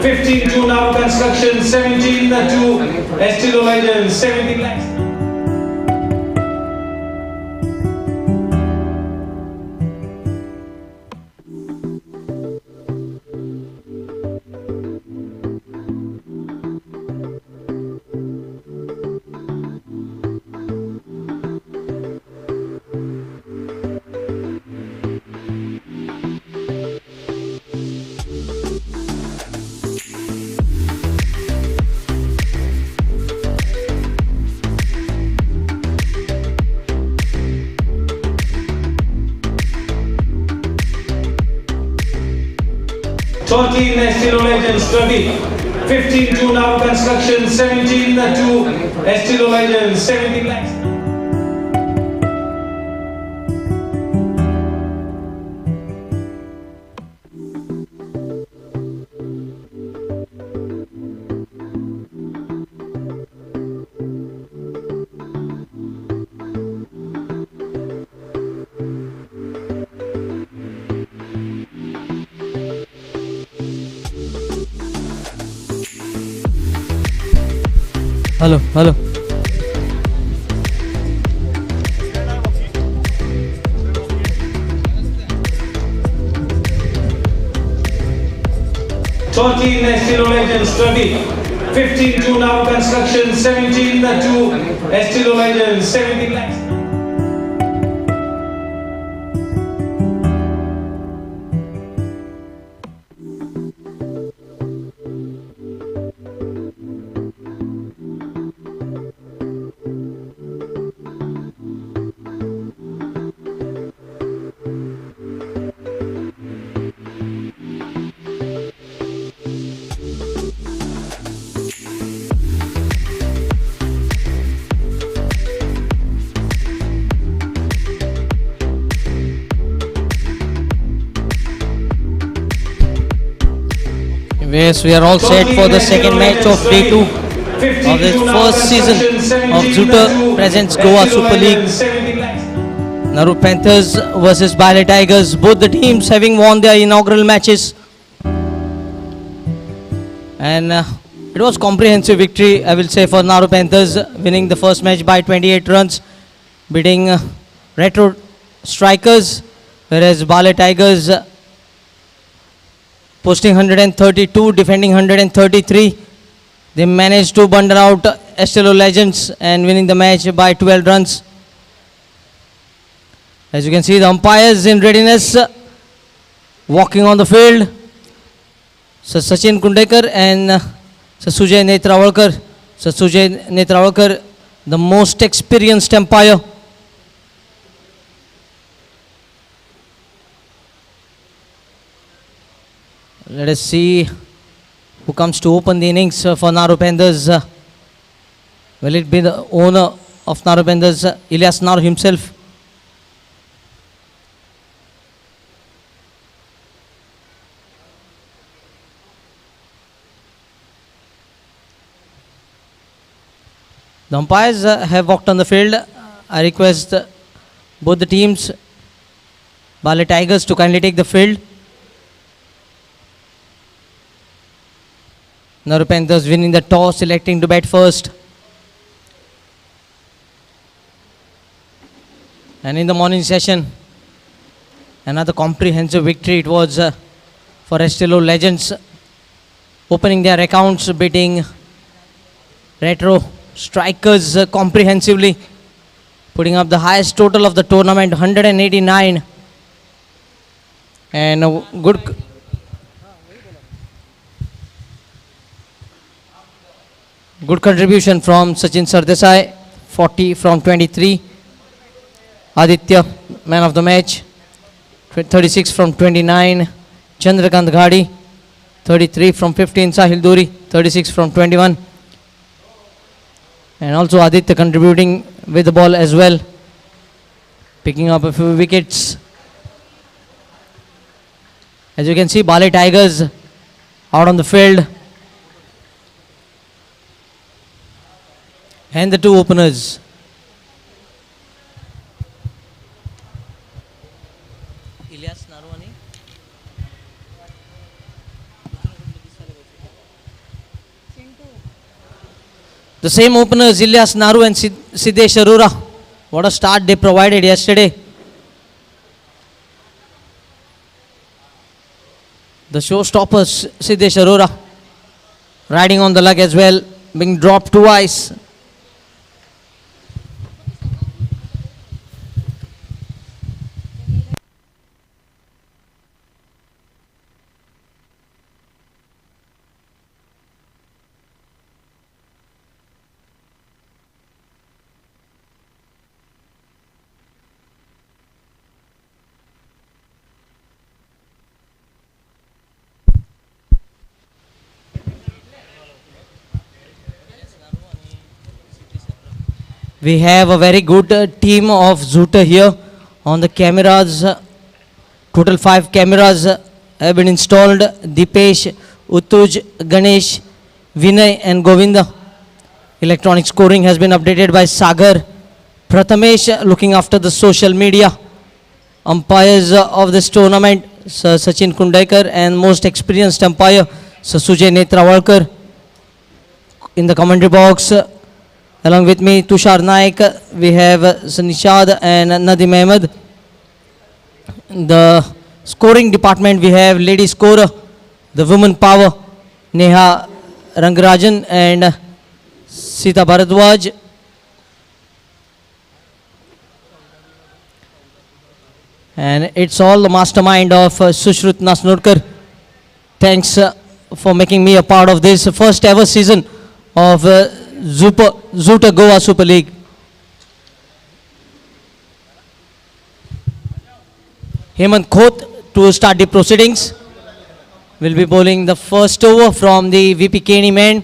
15 to Naroo Construction, 17 to Estilo Legends, 17 lakhs. Estilo Legends 20, 15 to Naroo Construction, 17 to Estilo Legends, 17 lakhs. Hello. 13 Estilo Legends 20, 15 to Naroo Construction, 17 to Estilo Legends, 17 lakhs. Yes, we are all set for the second match of day 2 of this first season of Zuta presents Goa Super League. Naroo Panthers versus Baale Tigers, both the teams having won their inaugural matches. And it was comprehensive victory, I will say, for Naroo Panthers, winning the first match by 28 runs, beating Retro Strikers, whereas Baale Tigers posting 132, defending 133. They managed to bundle out Estilo Legends and winning the match by 12 runs. As you can see, the umpires in readiness, walking on the field. Sir Sachin Kundekar and Sir Sujay Netrawalkar. Sir Sujay Netrawalkar, the most experienced umpire. Let us see who comes to open the innings for Naroo Panthers. Will it be the owner of Naroo Panthers, Ilyas Naroo himself? The umpires have walked on the field. I request both the teams, Baale Tigers, to kindly take the field. Naroo Panthers winning the toss, selecting to bat first. And in the morning session, another comprehensive victory it was for Estilo Legends, opening their accounts, beating Retro Strikers comprehensively, putting up the highest total of the tournament, 189. And a good contribution from Sachin Sardesai, 40 from 23. Aditya, man of the match, 36 from 29. Chandrakant Ghadi, 33 from 15. Sahil Duri, 36 from 21. And also Aditya contributing with the ball as well, picking up a few wickets. As you can see, Baale Tigers out on the field. And the two openers. Ilyas Naroo ani The same openers, Ilyas Naroo and Siddesh Arora. What a start they provided yesterday. The showstoppers, Siddesh Arora, riding on the leg as well, being dropped twice. We have a very good team of Zooter here on the cameras. Total 5 cameras have been installed. Dipesh, Utuj, Ganesh, Vinay and Govinda. Electronic scoring has been updated by Sagar. Prathamesh looking after the social media. Umpires of this tournament, Sir Sachin Kundaikar, and most experienced umpire, Sir Sujay Netrawalkar. In the commentary box, along with me, Tushar Naik, we have Nishad and Nadim Ahmed. The scoring department, we have lady scorer, the women power, Neha Rangarajan and Sita Bharadwaj. And it's all the mastermind of Sushrut Nasnurkar. Thanks for making me a part of this first ever season of Zooter Goa Super League. Hemant Khoth to start the proceedings will be bowling the first over from the VP Kenny man.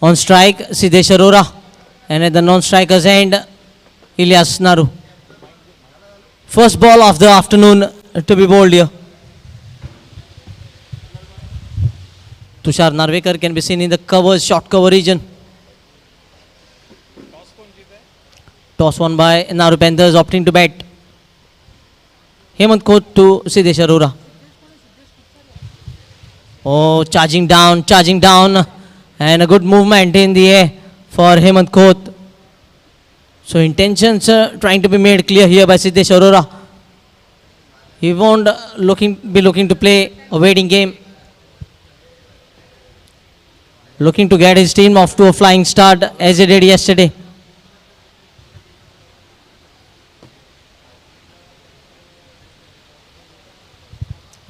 On strike, Siddesh Arora, and at the non-strikers end, Ilyas Naroo. First ball of the afternoon to be bowled here. Tushar Narvekar can be seen in the covers, short cover region. Toss won by Naroo Panthers, opting to bat. Hemant Khoth to Siddesh Arora. Oh, charging down. And a good movement in the air for Hemant Khoth. So intentions trying to be made clear here by Siddesh Arora. He won't be looking to play a waiting game. Looking to get his team off to a flying start as he did yesterday.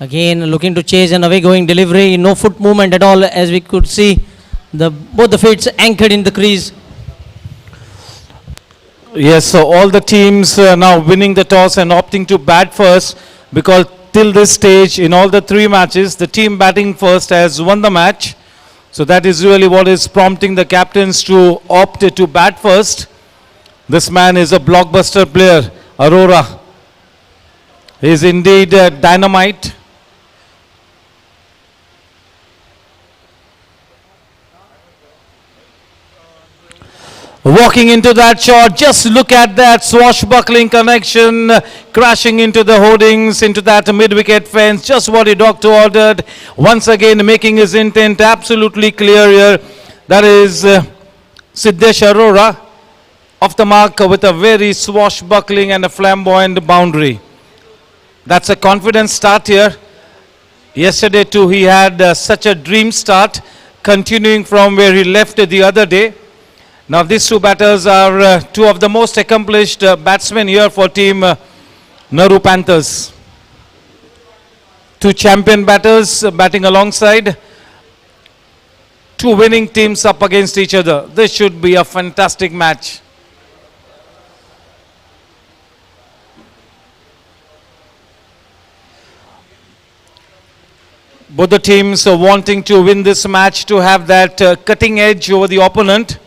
Again looking to chase an away going delivery. No foot movement at all, as we could see. Both the feet anchored in the crease. Yes, so all the teams now winning the toss and opting to bat first, because till this stage in all the 3 matches, the team batting first has won the match. So that is really what is prompting the captains to opt to bat first. This man is a blockbuster player, Arora. He is indeed dynamite. Walking into that shot, just look at that swashbuckling connection, crashing into the hoardings, into that mid-wicket fence, just what the doctor ordered. Once again making his intent absolutely clear here. That is Siddesh Arora off the mark with a very swashbuckling and a flamboyant boundary. That's a confident start here. Yesterday too he had such a dream start, continuing from where he left the other day. Now these 2 batters are 2 of the most accomplished batsmen here for team Naroo Panthers. 2 champion batters batting alongside. 2 winning teams up against each other. This should be a fantastic match. Both the teams are wanting to win this match to have that cutting edge over the opponent.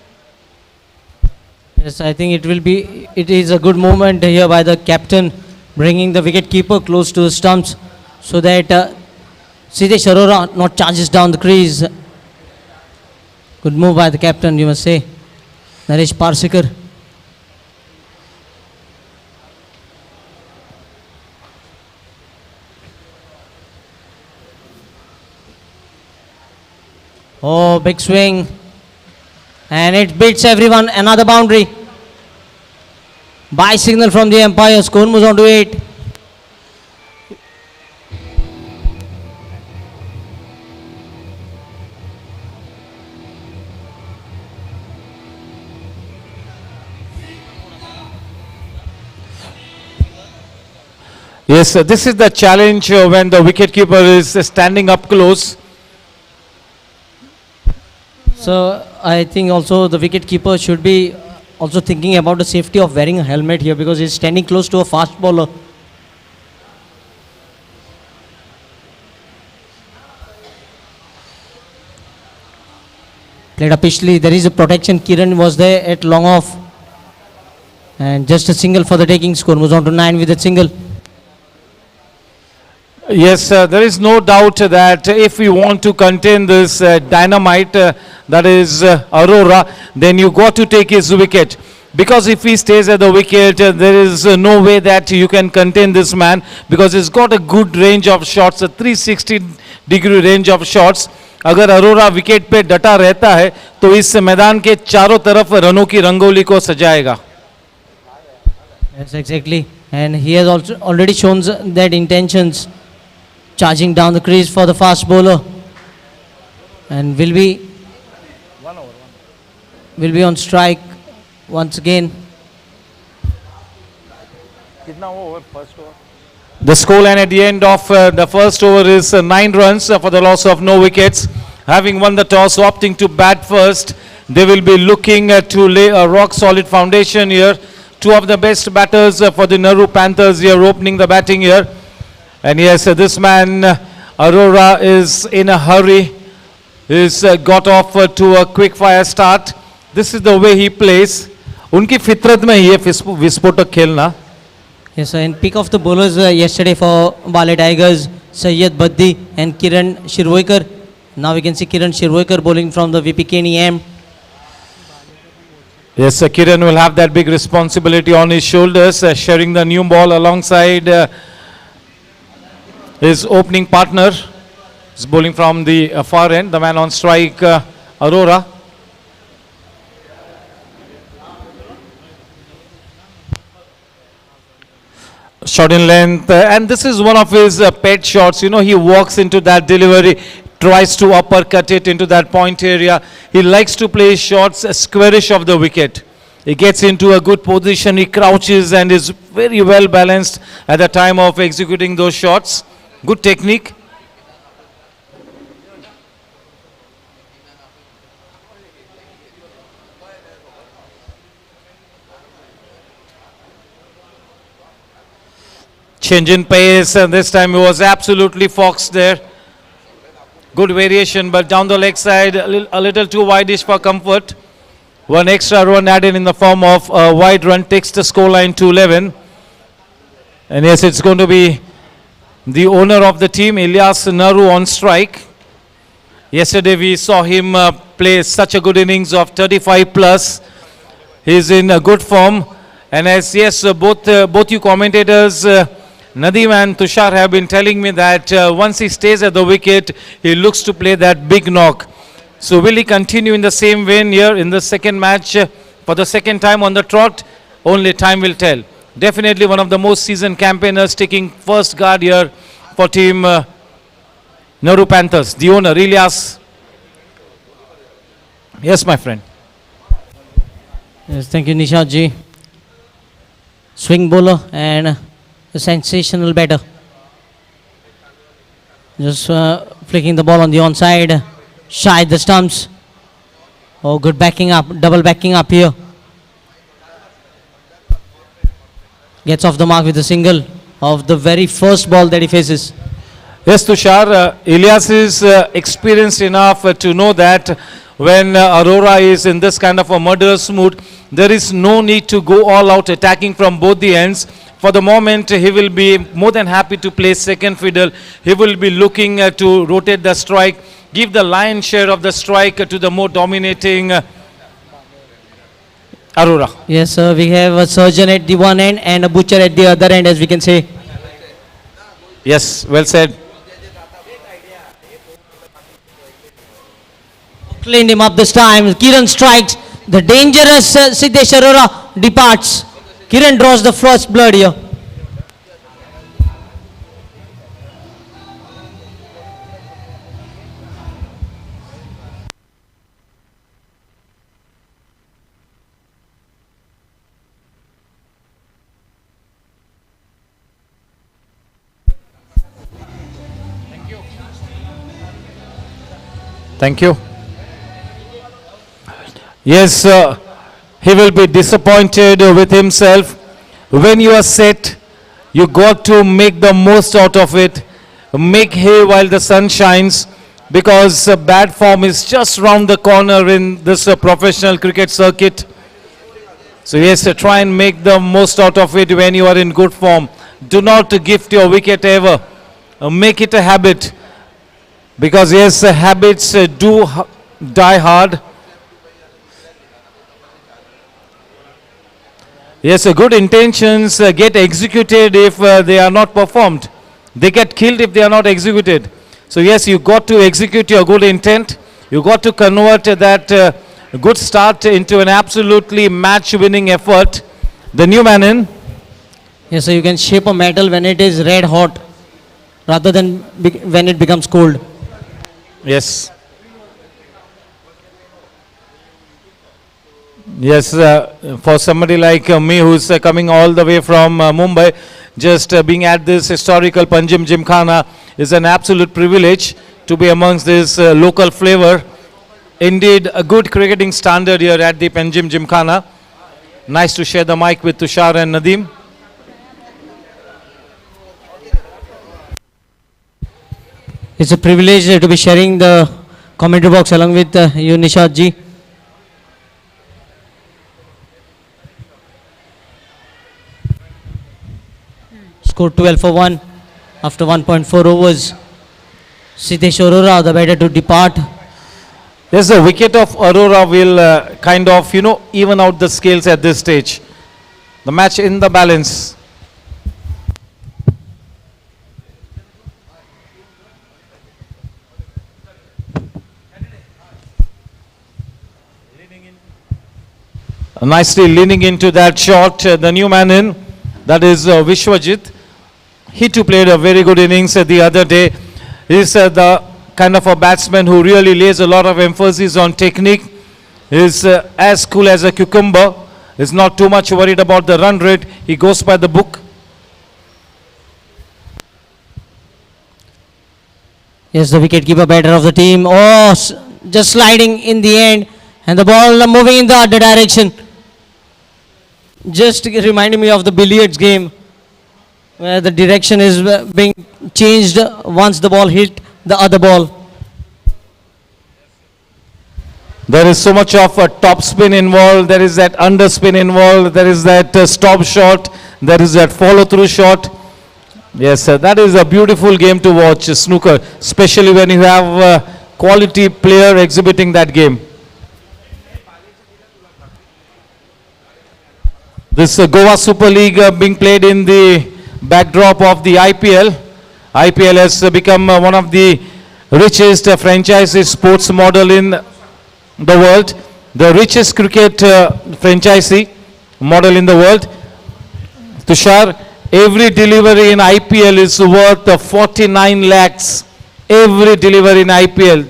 Yes, I think it is a good movement here by the captain, bringing the wicket keeper close to the stumps so that Siddesh Arora not charges down the crease. Good move by the captain, you must say. Naresh Parsikar. Oh, big swing. And it beats everyone. Another boundary. By signal from the umpire. Score moves on to 8. Yes, this is the challenge when the wicketkeeper is standing up close. So I think also the wicket keeper should be also thinking about the safety of wearing a helmet here because he's standing close to a fast bowler. Played up pitchly. There is a protection. Kiran was there at long off. And just a single for the taking. Score moves on to 9 with a single. Yes, there is no doubt that if we want to contain this dynamite, that is Arora, then you got to take his wicket. Because if he stays at the wicket, there is no way that you can contain this man because he's got a good range of shots, a 360-degree range of shots. अगर Arora wicket पे डटा रहता है तो इस मैदान के चारों तरफ रनों की रंगोली को सजाएगा. Yes, exactly. And he has also already shown that intentions. Charging down the crease for the fast bowler. And will be on strike once again. The scoreline at the end of the first over is 9 runs for the loss of no wickets. Having won the toss, opting to bat first, they will be looking to lay a rock-solid foundation here. Two of the best batters for the Naroo Panthers here opening the batting here. And yes, this man, Arora, is in a hurry. He's got off to a quick fire start. This is the way he plays. उनकी फितरत में ये विस्फोटक खेलना. Yes, sir. In pick of the bowlers yesterday for Baale Tigers, Sayyid Baddi and Kiran Shirvoikar. Now we can see Kiran Shirvoikar bowling from the VPK EM. Yes, Kiran will have that big responsibility on his shoulders, sharing the new ball alongside his opening partner. Is bowling from the far end, the man on strike, Arora. Shot in length, and this is one of his pet shots. You know, he walks into that delivery, tries to uppercut it into that point area. He likes to play shots squarish of the wicket. He gets into a good position, he crouches and is very well balanced at the time of executing those shots. Good technique. Change in pace, and this time he was absolutely foxed there. Good variation, but down the leg side, a little too wideish for comfort. One extra run added in the form of a wide run takes the scoreline to 11. And yes, it's going to be the owner of the team, Ilyas Naroo, on strike. Yesterday we saw him play such a good innings of 35 plus. He's in a good form. And as yes, both you commentators, Nadeem and Tushar, have been telling me that once he stays at the wicket, he looks to play that big knock. So will he continue in the same vein here in the second match for the second time on the trot? Only time will tell. Definitely one of the most seasoned campaigners taking first guard here for team Naroo Panthers. The owner, Ilyas. Yes, my friend. Yes, thank you, Nishad ji. Swing bowler and a sensational batter. Just flicking the ball on the onside. Shy the stumps. Oh, good backing up, double backing up here. Gets off the mark with a single of the very first ball that he faces. Yes, Tushar, Ilyas is experienced enough to know that when Aurora is in this kind of a murderous mood, there is no need to go all out attacking from both the ends. For the moment, he will be more than happy to play second fiddle. He will be looking to rotate the strike, give the lion's share of the strike to the more dominating Aurora. Yes, sir. We have a surgeon at the one end and a butcher at the other end, as we can say. Yes, well said. Cleaned him up this time. Kiran strikes. The dangerous Siddesh Arora departs. Kiran draws the first blood here. Thank you. Yes, he will be disappointed with himself. When you are set, you got to make the most out of it. Make hay while the sun shines, because bad form is just round the corner in this professional cricket circuit. So yes, try and make the most out of it when you are in good form. Do not gift your wicket ever. Make it a habit, because yes, habits do die hard. Yes, good intentions get executed if they are not performed. They get killed if they are not executed. So yes, you got to execute your good intent. You got to convert that good start into an absolutely match-winning effort. The new man in. Yes, so you can shape a metal when it is red hot rather than when it becomes cold. Yes. Yes, for somebody like me who's coming all the way from Mumbai, just being at this historical Panjim Gymkhana is an absolute privilege to be amongst this local flavor. Indeed, a good cricketing standard here at the Panjim Gymkhana. Nice to share the mic with Tushar and Nadeem. It's a privilege to be sharing the commentary box along with you, Nishad ji. Score 12 for 1 after 1.4 overs. Siddesh Arora, the batter, to depart. Yes, the wicket of Aurora will kind of, even out the scales at this stage. The match in the balance. Nicely leaning into that shot, the new man in, that is Vishwajit. He too played a very good innings the other day. He's the kind of a batsman who really lays a lot of emphasis on technique. He's as cool as a cucumber. He's not too much worried about the run rate. He goes by the book. Yes, the wicketkeeper batter of the team. Oh, just sliding in the end. And the ball moving in the other direction. Just reminding me of the billiards game, where the direction is being changed once the ball hit the other ball. There is so much of a top spin involved, there is that underspin involved, there is that stop shot, there is that follow through shot. Yes, that is a beautiful game to watch, snooker, especially when you have a quality player exhibiting that game. This Goa Super League being played in the backdrop of the IPL. IPL has become one of the richest franchise sports model in the world. The richest cricket franchisee model in the world. Tushar, every delivery in IPL is worth 49 lakhs. Every delivery in IPL.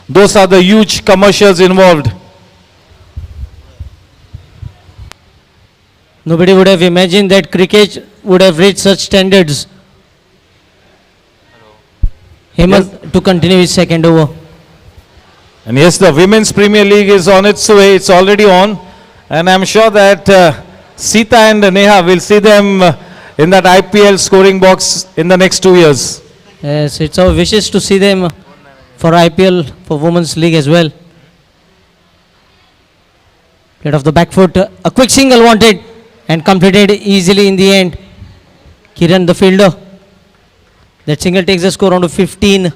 Those are the huge commercials involved. Nobody would have imagined that cricket would have reached such standards. Hemant to continue his second over. And yes, the Women's Premier League is on its way. It's already on. And I'm sure that Sita and Neha will see them in that IPL scoring box in the next 2 years. Yes, it's our wishes to see them for IPL, for Women's League as well. Played off the back foot. A quick single wanted and completed easily in the end. Kiran, the fielder. That single takes the score on to 15.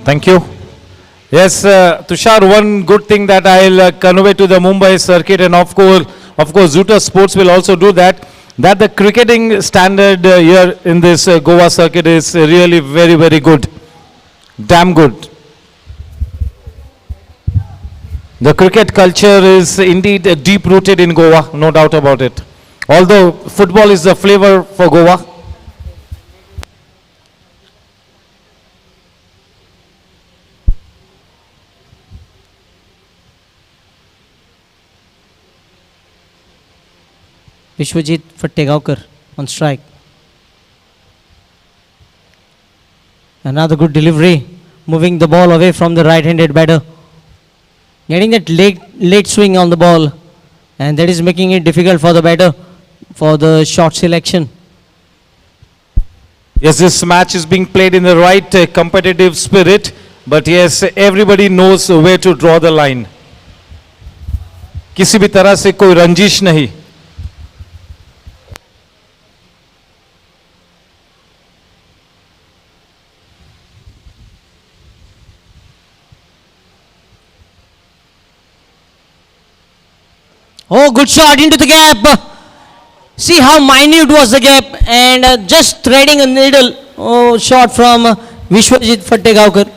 Thank you. Yes, Tushar, one good thing that I'll convey to the Mumbai circuit, and of course, Zuta Sports will also do that, that the cricketing standard here in this Goa circuit is really very, very good. Damn good. The cricket culture is indeed deep rooted in Goa, no doubt about it. Although football is the flavor for Goa. Vishwajit Fattegaonkar on strike. Another good delivery, moving the ball away from the right-handed batter. Getting that late swing on the ball, and that is making it difficult for the batter for the shot selection. Yes, this match is being played in the right competitive spirit, but yes, everybody knows where to draw the line. किसी भी तरह से कोई रंजिश नहीं. Oh, good shot into the gap. See how minute was the gap, and just threading a needle. Oh, shot from Vishwajit Fattegaonkar.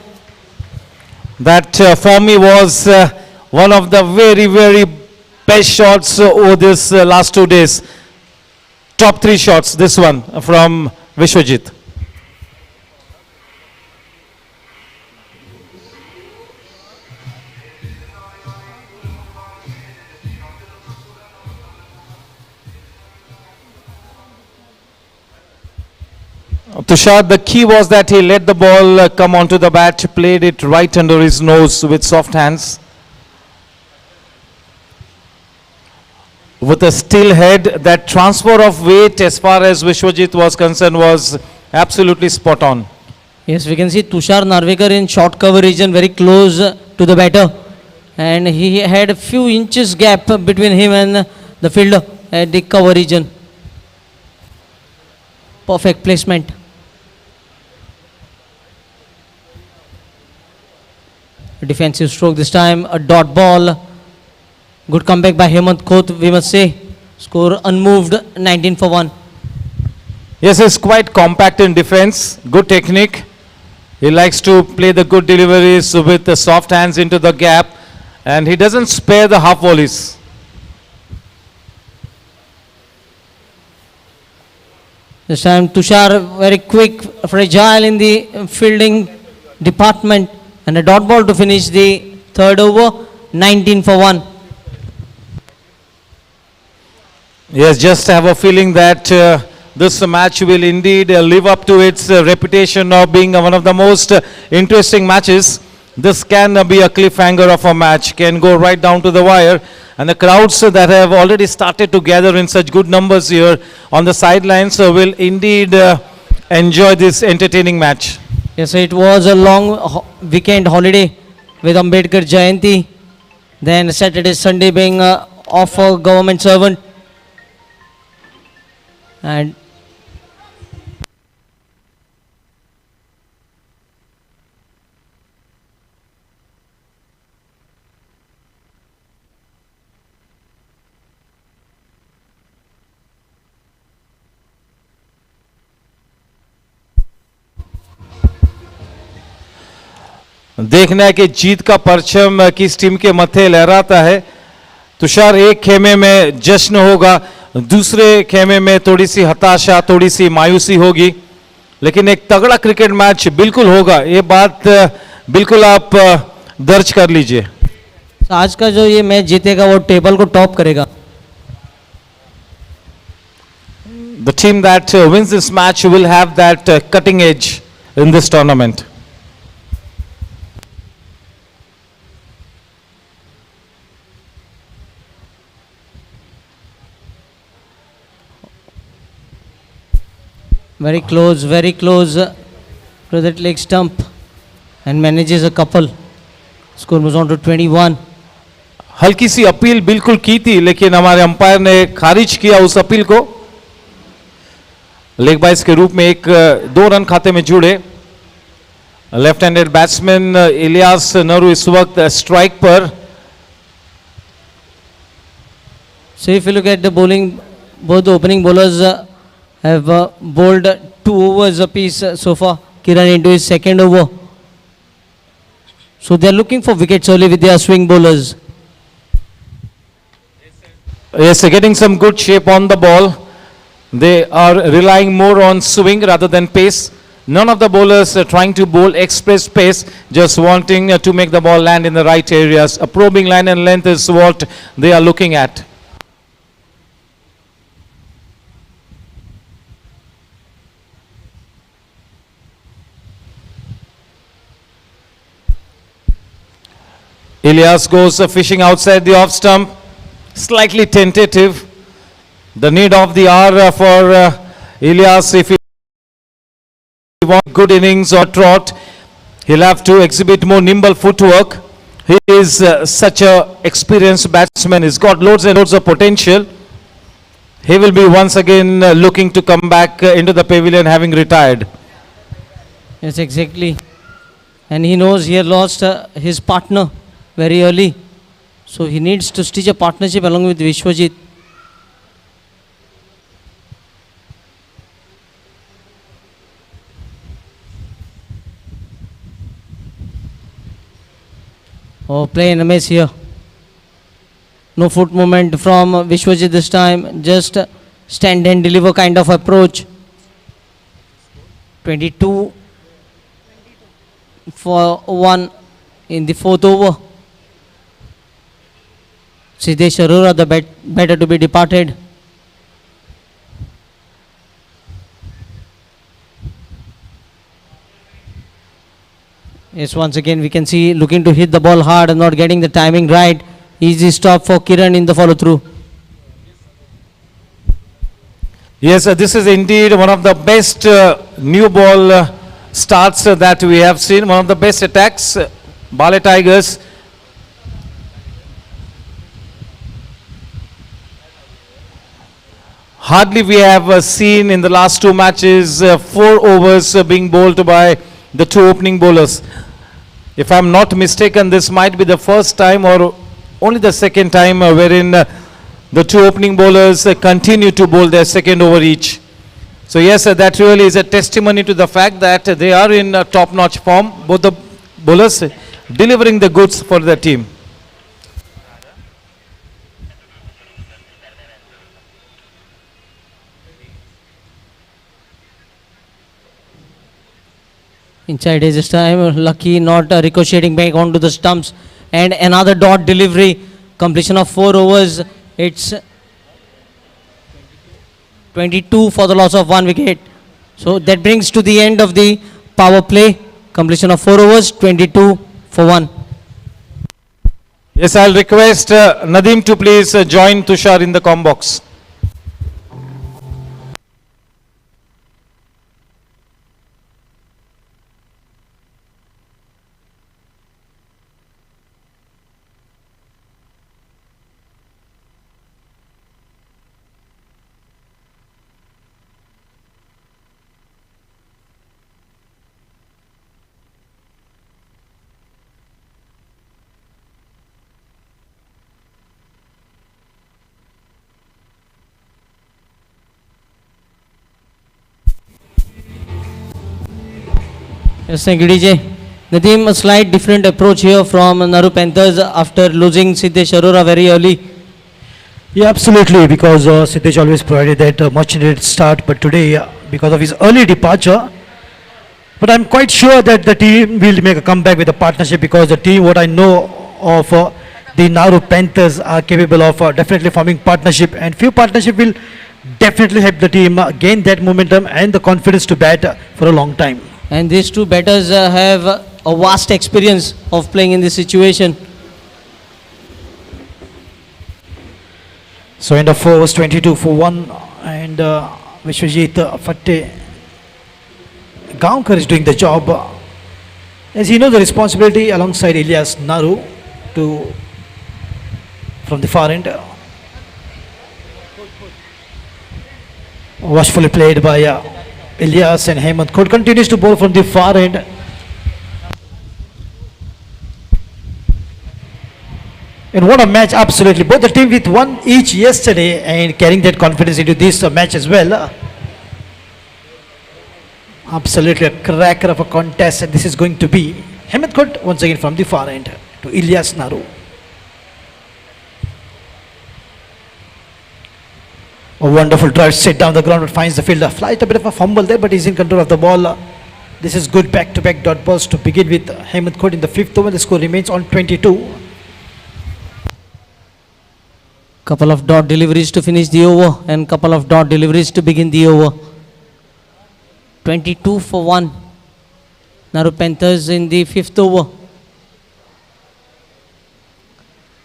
That for me was one of the very, very best shots over this last 2 days. Top 3 shots, this one from Vishwajit. Tushar, the key was that he let the ball come onto the bat, played it right under his nose with soft hands. With a still head, that transfer of weight as far as Vishwajit was concerned was absolutely spot on. Yes, we can see Tushar Narvekar in short cover region, very close to the batter, and he had a few inches gap between him and the fielder at the cover region. Perfect placement. A defensive stroke this time, a dot ball. Good comeback by Hemant Khoth, we must say. Score unmoved, 19 for 1. Yes, he's quite compact in defense, good technique. He likes to play the good deliveries with the soft hands into the gap, and he doesn't spare the half volleys. This time Tushar very quick, fragile in the fielding department, and a dot ball to finish the third over, 19 for 1. Yes, just have a feeling that this match will indeed live up to its reputation of being one of the most interesting matches. This can be a cliffhanger of a match, can go right down to the wire. And the crowds that have already started to gather in such good numbers here on the sidelines will indeed enjoy this entertaining match. Yes, it was a long weekend holiday with Ambedkar Jayanti. Then Saturday, Sunday being off for government servant. And देखना है कि जीत का परचम किस team के मत्थे लहराता है. तुषार, एक खेमे में जश्न होगा, दूसरे खेमे में थोड़ी सी हताशा, थोड़ी सी मायूसी होगी, लेकिन एक तगड़ा क्रिकेट मैच बिल्कुल होगा. ये बात बिल्कुल आप दर्ज कर लीजिए. आज का जो ये मैच जीतेगा वो टेबल को टॉप करेगा. The team that wins this match will have that cutting edge in this tournament. Very close to that leg stump and manages a couple. Score moves on to 21. हल्की सी appeal बिल्कुल की थी लेकिन हमारे umpire ने खारिज किया उस अपील को. लेग बाइस के रूप में एक 2 रन खाते में जुड़े. Left handed batsman Ilyas Naru इस वक्त स्ट्राइक पर. So if you look at the bowling, both the opening bowlers have bowled 2 overs apiece so far. Kiran into his second over. So they are looking for wickets only with their swing bowlers. Yes, getting some good shape on the ball. They are relying more on swing rather than pace. None of the bowlers are trying to bowl express pace, just wanting to make the ball land in the right areas. A probing line and length is what they are looking at. Ilyas goes fishing outside the off stump. Slightly tentative. The need of the hour for Ilyas, if he wants good innings or trot, he'll have to exhibit more nimble footwork. He is such a experienced batsman. He's got loads and loads of potential. He will be once again looking to come back into the pavilion having retired. Yes, exactly. And he knows he had lost his partner very early. So he needs to stitch a partnership along with Vishwajit. Oh, play in a mess here. No foot movement from Vishwajit this time. Just stand and deliver kind of approach. 22 for 1 in the 4th over. Siddesh Arora, the better to be departed. Yes, once again we can see looking to hit the ball hard and not getting the timing right. Easy stop for Kiran in the follow through. Yes, this is indeed one of the best new ball starts that we have seen. One of the best attacks. Baale Tigers. Hardly we have seen in the last 2 matches 4 overs being bowled by the 2 opening bowlers. If I am not mistaken, this might be the first time or only the second time wherein the 2 opening bowlers continue to bowl their second over each. So yes, that really is a testimony to the fact that they are in top-notch form, both the bowlers delivering the goods for their team. Inside is this time, lucky not ricocheting back onto the stumps. And another dot delivery, completion of 4 overs. It's 22 for the loss of 1 wicket. So that brings to the end of the power play. Completion of 4 overs, 22 for 1. Yes, I'll request Nadeem to please join Tushar in the comm box. Yes, thank you, DJ. Nadeem, a slight different approach here from Naroo Panthers after losing Siddesh Arora very early. Yeah, absolutely, because Siddesh always provided that much needed start, but today, because of his early departure, but I'm quite sure that the team will make a comeback with a partnership, because the team, what I know of the Naroo Panthers, are capable of definitely forming partnership, and few partnership will definitely help the team gain that momentum and the confidence to bat for a long time. And these two batters have a vast experience of playing in this situation. So end of 4 was 22 for 1, and Vishwajit Fatte Gaunkar is doing the job. As you know, the responsibility alongside Ilyas Naroo to from the far end. Watchfully played by Ilyas, and Hemant Khod continues to bowl from the far end. And what a match, absolutely. Both the team with one each yesterday and carrying that confidence into this match as well. Absolutely a cracker of a contest, and this is going to be Hemant Khod once again from the far end to Ilyas Naroo. A wonderful drive set down the ground but finds the fielder. Flight a bit of a fumble there, but he's in control of the ball. This is good back-to-back dot balls to begin with Hemant Khod in the 5th over. The score remains on 22. Couple of dot deliveries to finish the over and couple of dot deliveries to begin the over. 22 for 1. Naroo Panthers in the 5th over.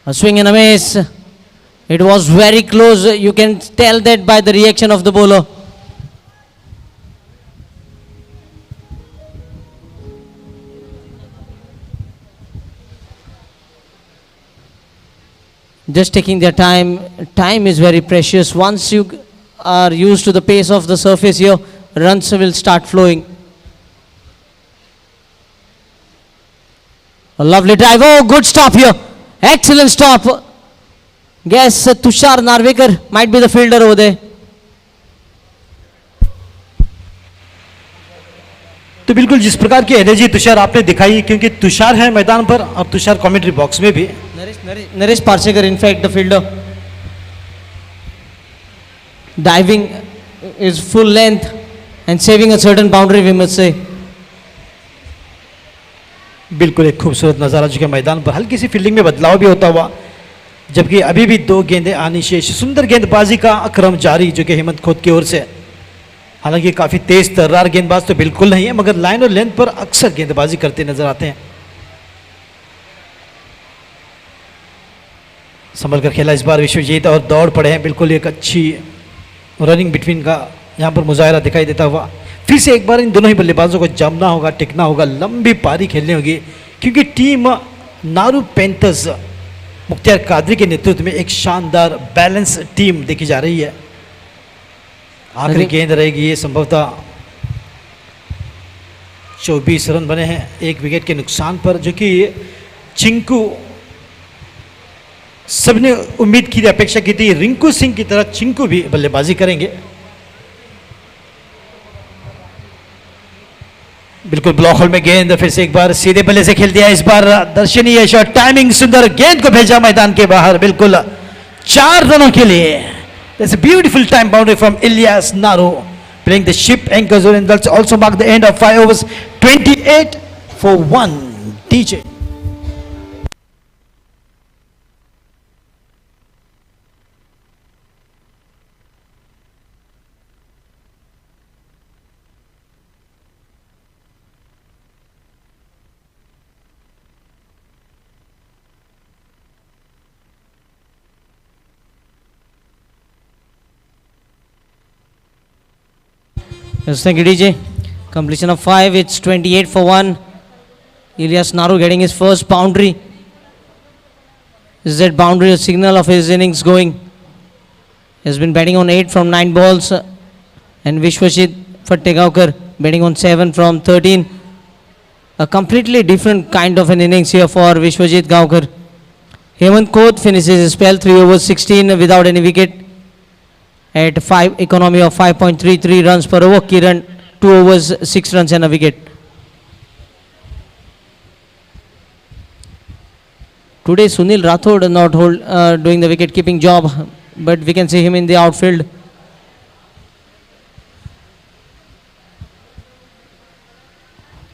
A swing and a miss. It was very close. You can tell that by the reaction of the bowler. Just taking their time. Time is very precious. Once you are used to the pace of the surface here, runs will start flowing. A lovely drive. Oh, good stop here. Excellent stop. Guess Tushar Narvekar might be the fielder over there. तो बिल्कुल जिस प्रकार की energy Tushar आपने दिखाई, क्योंकि तुषार है मैदान पर और तुषार कमेंट्री बॉक्स में भी. Naresh Parsekar, in fact, the fielder. Diving is full length and saving a certain boundary, we must say. बिल्कुल एक खूबसूरत नज़ारा जो कि मैदान पर हल्की सी फील्डिंग में बदलाव भी होता हुआ, जबकि अभी भी 2 गेंदें आनी शेष. सुंदर गेंदबाजी का क्रम जारी जो कि हेमंत खोद की ओर से. हालांकि काफ़ी तेज तर्रार गेंदबाज तो बिल्कुल नहीं है, मगर लाइन और लेंथ पर अक्सर गेंदबाजी करते नजर आते हैं. संभल कर खेला इस बार विश्वजीत और दौड़ पड़े हैं. बिल्कुल एक अच्छी रनिंग बिटवीन का यहाँ पर मुजाहरा दिखाई देता हुआ. फिर से एक बार इन दोनों ही बल्लेबाजों को जमना होगा, टिकना होगा, लंबी पारी खेलनी होगी, क्योंकि टीम नारू पैंथर्स मुख्तियार कादरी के नेतृत्व में एक शानदार बैलेंस टीम देखी जा रही है. आखिरी गेंद रहेगी ये, संभवतः 24 रन बने हैं 1 विकेट के नुकसान पर, जो कि चिंकू सबने उम्मीद की थी, अपेक्षा की थी रिंकू सिंह की तरह चिंकू भी बल्लेबाजी करेंगे. बिल्कुल ब्लॉक होल में गेंद, फिर से एक बार सीधे बल्ले से खेल दिया. इस बार दर्शनीय शॉट, टाइमिंग सुंदर, गेंद को भेजा मैदान के बाहर बिल्कुल 4 रनों के लिए. That's a beautiful time boundary from Ilyas Naroo, playing the ship anchor zone, and that's also marked the end of 5 overs, 28 for 1. DJ. Yes, thank you, DJ. Completion of 5, it's 28 for 1. Ilyas Naroo getting his first boundary. Is that boundary a signal of his innings going? He has been batting on 8 from 9 balls. And Vishwajit Fattegaonkar batting on 7 from 13. A completely different kind of an innings here for Vishwajit Gaonkar. Hemant Khod finishes his spell 3 overs 16 without any wicket. At 5 economy of 5.33 runs per over. Kiran 2 overs 6 runs and a wicket. Today Sunil Rathod not doing the wicket keeping job, but we can see him in the outfield.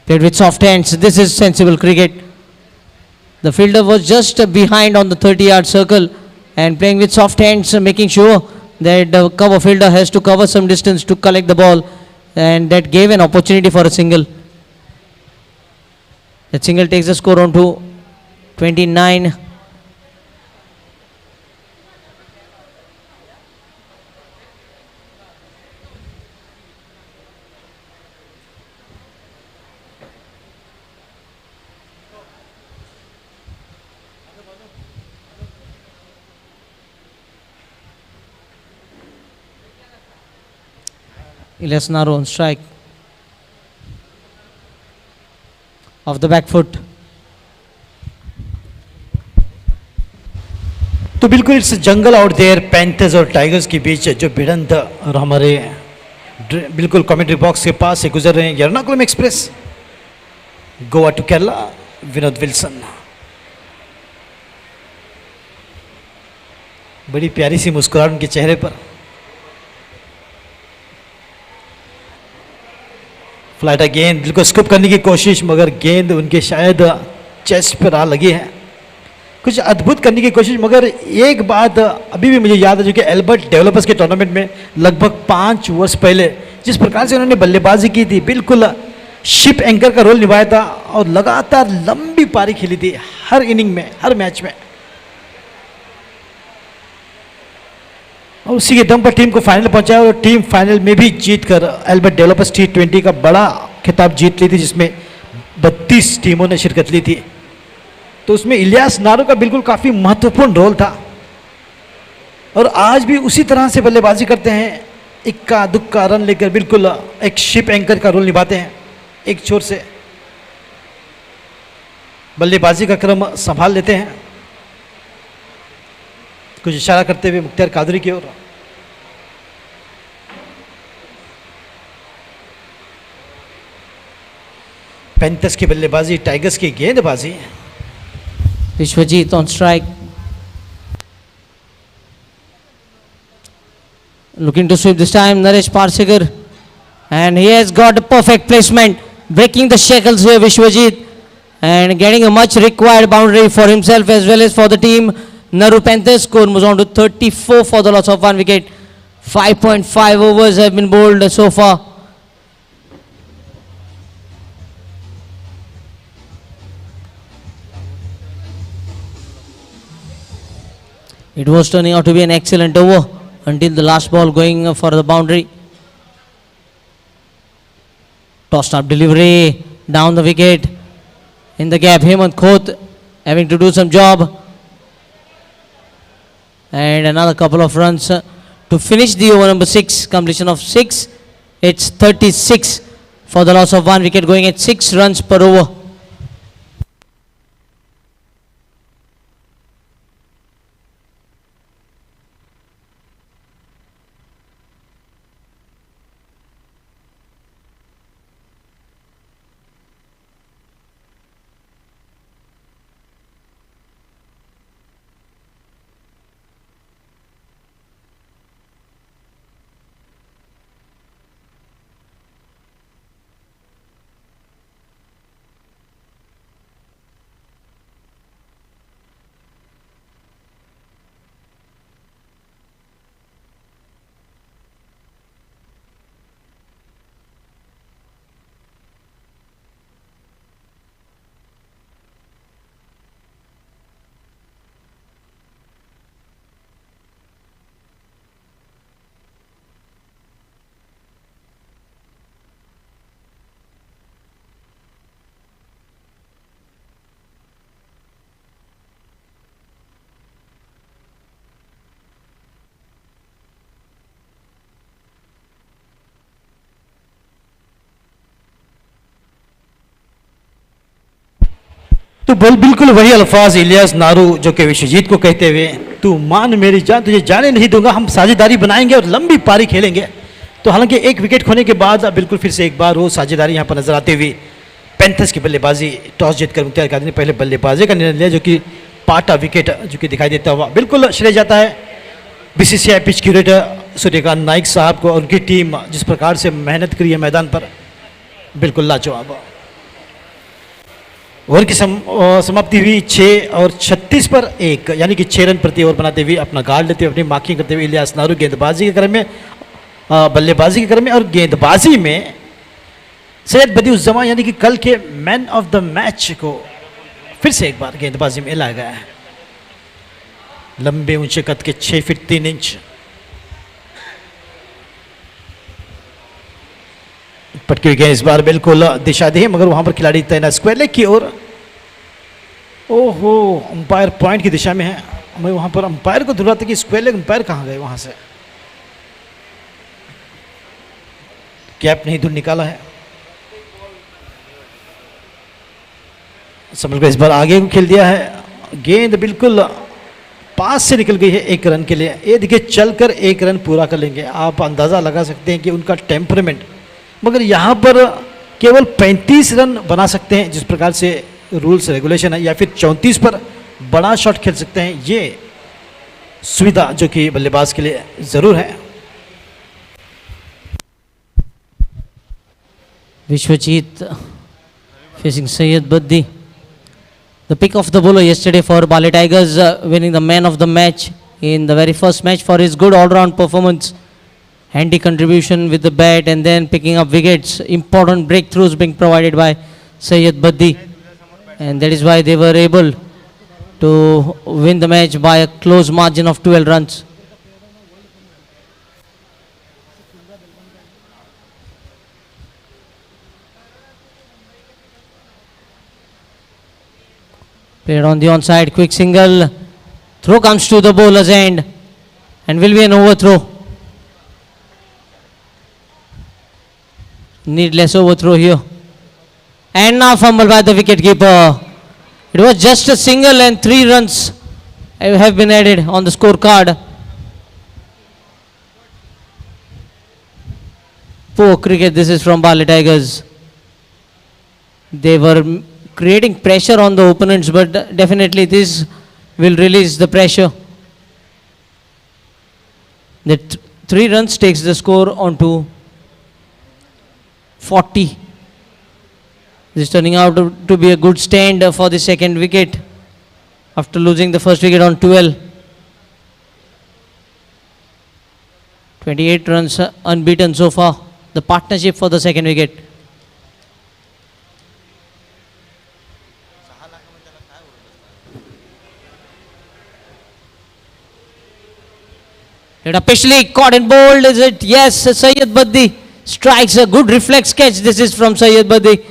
Played with soft hands. This is sensible cricket. The fielder was just behind on the 30-yard circle and playing with soft hands, making sure that the cover fielder has to cover some distance to collect the ball, and that gave an opportunity for a single. That single takes the score on to 29. Ilyas Naroo on strike. Off the back foot. तो बिल्कुल it's jungle out there panthers और tigers के बीच जो भिड़ंत और हमारे बिल्कुल कमेंट्री बॉक्स के पास से गुजर रहे हैं Ernakulam express Goa to Kerala Vinod Wilson. बड़ी प्यारी सी मुस्कुराहट उनके चेहरे पर। फ्लाइट गेंद बिल्कुल स्कूप करने की कोशिश मगर गेंद उनके शायद चेस्ट पर आ लगी है। कुछ अद्भुत करने की कोशिश मगर एक बात अभी भी मुझे याद है जो कि एल्बर्ट डेवलपर्स के टूर्नामेंट में लगभग 5 वर्ष पहले जिस प्रकार से उन्होंने बल्लेबाजी की थी बिल्कुल शिप एंकर का रोल निभाया था और लगातार लंबी पारी खेली थी हर इनिंग में हर मैच में और उसी के दम पर टीम को फाइनल पहुंचाया और टीम फाइनल में भी जीतकर एल्बर्ट डेवलपर्स T20 का बड़ा खिताब जीत ली थी जिसमें 32 टीमों ने शिरकत ली थी। तो उसमें इलियास नारो का बिल्कुल काफ़ी महत्वपूर्ण रोल था और आज भी उसी तरह से बल्लेबाजी करते हैं। इक्का दुक्का रन लेकर बिल्कुल एक शिप एंकर का रोल निभाते हैं। एक छोर से बल्लेबाजी का क्रम संभाल लेते हैं। कुछ इशारा करते हुए मुख्तार कादरी की ओर। पैंथर्स की बल्लेबाजी टाइगर्स की गेंदबाजी। Vishwajit on strike. Looking to sweep this time, Naresh Parsegar. And he has got a perfect placement. Breaking the shackles here, Vishwajit. And getting a much required boundary for himself as well as for the team. Naroo Panthers score moves on to 34 for the loss of 1 wicket. 5.5 overs have been bowled so far. It was turning out to be an excellent over until the last ball going for the boundary. Tossed up delivery down the wicket. In the gap, Hemant Khoth having to do some job. And another couple of runs to finish the over number 6. Completion of 6. It's 36 for the loss of 1 wicket, going at 6 runs per over. तो बोल बिल्कुल वही अल्फाज इलियास नारू जो कि विश्वजीत को कहते हुए तू मान मेरी जान तुझे जाने नहीं दूंगा, हम साझेदारी बनाएंगे और लंबी पारी खेलेंगे। तो हालांकि एक विकेट खोने के बाद बिल्कुल फिर से एक बार वो साझेदारी यहाँ पर नजर आते हुए पैंथर्स की बल्लेबाजी टॉस जीतकर मुख्तार कादरी ने पहले बल्लेबाजी का निर्णय लिया जो कि पाटा विकेट जो कि दिखाई देता हुआ बिल्कुल श्रेय जाता है BCCI pitch curator Suryakant Naik साहब को और उनकी टीम जिस प्रकार से मेहनत करी है मैदान पर बिल्कुल लाजवाब। ओवर की समाप्ति हुई 6 और 36 34 पर 1, यानी कि 6 रन प्रति ओवर बनाते हुए अपना गार्ड लेते हुए अपनी मार्किंग करते हुए इलियास नारू गेंदबाजी के क्रम में, बल्लेबाजी के क्रम में और गेंदबाजी में सैयद बदिउज़्ज़मा यानी कि कल के मैन ऑफ द मैच को फिर से एक बार गेंदबाजी में लाया गया है। लंबे ऊंचे कद के 6 फीट 3 इंच पटकी हुई गेंद इस बार बिल्कुल दिशा दी, मगर वहां पर खिलाड़ी तैनात स्क्वायर लेग की ओर। ओहो, अंपायर पॉइंट की दिशा में है। मैं वहां पर अंपायर को ढूंढ रहा था कि स्क्वायर लेग अंपायर कहां गए, वहां से कैप नहीं दूर निकाला है। समझ को इस बार आगे को खेल दिया है। गेंद बिल्कुल पास से निकल गई है 1 रन के लिए। ये देखिए चलकर 1 रन पूरा कर लेंगे, आप अंदाजा लगा सकते हैं कि उनका टेम्परमेंट। मगर यहाँ पर केवल 35 रन बना सकते हैं जिस प्रकार से रूल्स रेगुलेशन है, या फिर 34 पर बड़ा शॉट खेल सकते हैं। ये सुविधा जो कि बल्लेबाज के लिए ज़रूर है। Vishwajit facing Syed Baddi. The pick of the bowler yesterday for Baale Tigers, winning the man of the match in the very first match for his good all-round performance. Handy contribution with the bat and then picking up wickets. Important breakthroughs being provided by Syed Baddi. And that is why they were able to win the match by a close margin of 12 runs. Played on the onside, quick single. Throw comes to the bowler's end and will be an overthrow. Needless overthrow here. And now fumble by the wicketkeeper. It was just a single and 3 runs have been added on the scorecard. Poor cricket this is from Baale Tigers. They were creating pressure on the opponents, but definitely this will release the pressure. The 3 runs takes the score on to 40. This is turning out to be a good stand for the second wicket after losing the first wicket on 12. 28 runs unbeaten so far. The partnership for the second wicket. It officially caught and bowled, is it? Yes, Syed Baddi strikes a good reflex catch. This is from Syed Baddi.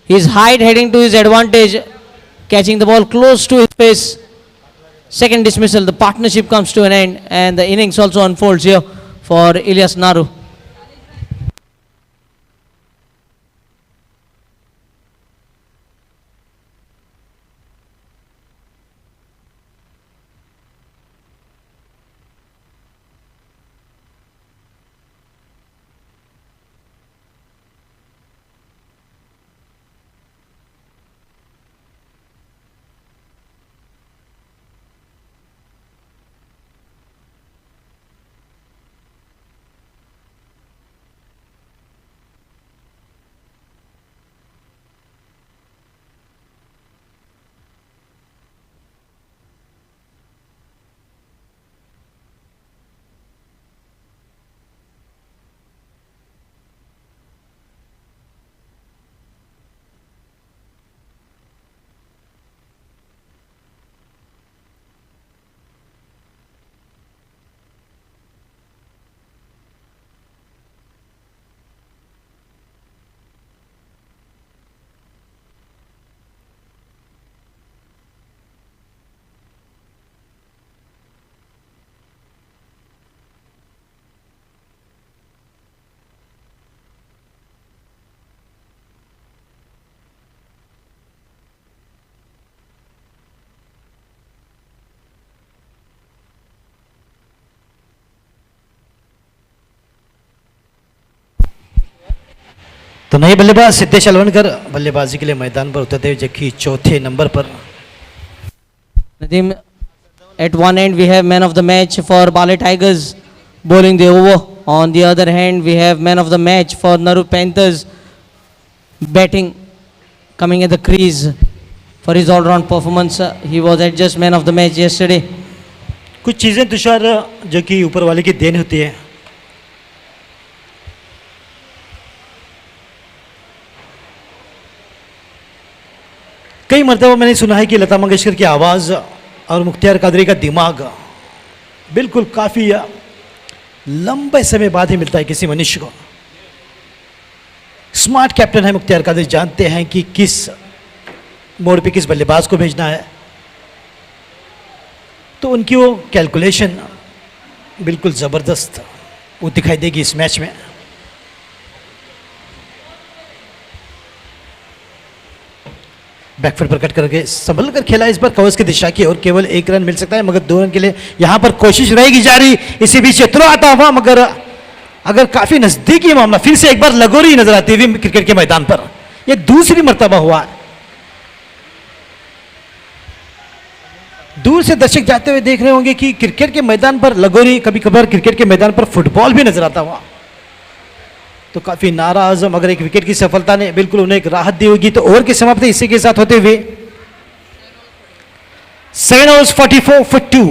His height heading to his advantage, catching the ball close to his face. Second dismissal, the partnership comes to an end and the innings also unfolds here for Ilyas Naroo. तो नए बल्लेबाज सिद्धेश अलवनकर बल्लेबाजी के लिए मैदान पर उतरते हुए, जबकि चौथे नंबर पर Nadeem, at one end we have man of the match for Baale Tigers bowling the over. On the other hand we have man of the match for Naroo Panthers batting, coming at the crease for his all-round performance. He was adjust man of the match yesterday. कुछ चीज़ें तुषार जो कि ऊपर वाले की then होती है. कई मरतबा मैंने सुना है कि लता मंगेशकर की आवाज़ और मुख्तियार कादरी का दिमाग बिल्कुल काफ़ी लंबे समय बाद ही मिलता है किसी मनुष्य को. स्मार्ट कैप्टन है मुख्तियार कादरी, जानते हैं कि किस मोड़ पे किस बल्लेबाज को भेजना है, तो उनकी वो कैलकुलेशन बिल्कुल ज़बरदस्त वो दिखाई देगी इस मैच में. बैकफुट पर कट करके संभल कर खेला इस बार कवर्स की दिशा की और केवल 1 रन मिल सकता है, मगर 2 रन के लिए यहां पर कोशिश रहेगी जारी. इसी बीच थ्रो आता हुआ, मगर अगर काफी नजदीकी मामला, फिर से एक बार लगोरी नजर आती हुई क्रिकेट के मैदान पर. यह दूसरी मर्तबा हुआ है. दूर से दर्शक जाते हुए देख रहे होंगे कि क्रिकेट के मैदान पर लगोरी, कभी कभार क्रिकेट के मैदान पर फुटबॉल भी नजर आता हुआ. तो काफी नाराज, मगर एक विकेट की सफलता ने बिल्कुल उन्हें एक राहत दी होगी. तो ओवर की समाप्ति इसी के साथ होते हुए 7 overs 44 for 2.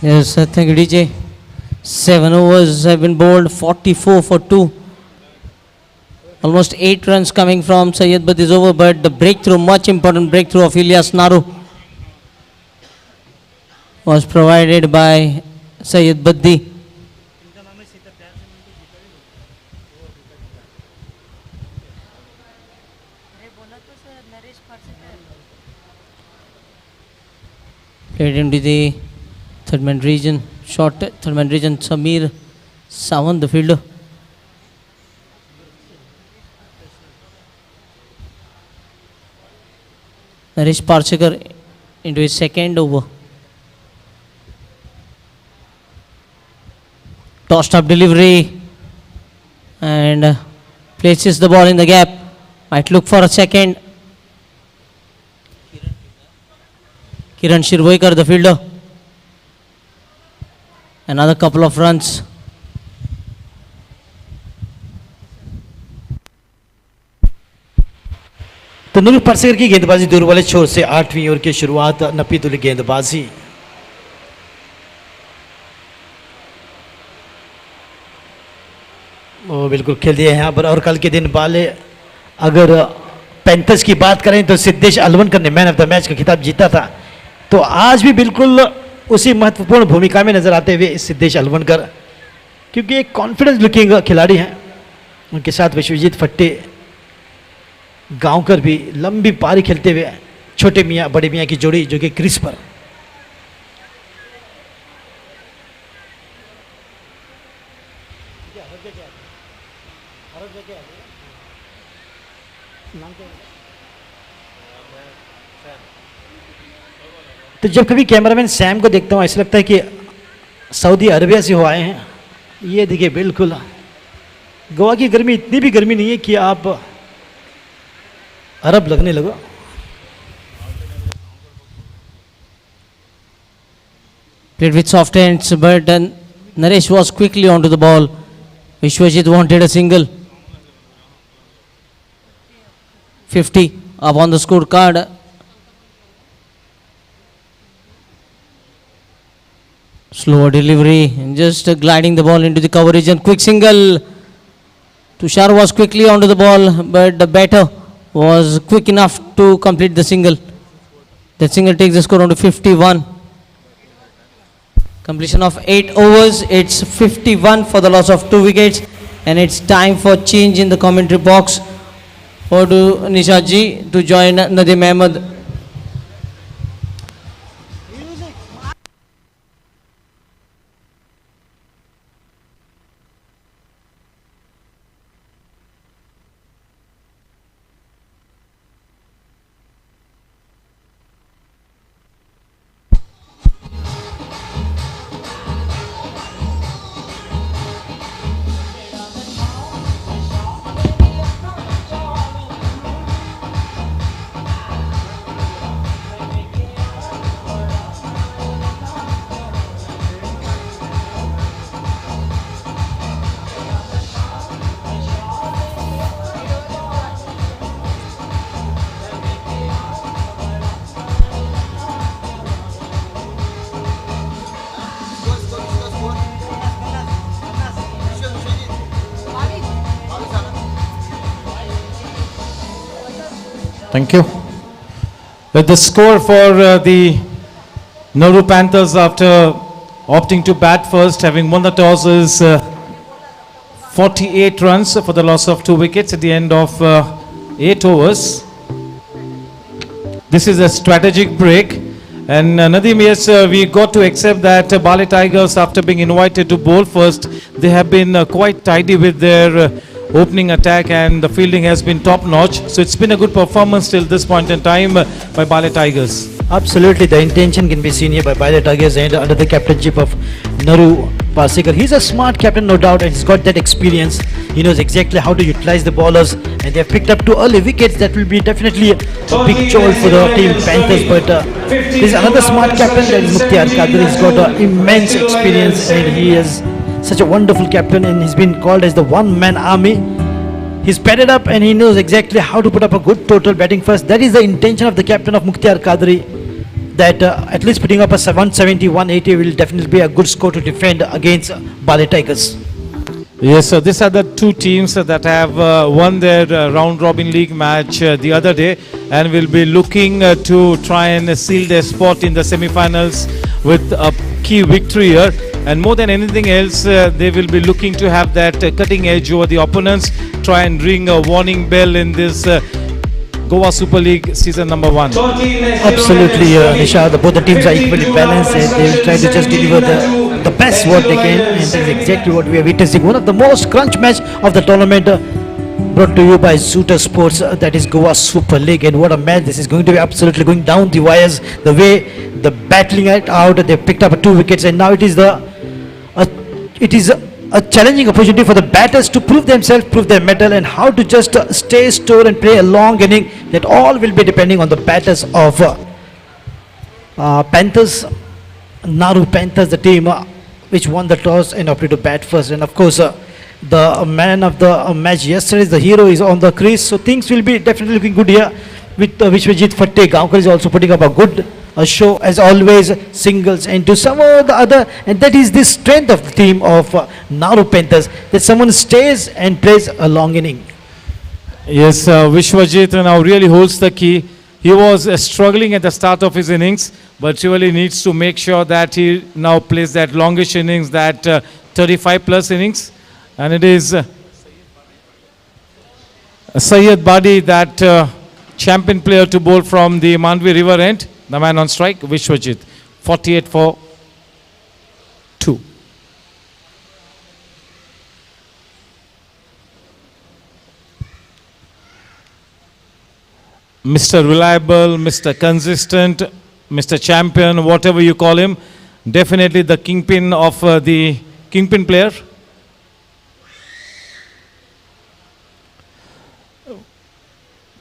Yes, thank you, DJ. 7 overs have been bowled, 44 for 2. Almost 8 runs coming from Syed Baddi's over, but the breakthrough, much important breakthrough of Ilyas Naroo was provided by Syed Baddi. Played into the third man region, short third man region, Samir Sawant, the fielder. Naresh Parshikar into his second over. Tossed up delivery and places the ball in the gap. Might look for a second. Kiran Shirvoikar, the fielder. Another couple of runs. तो नूर परसेकर की गेंदबाजी दूर वाले छोर से 8वीं over की शुरुआत. नपीतुल गेंदबाजी. वो बिल्कुल खेल दिए यहाँ पर. और कल के दिन बाले, अगर पैंथर्स की बात करें तो सिद्धेश अलवनकर ने मैन ऑफ द मैच का खिताब जीता था. तो आज भी बिल्कुल उसी महत्वपूर्ण भूमिका में नजर आते हुए सिद्धेश अलवनकर, क्योंकि एक कॉन्फिडेंस लुकिंग खिलाड़ी हैं. उनके साथ विश्वजीत फट्टे गांवकर भी लंबी पारी खेलते हुए, छोटे मियाँ बड़े मियाँ की जोड़ी जो कि क्रीज पर. तो जब कभी कैमरामैन सैम को देखता हूँ ऐसा लगता है कि सऊदी अरबिया से हो आए हैं. ये देखिए बिल्कुल गोवा की गर्मी इतनी भी गर्मी नहीं है कि आप अरब लगने लगो. Played with soft hands, but Naresh was quickly onto the ball. Vishwajit wanted a single. 50 up on the scorecard. Slower delivery, just gliding the ball into the coverage and quick single. Tushar was quickly onto the ball, but the batter was quick enough to complete the single. That single takes the score on to 51. Completion of 8 overs, it's 51 for the loss of 2 wickets, and it's time for change in the commentary box. Over to Nishad ji to join Nadeem Ahmed. Thank you. With the score for the Naroo Panthers after opting to bat first, having won the toss, is 48 runs for the loss of 2 wickets at the end of 8 overs. This is a strategic break. And Nadeem, yes, we got to accept that Baale Tigers, after being invited to bowl first, they have been quite tidy with their opening attack, and the fielding has been top notch. So it's been a good performance till this point in time by Baale Tigers. Absolutely, the intention can be seen here by Baale Tigers and under the captainship of Naroo Parsekar. He's a smart captain, no doubt, and he's got that experience. He knows exactly how to utilize the bowlers, and they have picked up 2 early wickets. That will be definitely a big jolt for the team Panthers. But there's another smart captain, that is Mukhtar Kadri. He's got immense experience, and he is such a wonderful captain, and he's been called as the one-man army. He's padded up and he knows exactly how to put up a good total batting first. That is the intention of the captain of Mukhtar Kadri, that at least putting up a 170, 180 will definitely be a good score to defend against Baale Tigers. Yes, so these are the 2 teams that have won their round-robin league match the other day, and will be looking to try and seal their spot in the semi-finals with a key victory here. And more than anything else, they will be looking to have that cutting edge over the opponents, try and ring a warning bell in this Goa Super League season number 1. Absolutely, Nisha. Both the teams are equally balanced, and they will try to just deliver the best what they can, and this is exactly what we are witnessing. One of the most crunch match of the tournament, brought to you by Zooter Sports, that is Goa Super League. And what a match this is going to be, absolutely going down the wires. The way the battling it out, they picked up 2 wickets, and now it is a challenging opportunity for the batters to prove themselves, prove their mettle, and how to just stay stored and play a long inning. That all will be depending on the batters of Panthers, Naroo Panthers, the team which won the toss and opted to bat first. And of course, the man of the match yesterday, the hero, is on the crease. So things will be definitely looking good here with Vishwajit Fatte. Gaunkar is also putting up a good show as always, singles and to some or the other, and that is the strength of the team of Naroo Panthers, that someone stays and plays a long inning. Yes, Vishwajit now really holds the key. He was struggling at the start of his innings, but really needs to make sure that he now plays that longish innings, that 35 plus innings, and it is Syed Badi, that champion player to bowl from the Mandvi River end. The man on strike, Vishwajit, 48 for 2. Mr. Reliable, Mr. Consistent, Mr. Champion, whatever you call him, definitely the kingpin of the kingpin player.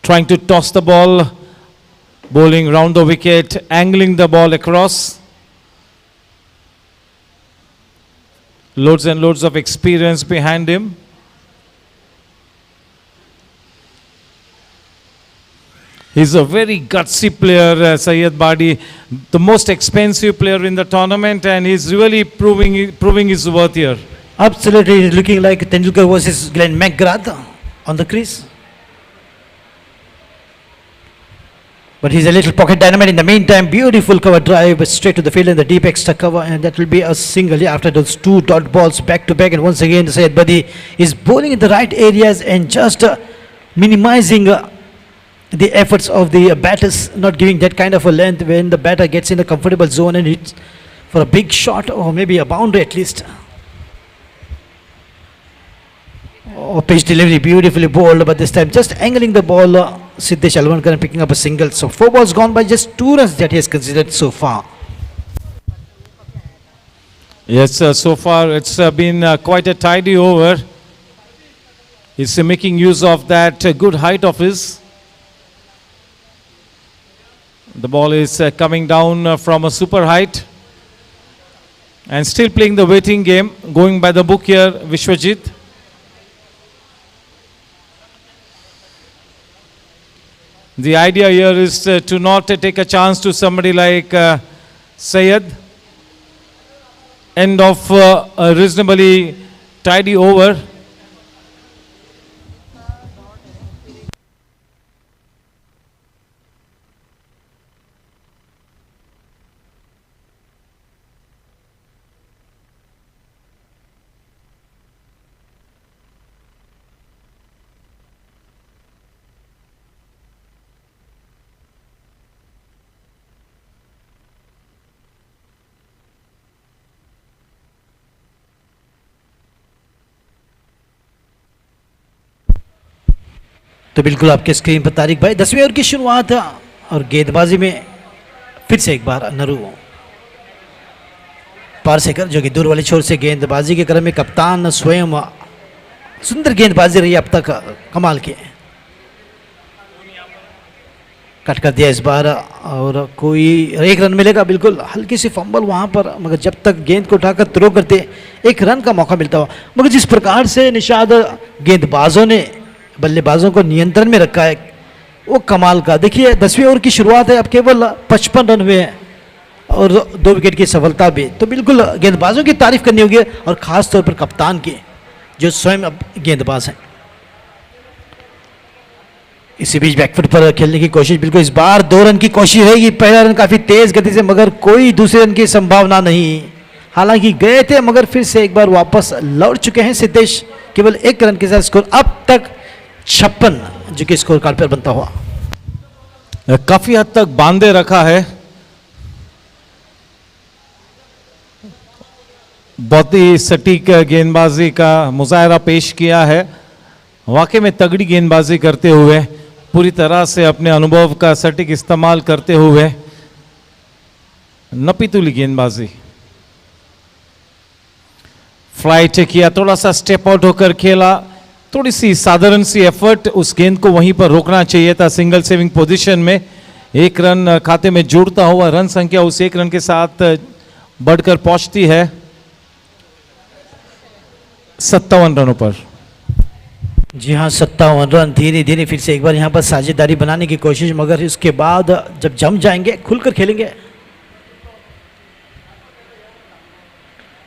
Trying to toss the ball, bowling round the wicket, angling the ball across. Loads and loads of experience behind him. He's a very gutsy player, Syed Badi, the most expensive player in the tournament, and he's really proving his worth here. Absolutely, he's looking like Tendulkar versus Glenn McGrath on the crease. But he's a little pocket dynamite. In the meantime, beautiful cover drive straight to the field in the deep extra cover, and that will be a single after those 2 dot balls back to back. And once again, Syed Badi is bowling in the right areas and just minimizing the efforts of the batters, not giving that kind of a length when the batter gets in a comfortable zone and hits for a big shot or maybe a boundary at least. Oh, pitch delivery beautifully bowled, but this time just angling the ball, Siddesh Alvankar picking up a single. So 4 balls gone by, just 2 runs that he has considered so far. Yes, so far it's been quite a tidy over. He's making use of that good height of his. The ball is coming down from a super height. And still playing the waiting game, going by the book here, Vishwajit. The idea here is to not take a chance to somebody like Syed. End of a reasonably tidy over. तो बिल्कुल आपके screen पर तारिक भाई 10वें over की शुरुआत और गेंदबाजी में फिर से एक बार नरू पारसेकर जो कि दूर वाले छोर से गेंदबाजी के क्रम में कप्तान स्वयं सुंदर गेंदबाजी रही अब तक कमाल की। कट कर दिया इस बार और कोई एक रन मिलेगा, बिल्कुल हल्की सी फंबल वहां पर, मगर जब तक गेंद को उठाकर थ्रो करते एक रन का मौका मिलता हुआ, मगर जिस प्रकार से निशाद गेंदबाजों ने बल्लेबाजों को नियंत्रण में रखा है वो कमाल का। देखिए 10वें ओवर की शुरुआत है, अब केवल 55 रन हुए हैं और 2 विकेट की सफलता भी, तो बिल्कुल गेंदबाजों की तारीफ करनी होगी और खास तौर पर कप्तान की जो स्वयं अब गेंदबाज हैं। इसी बीच बैकफुट पर खेलने की कोशिश, बिल्कुल इस बार 2 रन की कोशिश रहेगी। पहला रन काफी तेज गति से, मगर कोई दूसरे रन की संभावना नहीं। हालांकि गए थे मगर फिर से एक बार वापस लौट चुके हैं सिद्धेश, केवल 1 रन के साथ स्कोर अब तक 56 जो कि स्कोर कार्ड पर बनता हुआ काफी हद तक बांधे रखा है। बहुत ही सटीक गेंदबाजी का मुजाहरा पेश किया है, वाकई में तगड़ी गेंदबाजी करते हुए, पूरी तरह से अपने अनुभव का सटीक इस्तेमाल करते हुए नपीतुली गेंदबाजी। फ्लाइट किया, थोड़ा सा स्टेप आउट होकर खेला, थोड़ी सी साधारण सी एफर्ट, उस गेंद को वहीं पर रोकना चाहिए था सिंगल सेविंग पोजीशन में। 1 रन खाते में जुड़ता हुआ रन संख्या उस 1 रन के साथ बढ़कर पहुंचती है 57 रनों पर। जी हाँ 57 रन। धीरे धीरे फिर से एक बार यहाँ पर साझेदारी बनाने की कोशिश, मगर इसके बाद जब जम जाएंगे खुलकर खेलेंगे।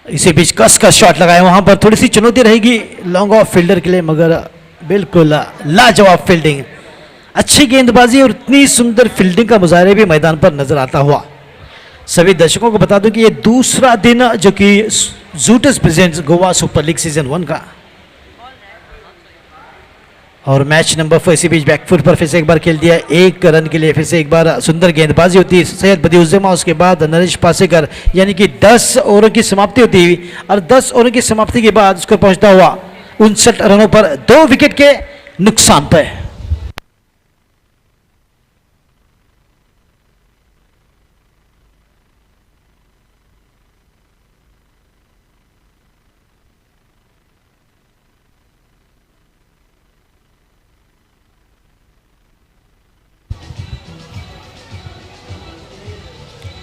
इसी बीच कस का शॉट लगाया, वहां पर थोड़ी सी चुनौती रहेगी लॉन्ग ऑफ फील्डर के लिए, मगर बिल्कुल लाजवाब फील्डिंग, अच्छी गेंदबाजी और इतनी सुंदर फील्डिंग का मुजाहरा भी मैदान पर नजर आता हुआ। सभी दर्शकों को बता दूं कि ये दूसरा दिन जो कि जूटस presents Goa super league season 1 का, और मैच नंबर 4 इसी बीच बैकफुट पर फिर से एक बार खेल दिया 1 रन के लिए। फिर से एक बार सुंदर गेंदबाजी होती है सैयद बदिउज्जमा, उसके बाद नरेश पासेकर, यानी कि 10 ओवरों की समाप्ति होती हुई, और 10 ओवरों की समाप्ति के बाद उसको पहुंचता हुआ 59 रनों पर 2 विकेट के नुकसान पर।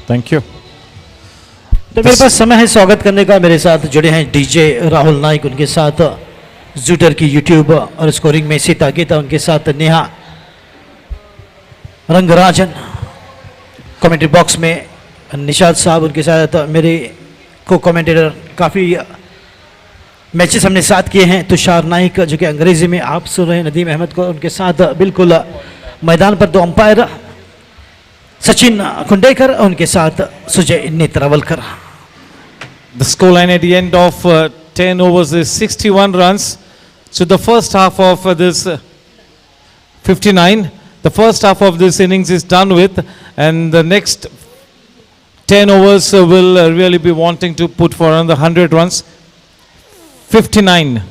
Thank you. तो मेरे पास समय है स्वागत करने का। मेरे साथ जुड़े हैं डीजे राहुल नाइक, उनके साथ जूटर की यूट्यूब और स्कोरिंग में सीता गीता, उनके साथ नेहा रंगराजन, कमेंट्री बॉक्स में निशाद साहब, उनके साथ मेरे को कमेंटेटर, काफ़ी मैचेस हमने साथ किए हैं तुषार नाइक जो कि अंग्रेजी में आप सुन रहे हैं, नदीम अहमद को, उनके साथ बिल्कुल मैदान पर 2 अंपायर सचिन कुंडेकर, उनके साथ Sujay Netravalkar. The scoreline at the end of 10 overs is 61 runs. So the first half of this 59, the first half of this innings is done with, and the next 10 overs will really be wanting to put for another 100 runs. 59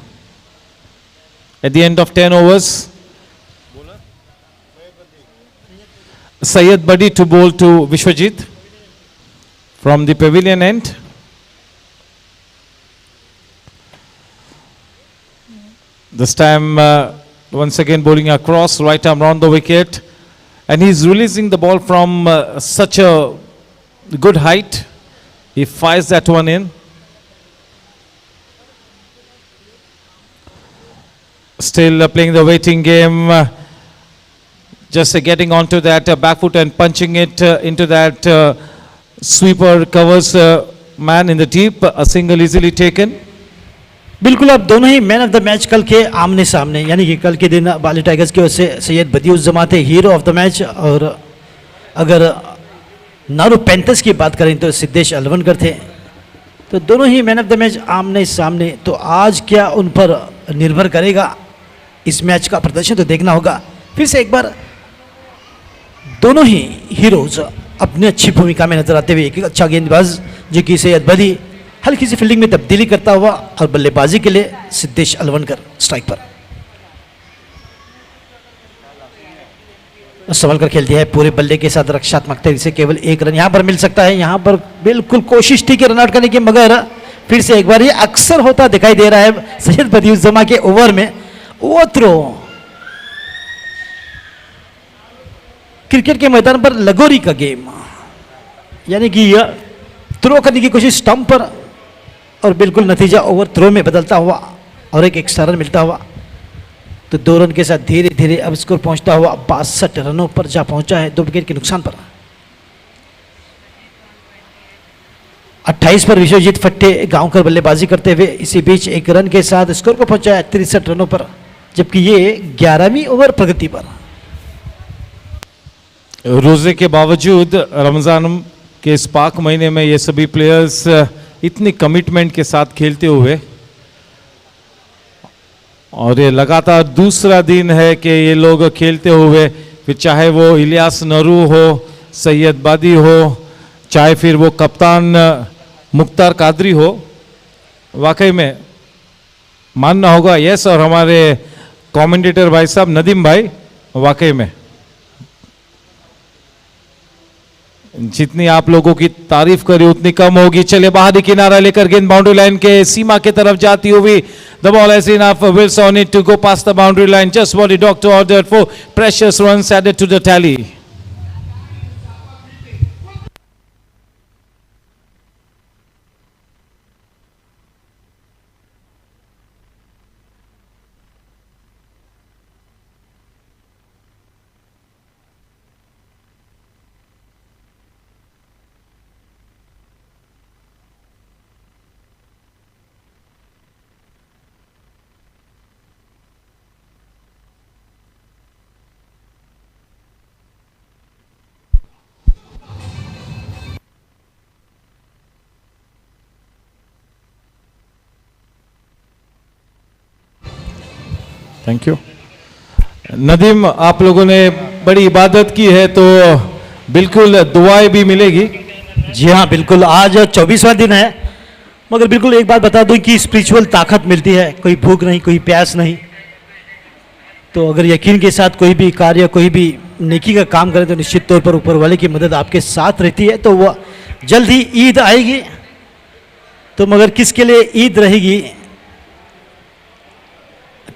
at the end of 10 overs. Syed Badi to bowl to Vishwajit from the pavilion end. This time once again bowling across, right arm round the wicket, and he's releasing the ball from such a good height. He fires that one in. Still playing the waiting game. Just getting onto that back foot and punching it into that sweeper covers man in the deep. A single easily taken. बिल्कुल, अब दोनों ही man of the match कल के आमने सामने, यानी कि कल के दिन बाले टाइगर्स की ओर से सैयद बदिउज्जमा थे हीरो ऑफ द मैच, और अगर नारू पैंथर्स की बात करें तो सिद्धेश अलवनकर थे। तो दोनों ही मैन ऑफ द मैच आमने सामने। तो आज क्या उन पर निर्भर करेगा, इस मैच का प्रदर्शन तो देखना होगा। फिर से एक बार दोनों ही हीरोज अपनी अच्छी भूमिका में नजर आते हुए, एक अच्छा गेंदबाज जो कि सैयद बदी हल्की सी फील्डिंग में तब्दीली करता हुआ, और बल्लेबाजी के लिए सिद्धेश अलवनकर स्ट्राइक पर। संभल कर खेल दिया है पूरे बल्ले के साथ रक्षात्मक तरीके से, केवल एक रन यहाँ पर मिल सकता है। यहाँ पर बिल्कुल कोशिश थी कि रन आउट करने की, मगर फिर से एक बार ये अक्सर होता दिखाई दे रहा है सैयद बदियुज्जमा के ओवर में। वो थ्रो क्रिकेट के मैदान पर लगोरी का गेम, यानी कि थ्रो करने की कोशिश स्टंप पर और बिल्कुल नतीजा ओवर थ्रो में बदलता हुआ और एक एक्स्ट्रा रन मिलता हुआ। तो 2 रन के साथ धीरे धीरे अब स्कोर पहुंचता हुआ 62 रनों पर जा पहुंचा है 2 विकेट के नुकसान पर। 28 पर विश्वजीत फट्टे गांवकर बल्लेबाजी करते हुए इसी बीच 1 रन के साथ स्कोर को पहुंचा है 63 रनों पर, जबकि ये 11वीं ओवर प्रगति पर। रोजे के बावजूद रमजान के इस पाक महीने में ये सभी प्लेयर्स इतनी कमिटमेंट के साथ खेलते हुए, और ये लगातार दूसरा दिन है कि ये लोग खेलते हुए, फिर चाहे वो इलियास नरू हो, सैयद बादी हो, चाहे फिर वो कप्तान मुख्तार कादरी हो, वाकई में मानना होगा। यस, और हमारे कमेंटेटर भाई साहब नदीम भाई, वाकई में जितनी आप लोगों की तारीफ करी उतनी कम होगी। चले बाहरी किनारा लेकर गेंद बाउंड्री लाइन के सीमा की तरफ जाती हुई, the ball has enough, wheels on it to go past the boundary line, just what the doctor ordered for precious runs added to the tally. Thank you Nadeem, आप लोगों ने बड़ी इबादत की है तो बिल्कुल दुआएं भी मिलेगी। जी हाँ बिल्कुल, आज 24वां दिन है, मगर बिल्कुल एक बात बता दूं कि स्पिरिचुअल ताकत मिलती है, कोई भूख नहीं, कोई प्यास नहीं। तो अगर यकीन के साथ कोई भी कार्य, कोई भी नेकी का काम करें तो निश्चित तौर पर ऊपर वाले की मदद आपके साथ रहती है। तो वह जल्द ही ईद आएगी, तो मगर किसके लिए ईद रहेगी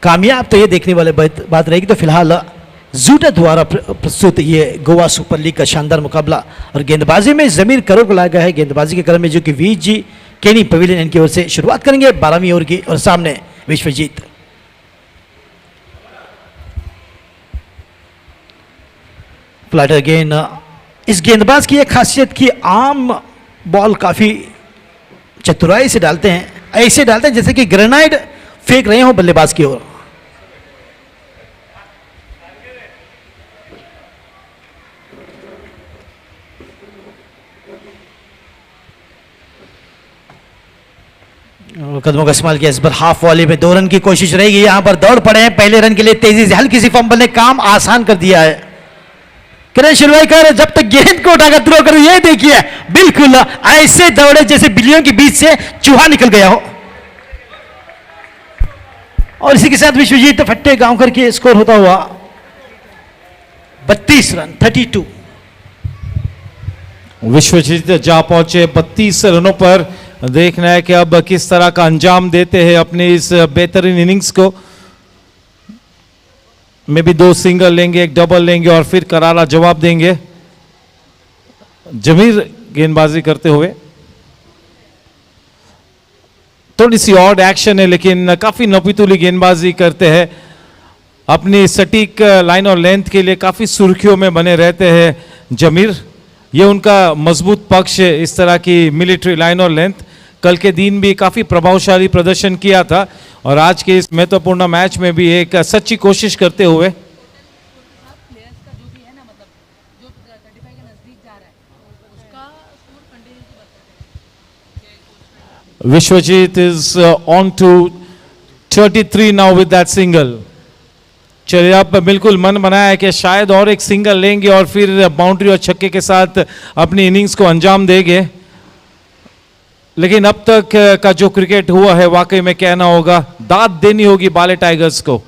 कामयाब, तो ये देखने वाले बात रहेगी। तो फिलहाल जूटा द्वारा प्रस्तुत ये गोवा सुपर लीग का शानदार मुकाबला, और गेंदबाजी में जमीर करो को लाया गया है गेंदबाजी के क्रम में, जो कि वीजी केनी पवेलियन इनकी ओर से शुरुआत करेंगे 12वीं ओवर की, और सामने विश्वजीत। फ्लैटर गेंद, इस गेंदबाज की एक खासियत की आम बॉल काफी चतुराई से डालते हैं, ऐसे डालते हैं जैसे कि ग्रेनाइड फेंक रहे हो बल्लेबाज की ओर। कदमों का इस्तेमाल किया इस बार हाफ वॉली में, 2 रन की कोशिश रहेगी। यहां पर दौड़ पड़े हैं पहले रन के लिए तेजी से, हल्की सी फंबल ने काम आसान कर दिया है। किरण शिरवाईकर जब तक गेंद को उठाकर थ्रो करो, ये देखिए बिल्कुल ऐसे दौड़े जैसे बिल्लियों के बीच से चूहा निकल गया हो। और इसी के साथ विश्वजीत फट्टे गांवकर के स्कोर होता हुआ 32 रन 32। विश्वजीत जा पहुंचे 32 रनों पर। देखना है कि अब किस तरह का अंजाम देते हैं अपनी इस बेहतरीन इनिंग्स को। में भी 2 सिंगल लेंगे, 1 डबल लेंगे और फिर करारा जवाब देंगे। जमीर गेंदबाजी करते हुए, थोड़ी सी ऑड एक्शन है लेकिन काफी नपीतुली गेंदबाजी करते हैं। अपनी सटीक लाइन और लेंथ के लिए काफी सुर्खियों में बने रहते हैं जमीर। ये उनका मजबूत पक्ष है, इस तरह की मिलिट्री लाइन और लेंथ। कल के दिन भी काफी प्रभावशाली प्रदर्शन किया था और आज के इस महत्वपूर्ण मैच में भी एक सच्ची कोशिश करते हुए Vishwajeet is on to 33 now with that single. चलिए, अब बिल्कुल मन बनाया है कि शायद और एक सिंगल लेंगे और फिर बाउंड्री और छक्के के साथ अपनी इनिंग्स को अंजाम देंगे। लेकिन अब तक का जो क्रिकेट हुआ है वाकई में कहना होगा, दाद देनी होगी बाले टाइगर्स को।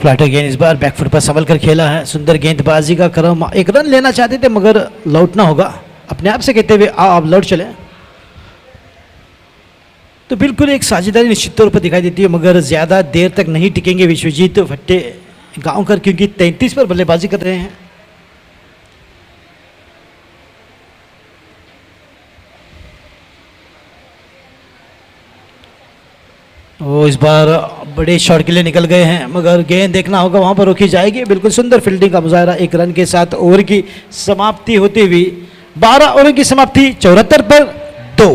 फ्लैटर गेंद इस बार बैकफुट पर संभल कर खेला है, सुंदर गेंदबाजी का क्रम, एक रन लेना चाहते थे मगर लौटना होगा, अपने आप से कहते हुए आओ आप लौट चले। तो बिल्कुल एक साझेदारी निश्चित तौर पर दिखाई देती है मगर ज़्यादा देर तक नहीं टिकेंगे विश्वजीत भट्टेगांवकर क्योंकि 33 पर बल्लेबाजी कर रहे हैं। वो इस बार बड़े शॉट के लिए निकल गए हैं मगर गेंद देखना होगा वहां पर रोकी जाएगी। बिल्कुल सुंदर फील्डिंग का मुजाहरा, एक रन के साथ ओवर की समाप्ति होती हुई 12 ओवर की समाप्ति 74 पर 2।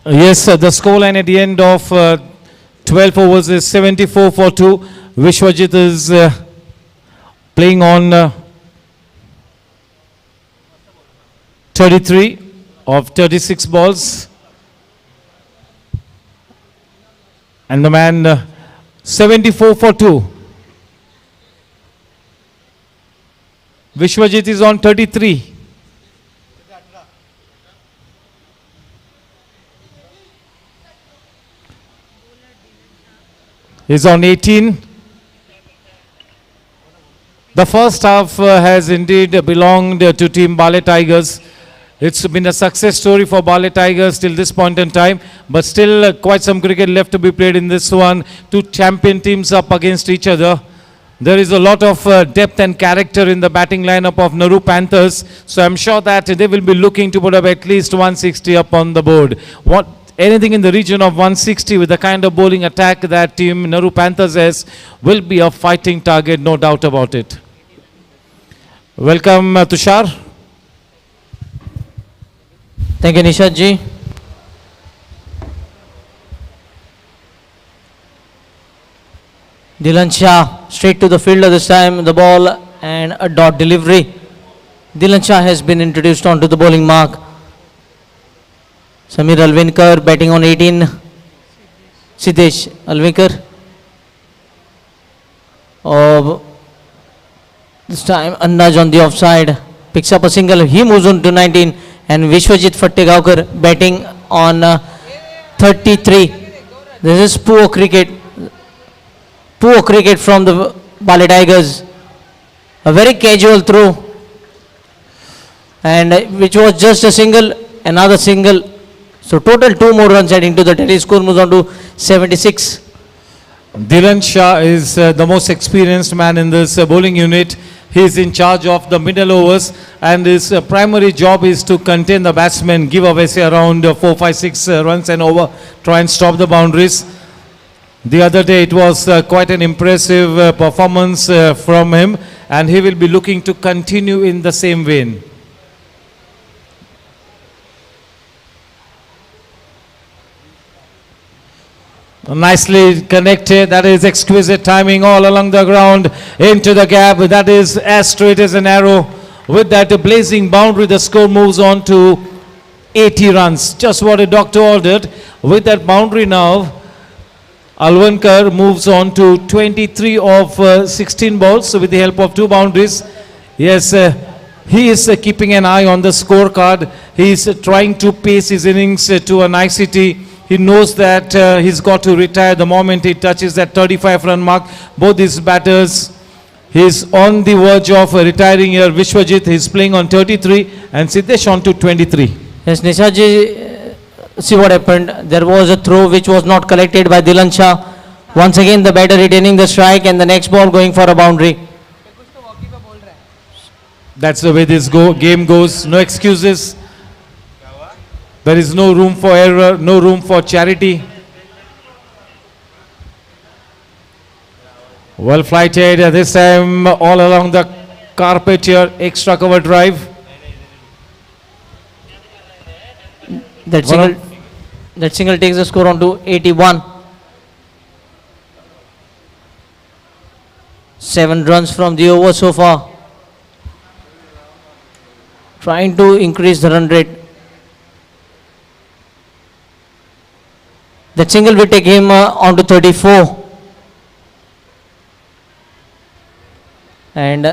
Yes, the scoreline at the end of 12 overs is 74 for 2. Vishwajit is playing on 33 of 36 balls. And the man 74 for 2. Vishwajit is on 33. Is on 18. The first half has indeed belonged to team Baale Tigers. It's been a success story for Baale Tigers till this point in time, but still quite some cricket left to be played in this one. Two champion teams up against each other. There is a lot of depth and character in the batting lineup of Naroo Panthers, so I'm sure that they will be looking to put up at least 160 up on the board. Anything in the region of 160 with the kind of bowling attack that team Naroo Panthers has will be a fighting target, no doubt about it. Welcome, Tushar. Thank you, Nishad ji. Dylan Shah straight to the fielder this time, the ball and a dot delivery. Dylan Shah has been introduced onto the bowling mark. Samir Alvinkar batting on 18. Siddesh Alvinkar. This time a nudge on the offside. Picks up a single. He moves on to 19. And Vishwajit Bhattegaonkar batting on 33. This is poor cricket. Poor cricket from the Baale Tigers. A very casual throw. And which was just a single. Another single. So total 2 more runs adding to the tally score moves on to 76. Dylan Shah is the most experienced man in this bowling unit. He is in charge of the middle overs and his primary job is to contain the batsmen, give away say around 4, 5, 6 runs and over, try and stop the boundaries. The other day it was quite an impressive performance from him and he will be looking to continue in the same vein. Nicely connected, that is exquisite timing all along the ground into the gap, that is as straight as an arrow. With that blazing boundary, the score moves on to 80 runs, just what a doctor ordered. With that boundary now, Alvankar moves on to 23 of 16 balls, so with the help of 2 boundaries. Yes, he is keeping an eye on the scorecard. He is trying to pace his innings to a nicety. He knows that he's got to retire the moment he touches that 35 run mark. Both these batters, he's on the verge of retiring here. Vishwajit is playing on 33 and Siddesh on to 23. Yes, Nishaji, see what happened. There was a throw which was not collected by Dylan Shah. Once again the batter retaining the strike and the next ball going for a boundary. That's the way this game goes. No excuses. There is no room for error, no room for charity. Well flighted this time all along the carpet here, extra cover drive. That One single, that single takes the score on to 81. 7 runs from the over so far. Trying to increase the run rate. That single will take him on to 34. And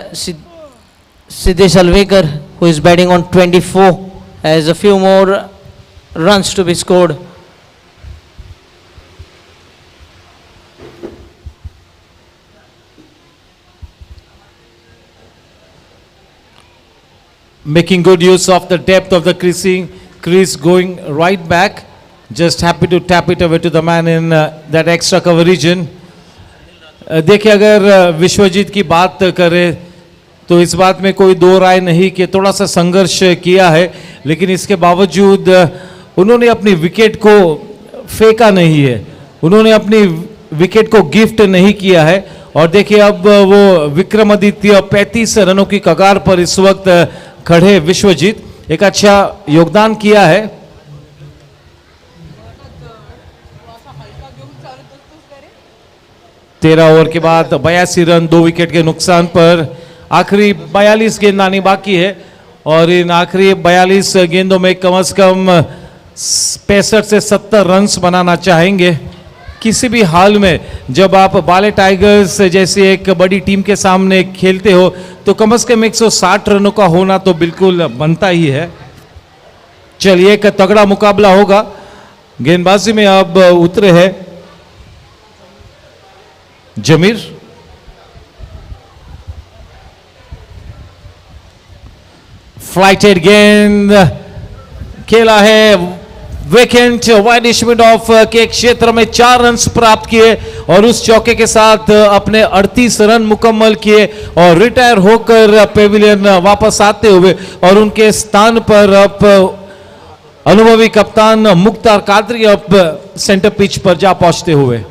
Siddesh Alvekar, who is batting on 24, has a few more runs to be scored. Making good use of the depth of the crease, going right back. Just happy to tap it away to the man in that extra cover region. देखिए अगर विश्वजीत की बात करें तो इस बात में कोई दो राय नहीं कि थोड़ा सा संघर्ष किया है, लेकिन इसके बावजूद उन्होंने अपनी विकेट को फेंका नहीं है, उन्होंने अपनी विकेट को गिफ्ट नहीं किया है। और देखिए अब वो विक्रमादित्य 35 रनों की कगार पर इस वक्त खड़े विश्वजीत, एक अच्छा योगदान किया है। 13 ओवर के बाद 82 रन 2 विकेट के नुकसान पर। आखिरी 42 गेंद आनी बाकी है और इन आखिरी 42 गेंदों में कम से कम 65 से 70 रन्स बनाना चाहेंगे। किसी भी हाल में जब आप बाले टाइगर्स जैसी एक बड़ी टीम के सामने खेलते हो तो कम से कम 160 रनों का होना तो बिल्कुल बनता ही है। चलिए एक तगड़ा मुकाबला होगा। गेंदबाजी में अब उतरे हैं जमीर। फ्लाइटेड गेंद खेला है वेकेंट वाइडिश मिड ऑफ के क्षेत्र में 4 रन प्राप्त किए और उस चौके के साथ अपने 38 रन मुकम्मल किए और रिटायर होकर पेविलियन वापस आते हुए और उनके स्थान पर अब अनुभवी कप्तान मुख्तार कादरी अब सेंटर पिच पर जा पहुंचते हुए।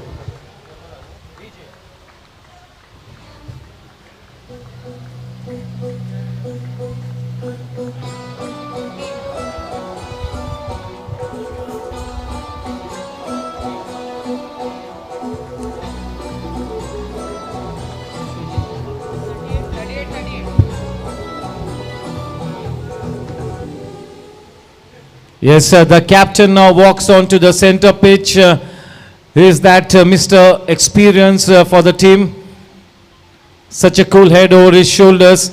Yes, the captain now walks on to the center pitch. He is that Mr. Experience for the team. Such a cool head over his shoulders.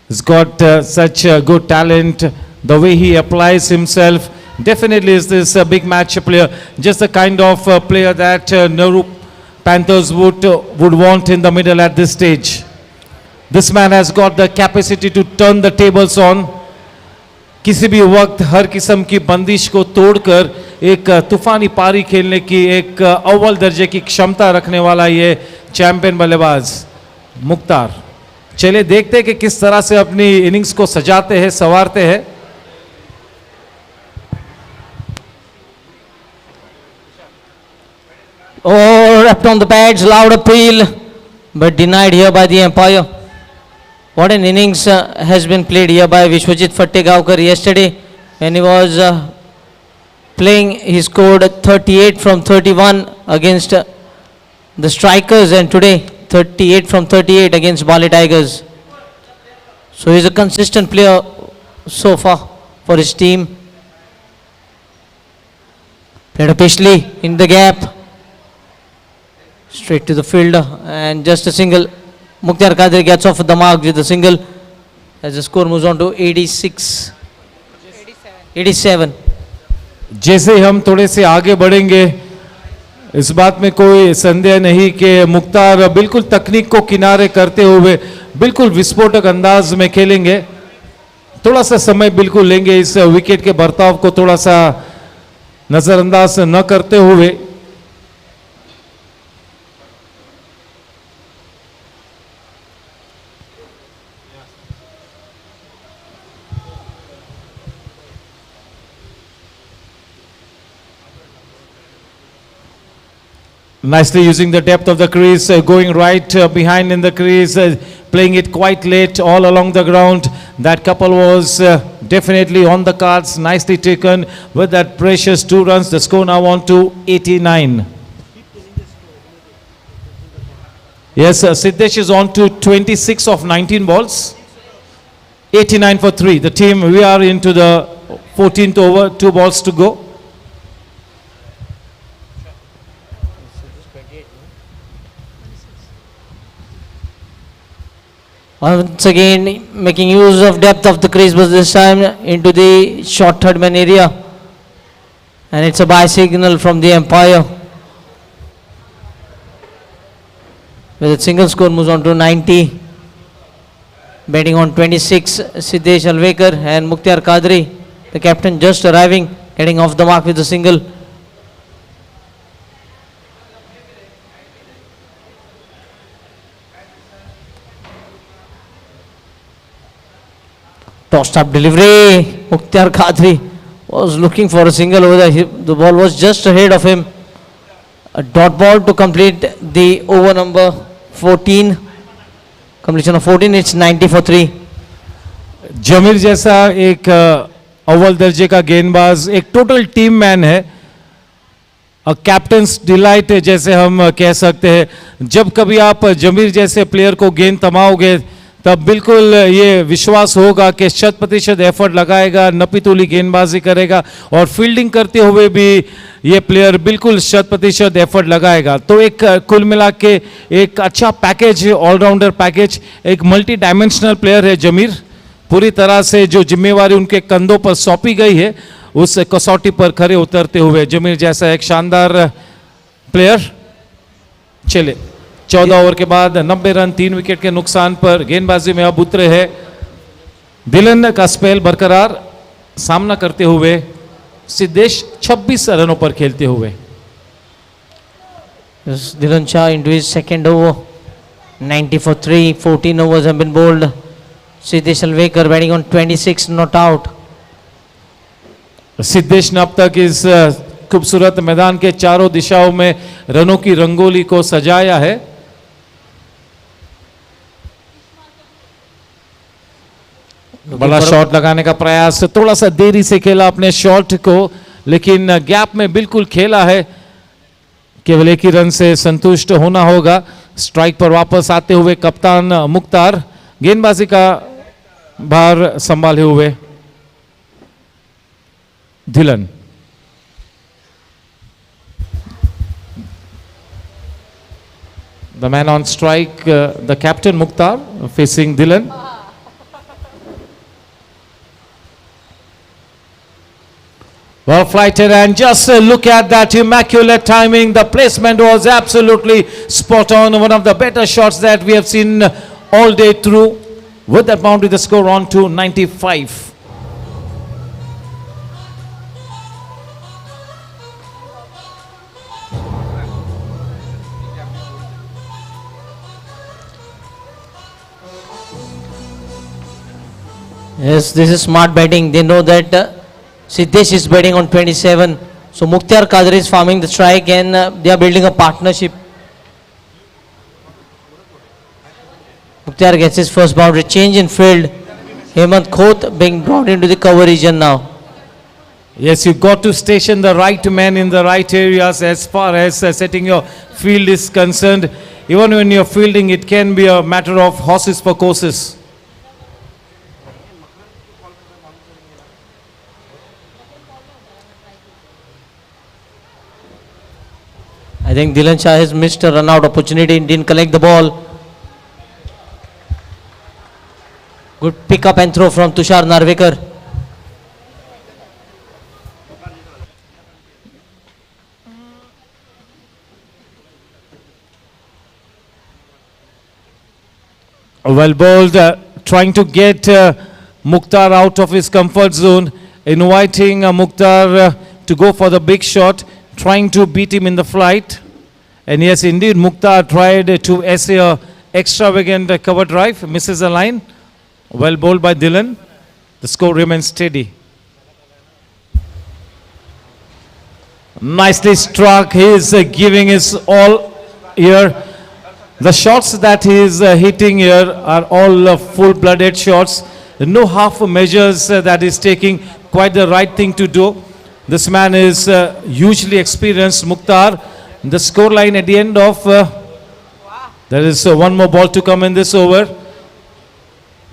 He's got such good talent. The way he applies himself. Definitely is this a big match player. Just the kind of player that Naroo Panthers would want in the middle at this stage. This man has got the capacity to turn the tables on. किसी भी वक्त हर किस्म की बंदिश को तोड़कर एक तूफानी पारी खेलने की एक अव्वल दर्जे की क्षमता रखने वाला ये चैंपियन बल्लेबाज मुख्तार। चलिए देखते हैं कि किस तरह से अपनी इनिंग्स को सजाते हैं, संवारते हैं। Oh, wrapped on the pads, loud appeal, but denied here by the umpire. What an innings has been played here by Vishwajit Fattegaonkar yesterday. When he was playing, he scored 38 from 31 against the Strikers, and today 38 from 38 against Baale Tigers. So he's a consistent player so far for his team. Played up Pishley in the gap. Straight to the fielder and just a single. Mukhtar Kadri gets off the mark with a single as the score moves on to 86. 87. जैसे हम थोड़े से आगे बढ़ेंगे इस बात में कोई संदेह नहीं कि मुख्तार बिल्कुल तकनीक को किनारे करते हुए बिल्कुल विस्फोटक अंदाज में खेलेंगे। थोड़ा सा समय बिल्कुल लेंगे इस विकेट के बर्ताव को थोड़ा सा नजरअंदाज न करते हुए। Nicely using the depth of the crease, going right behind in the crease, playing it quite late all along the ground. That couple was definitely on the cards, nicely taken with that precious 2 runs. The score now on to 89. Yes, Siddesh is on to 26 of 19 balls. 89 for 3. The team, we are into the 14th over, 2 balls to go. Once again, making use of depth of the crease, but this time into the short third man area. And it's a bye signal from the umpire. With a single score moves on to 90. Batting on 26, Siddesh Alvekar and Mukhtar Kadri. The captain just arriving, getting off the mark with a single. Tossed up delivery. Mukhtar Kadri was looking for a single over there. The ball was just ahead of him. A dot ball to complete the over number 14. Completion of 14, it's 90 for 3. जमीर जैसा एक अव्वल दर्जे का गेंदबाज, एक total team man है, captains delight जैसे हम कह सकते हैं. जब कभी आप जमीर जैसे प्लेयर को गेंद थमाओगे तब बिल्कुल ये विश्वास होगा कि 100% एफर्ट लगाएगा, नपीतुली गेंदबाजी करेगा और फील्डिंग करते हुए भी ये प्लेयर बिल्कुल 100% एफर्ट लगाएगा. तो एक कुल मिला के एक अच्छा पैकेज, ऑलराउंडर पैकेज, एक मल्टी डायमेंशनल प्लेयर है जमीर. पूरी तरह से जो जिम्मेवारी उनके कंधों पर सौंपी गई है उस कसौटी पर खरे उतरते हुए जमीर जैसा एक शानदार प्लेयर. चले 14 ओवर के बाद 90 रन 3 विकेट के नुकसान पर गेंदबाजी में अब उतरे हैं दिलन का स्पेल बरकरार सामना करते हुए सिद्धेश 26 रनों पर खेलते हुए. Dhilan Shah into his second over, 90 for 3, 14 overs have been bowled. Siddesh Alvekar batting on 26, not out. Siddhesh ने अब तक इस खूबसूरत मैदान के चारों दिशाओं में रनों की रंगोली को सजाया है. बड़ा शॉट लगाने का प्रयास, थोड़ा सा देरी से खेला अपने शॉट को, लेकिन गैप में बिल्कुल खेला है. केवल एक ही रन से संतुष्ट होना होगा. स्ट्राइक पर वापस आते हुए कप्तान मुख्तार गेंदबाजी का भार संभाले हुए Dhillon. The man on strike, the captain Mukhtar facing Dhilan. Well flighted, and just look at that immaculate timing. The placement was absolutely spot on. One of the better shots that we have seen all day through. With that boundary, the score on to 95. Yes, this is smart batting. They know that Siddesh is batting on 27. So Mukhtar Kadri is farming the strike, and they are building a partnership. Mukhtar gets his first boundary. Change in field. Hemant Khoth being brought into the cover region now. Yes, you've got to station the right man in the right areas as far as setting your field is concerned. Even when you're fielding, it can be a matter of horses for courses. I think Dhilan Shah has missed a run out opportunity and didn't collect the ball. Good pick up and throw from Tushar Narvekar. Well bowled, trying to get Mukhtar out of his comfort zone, inviting Mukhtar to go for the big shot, trying to beat him in the flight. And yes, indeed, Mukhtar tried to essay a extravagant cover drive, misses a line. Well bowled by Dhilan. The score remains steady. Nicely struck. He is giving his all here. The shots that he is hitting here are all full-blooded shots. No half measures that is taking, quite the right thing to do. This man is hugely experienced, Mukhtar. The score line at the end of, there is one more ball to come in this over.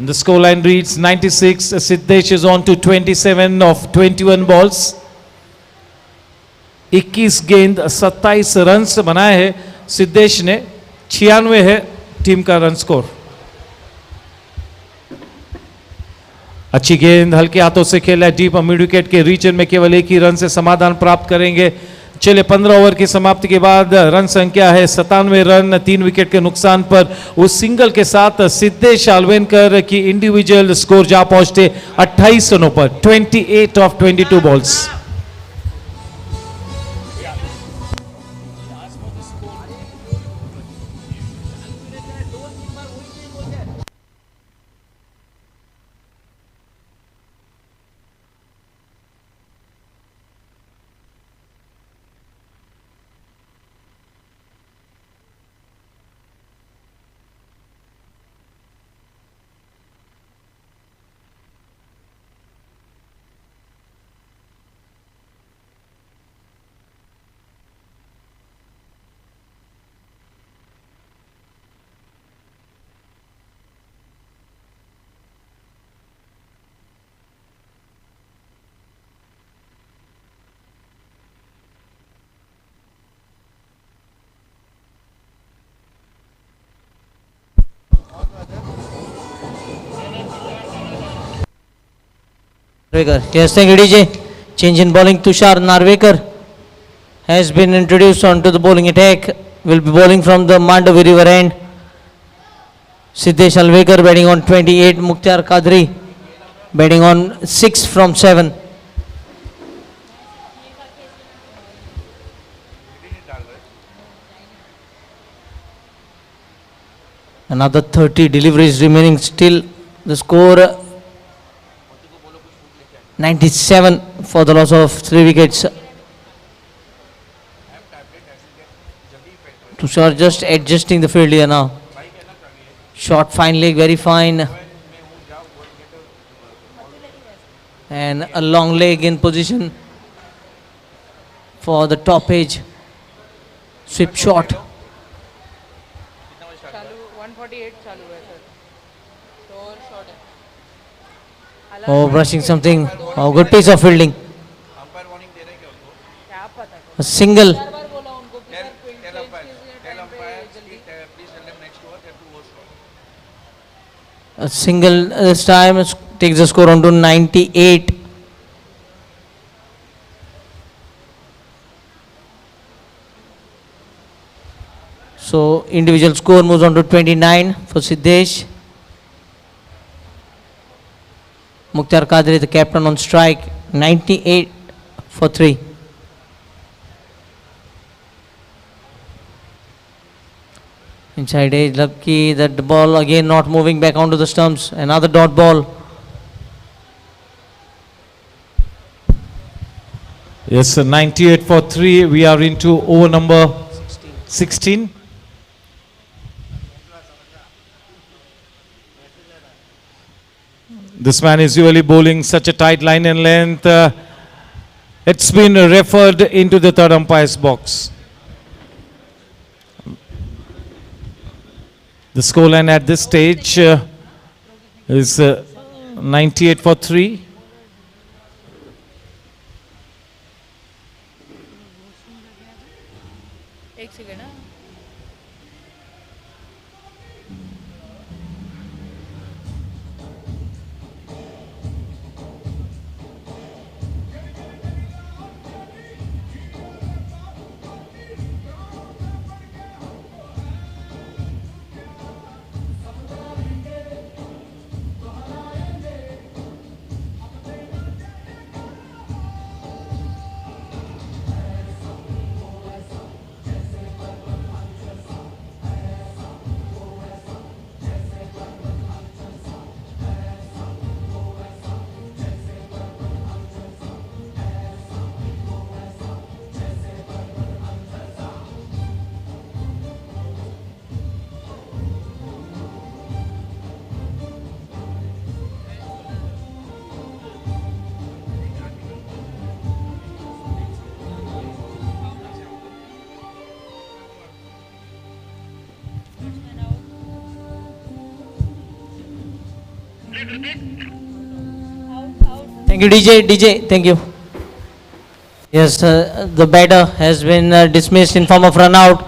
The score line reads 96. Siddesh is on to 27 of 21 balls. 21 गेंद 27 runs बनाए हैं सिद्धेश ने. 96 है team का run score. अच्छी गेंद हल्के हाथों से खेला है डीप मिड विकेट के रीजन में. केवल एक ही रन से समाधान प्राप्त करेंगे. चले 15 ओवर की समाप्ति के बाद रन संख्या है 97 रन 3 विकेट के नुकसान पर. उस सिंगल के साथ सिद्धेश आल्वेनकर की इंडिविजुअल स्कोर जा पहुंचते 28 रनों पर. 28 of 22 balls. Yes, thank you, DJ. Change in bowling. Tushar Narvekar has been introduced onto the bowling attack. Will be bowling from the Mandavi river end. Siddesh Alvekar batting on 28. Mukhtar Kadri batting on 6 from 7. Another 30 deliveries remaining still. The score 97 for the loss of 3 wickets. Tushar just adjusting the field here now. Short fine leg, very fine. And a long leg in position for the top edge. Sweep shot. चालू 148 चालू है sir. शोर shot है. Oh, brushing something. Oh, good piece of fielding. क्या पता. A single. बार बार बोला उनको कि सर फील्ड चेंज कीजिए टाइम पे जल्दी. A single this time takes the score on to 98. So individual score moves on to 29 for Siddesh. Mukhtar Kadri, the captain on strike, 98 for 3. Inside edge, lucky that the ball again not moving back onto the stumps. Another dot ball. Yes, 98 for 3. We are into over number 16. This man is usually bowling such a tight line and length. It's been referred into the third umpire's box. The scoreline at this stage is 98 for 3. एक second ना. Thank you, DJ, thank you. Yes, the batter has been dismissed in form of run out.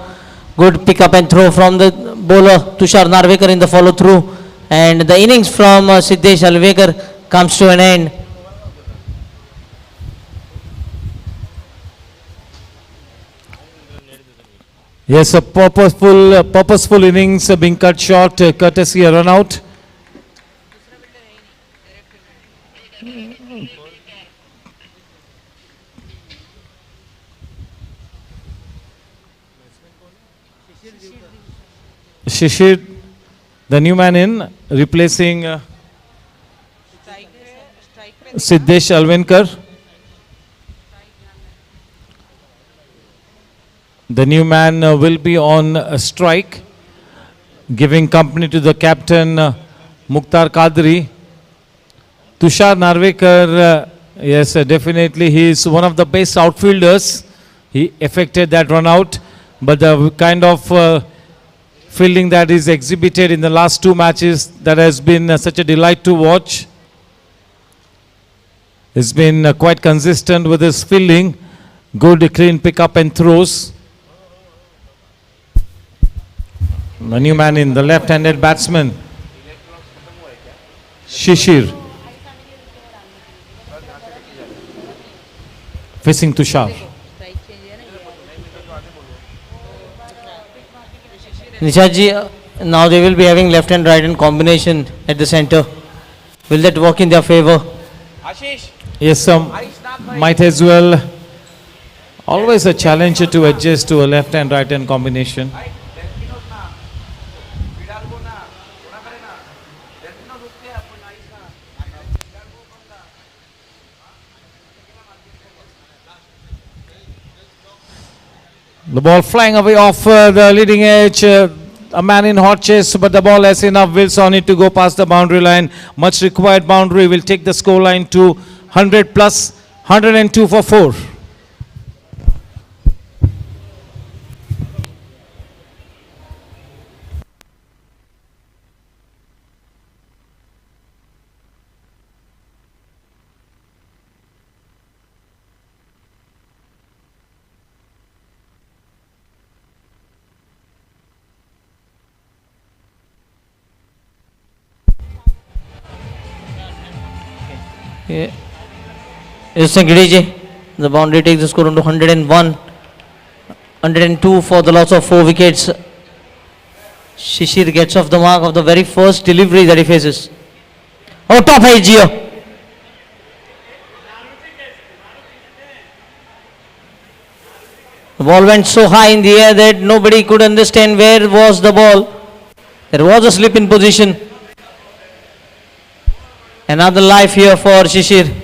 Good pick up and throw from the bowler Tushar Narvekar in the follow through, and the innings from Siddesh Alvekar comes to an end. Yes, a purposeful innings being cut short, courtesy a run out. Shishir, the new man in, replacing Siddesh Alvenkar. The new man will be on a strike, giving company to the captain Mukhtar Kadri. Tushar Narvekar, yes, definitely he is one of the best outfielders. He effected that run out, but the kind of fielding that is exhibited in the last two matches, that has been such a delight to watch. He's been quite consistent with his fielding. Good clean pick up and throws. The new man in, the left-handed batsman, Shishir, facing Tushar. Nishadji, now they will be having left and right hand combination at the center. Will that work in their favor? Yes, might as well. Always a challenge to adjust to a left and right hand combination. The ball flying away off the leading edge. A man in hot chase, but the ball has enough wheels on it to go past the boundary line. Much required boundary will take the score line to 100 plus, 102 for 4. Yeah. Yes, thank you, DJ. The boundary takes the score on to 101, 102 for the loss of 4 wickets. Shishir gets off the mark of the very first delivery that he faces. Oh, top edge here. The ball went so high in the air that nobody could understand where was the ball. There was a slip in position. Another life here for Shishir.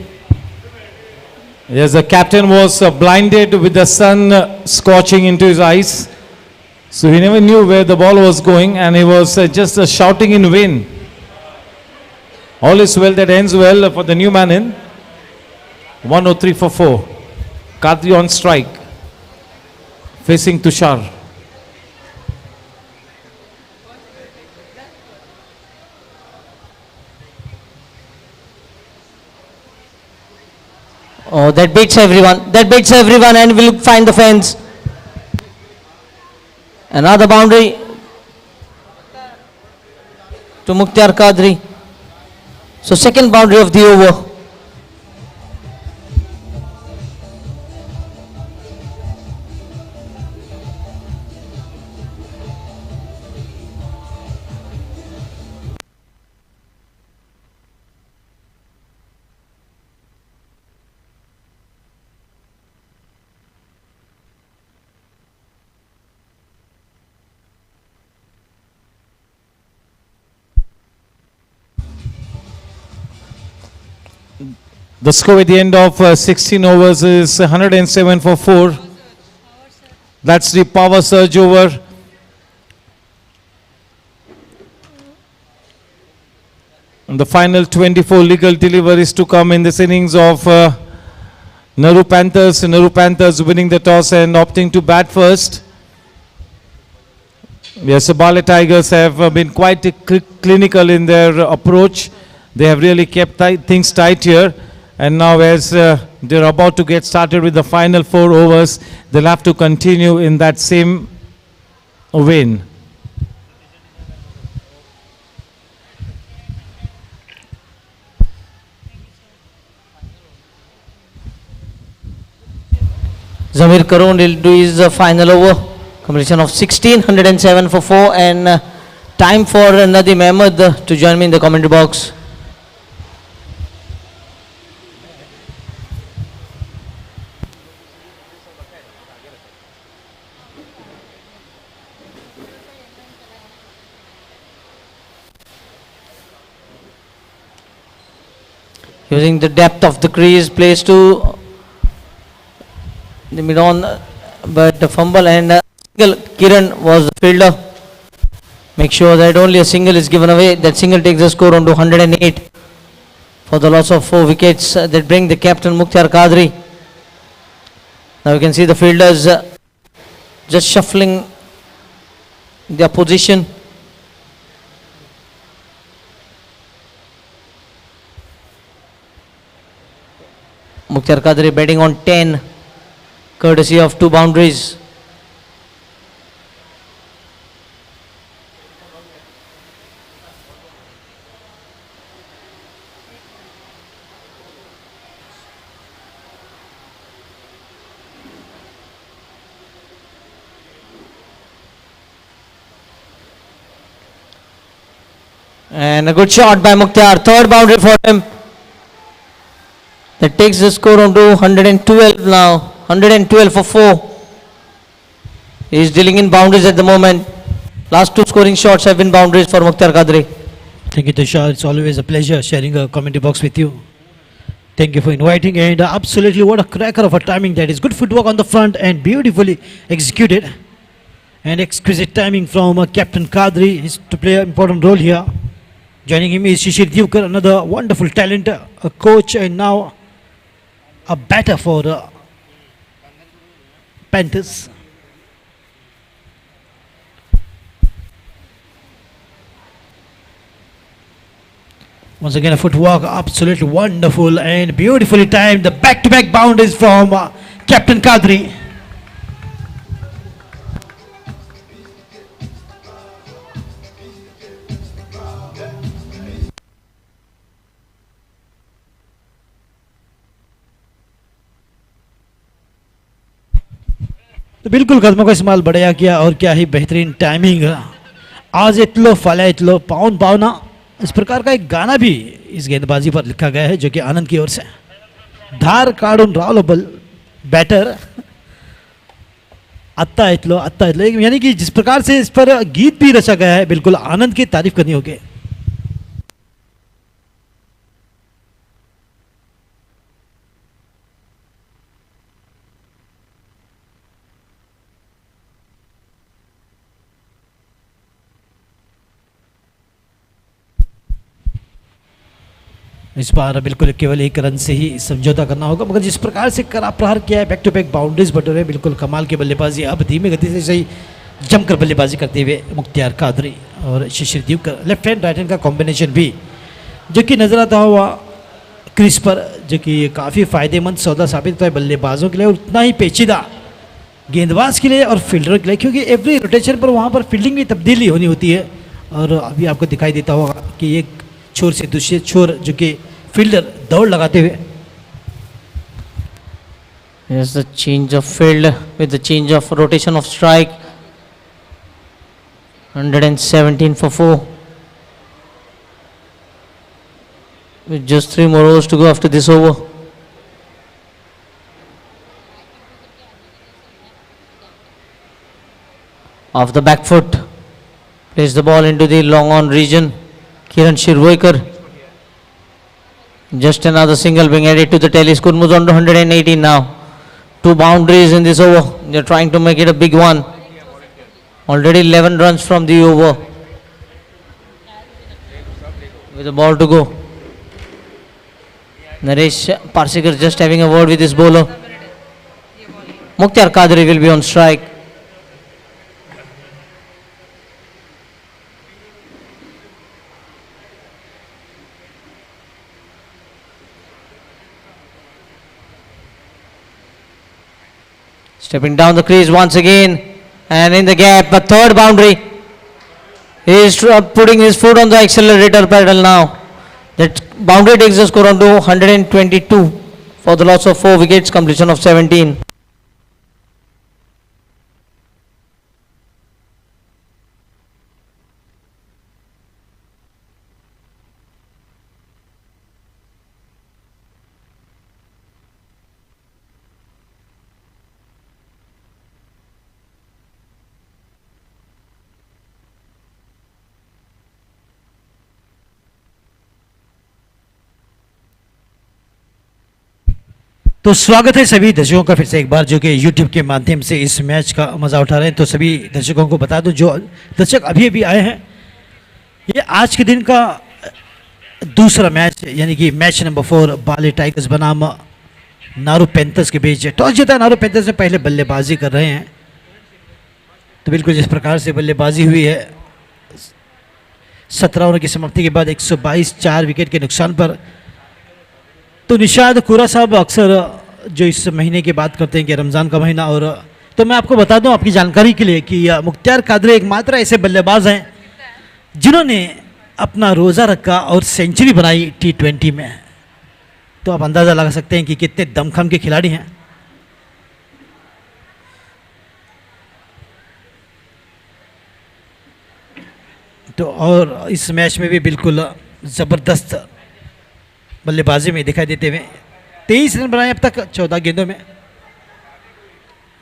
Yes, the captain was blinded with the sun scorching into his eyes. So he never knew where the ball was going, and he was just shouting in vain. All is well that ends well for the new man in. 103 for 4. Kadri on strike. Facing Tushar. Oh, that beats everyone. That beats everyone, and will find the fence. Another boundary to Mukhtar Kadri. So second boundary of the over. The score at the end of 16 overs is 107 for 4. That's the power surge over. And the final 24 legal deliveries to come in this innings of Naroo Panthers. Naroo Panthers winning the toss and opting to bat first. Yes, the Baale Tigers have been quite clinical in their approach. They have really kept things tight here. And now as they're about to get started with the final 4 overs, they'll have to continue in that same vein. Zamir Karun will do his final over. Completion of 16, 107 for 4, and time for Nadeem Ahmed to join me in the commentary box. Using the depth of the crease, plays to the mid-on, but the fumble and single. Kiran was the fielder. Make sure that only a single is given away. That single takes the score on to 108 for the loss of 4 wickets that bring the captain Mukhtar Qadri. Now you can see the fielders just shuffling their position. Mukhtar Qadri batting on 10, courtesy of 2 boundaries. And a good shot by Mukhtar, 3rd boundary for him. That takes the score on to 112 now, 112 for 4. He is dealing in boundaries at the moment. Last 2 scoring shots have been boundaries for Mukhtar Qadri. Thank you, Tushar. It's always a pleasure sharing a commentary box with you. Thank you for inviting, and absolutely what a cracker of a timing that is. Good footwork on the front and beautifully executed. And exquisite timing from Captain Qadri is to play an important role here. Joining him is Shishir Divkar, another wonderful talent, a coach and now a batter for the Panthers. Once again, a footwork absolutely wonderful and beautifully timed. The back-to-back boundaries from Captain Qadri. तो बिल्कुल कदमों का इस्तेमाल बढ़िया किया और क्या ही बेहतरीन टाइमिंग. आज इतलो फला इतलो पाउन पावना, इस प्रकार का एक गाना भी इस गेंदबाजी पर लिखा गया है जो कि आनंद की ओर से. धार काडून रावलो बल बैटर अत्ता इतलो यानी कि जिस प्रकार से इस पर गीत भी रचा गया है, बिल्कुल आनंद की तारीफ करनी होगी. इस बार बिल्कुल केवल 1 रन से ही समझौता करना होगा, मगर जिस प्रकार से करा प्रहार किया है, बैक टू बैक बाउंड्रीज बटोरे, बिल्कुल कमाल की बल्लेबाजी. अब धीमी गति से सही जमकर बल्लेबाजी करते हुए मुख्तार कादरी और शिशिर दीवकर. लेफ्ट हैंड राइट हैंड का कॉम्बिनेशन भी जो कि नजर आता हुआ क्रीज पर, जो कि काफ़ी फायदेमंद सौदा साबित होता है बल्लेबाजों के लिए, उतना ही पेचीदा गेंदबाज के लिए और फील्डर के लिए, क्योंकि एवरी रोटेशन पर वहाँ पर फील्डिंग में तब्दीली होनी होती है. और अभी आपको दिखाई देता होगा कि एक छोर से दूसरे छोर जो कि फील्डर दौड़ लगाते हुए. Here's the change of field with the change of rotation of strike. 117 for 4. With just 3 more overs to go after this over. Off the back foot. Plays the ball into the long on region. Kiran Shirvoikar. Just another single being added to the tally. Score moves on to 118 now. 2 boundaries in this over. They're trying to make it a big one. Already 11 runs from the over. With the ball to go. Naresh Parsikar just having a word with his bowler. Mukhtar Qadri will be on strike. Stepping down the crease once again, and in the gap, a third boundary. He is putting his foot on the accelerator pedal now. That boundary takes the score on to 122 for the loss of 4 wickets, completion of 17. तो स्वागत है सभी दर्शकों का फिर से एक बार, जो कि YouTube के माध्यम से इस मैच का मज़ा उठा रहे हैं। तो सभी दर्शकों को बता दूं, जो दर्शक अभी अभी आए हैं, ये आज के दिन का दूसरा मैच, यानी कि मैच नंबर 4 बाले टाइगर्स बनाम नारू पैंथर्स के बीच। टॉस जीता नारू पैंथर्स में, पहले बल्लेबाजी कर रहे हैं। तो बिल्कुल जिस प्रकार से बल्लेबाजी हुई है, 17 ओवर की समाप्ति के बाद 122 4 विकेट के नुकसान पर। तो निशाद कुरा साहब अक्सर जो इस महीने की बात करते हैं कि रमज़ान का महीना, और तो मैं आपको बता दूं आपकी जानकारी के लिए कि मुख्तार कादरी एकमात्र ऐसे बल्लेबाज हैं जिन्होंने अपना रोज़ा रखा और सेंचुरी बनाई T20 में। तो आप अंदाज़ा लगा सकते हैं कि कितने दमखम के खिलाड़ी हैं। तो और इस मैच में भी बिल्कुल ज़बरदस्त बल्लेबाजी में दिखाई देते हुए 23 रन बनाए अब तक 14 गेंदों में,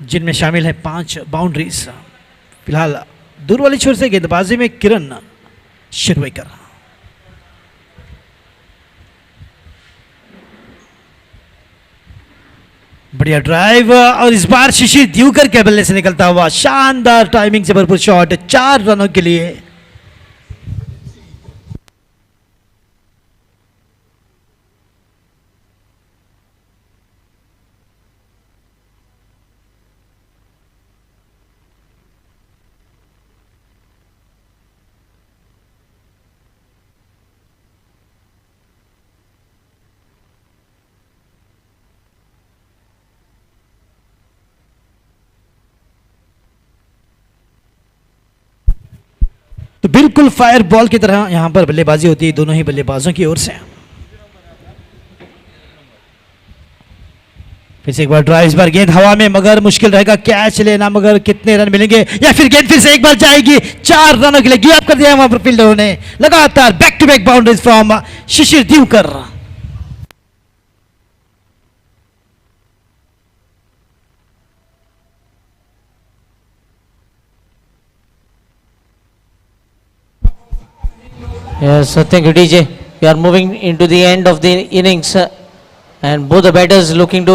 जिनमें शामिल है 5 बाउंड्रीज। फिलहाल दूर वाली छोर से गेंदबाजी में किरण शिरवैकर। बढ़िया ड्राइव, और इस बार शिशिर दिवकर के बल्ले से निकलता हुआ शानदार टाइमिंग से भरपूर शॉट 4 रनों के लिए। तो बिल्कुल फायर बॉल की तरह यहां पर बल्लेबाजी होती है दोनों ही बल्लेबाजों की ओर से। फिर से एक बार ड्राइव, इस बार गेंद हवा में, मगर मुश्किल रहेगा कैच लेना, मगर कितने रन मिलेंगे, या फिर गेंद फिर से एक बार जाएगी। 4 रनों के लिए गिव अप कर दिया वहां पर फील्डरों ने। लगातार back to back boundaries from Shishir Diwakar. Yes, thank you, DJ. We are moving into the end of the innings, and both the batters looking to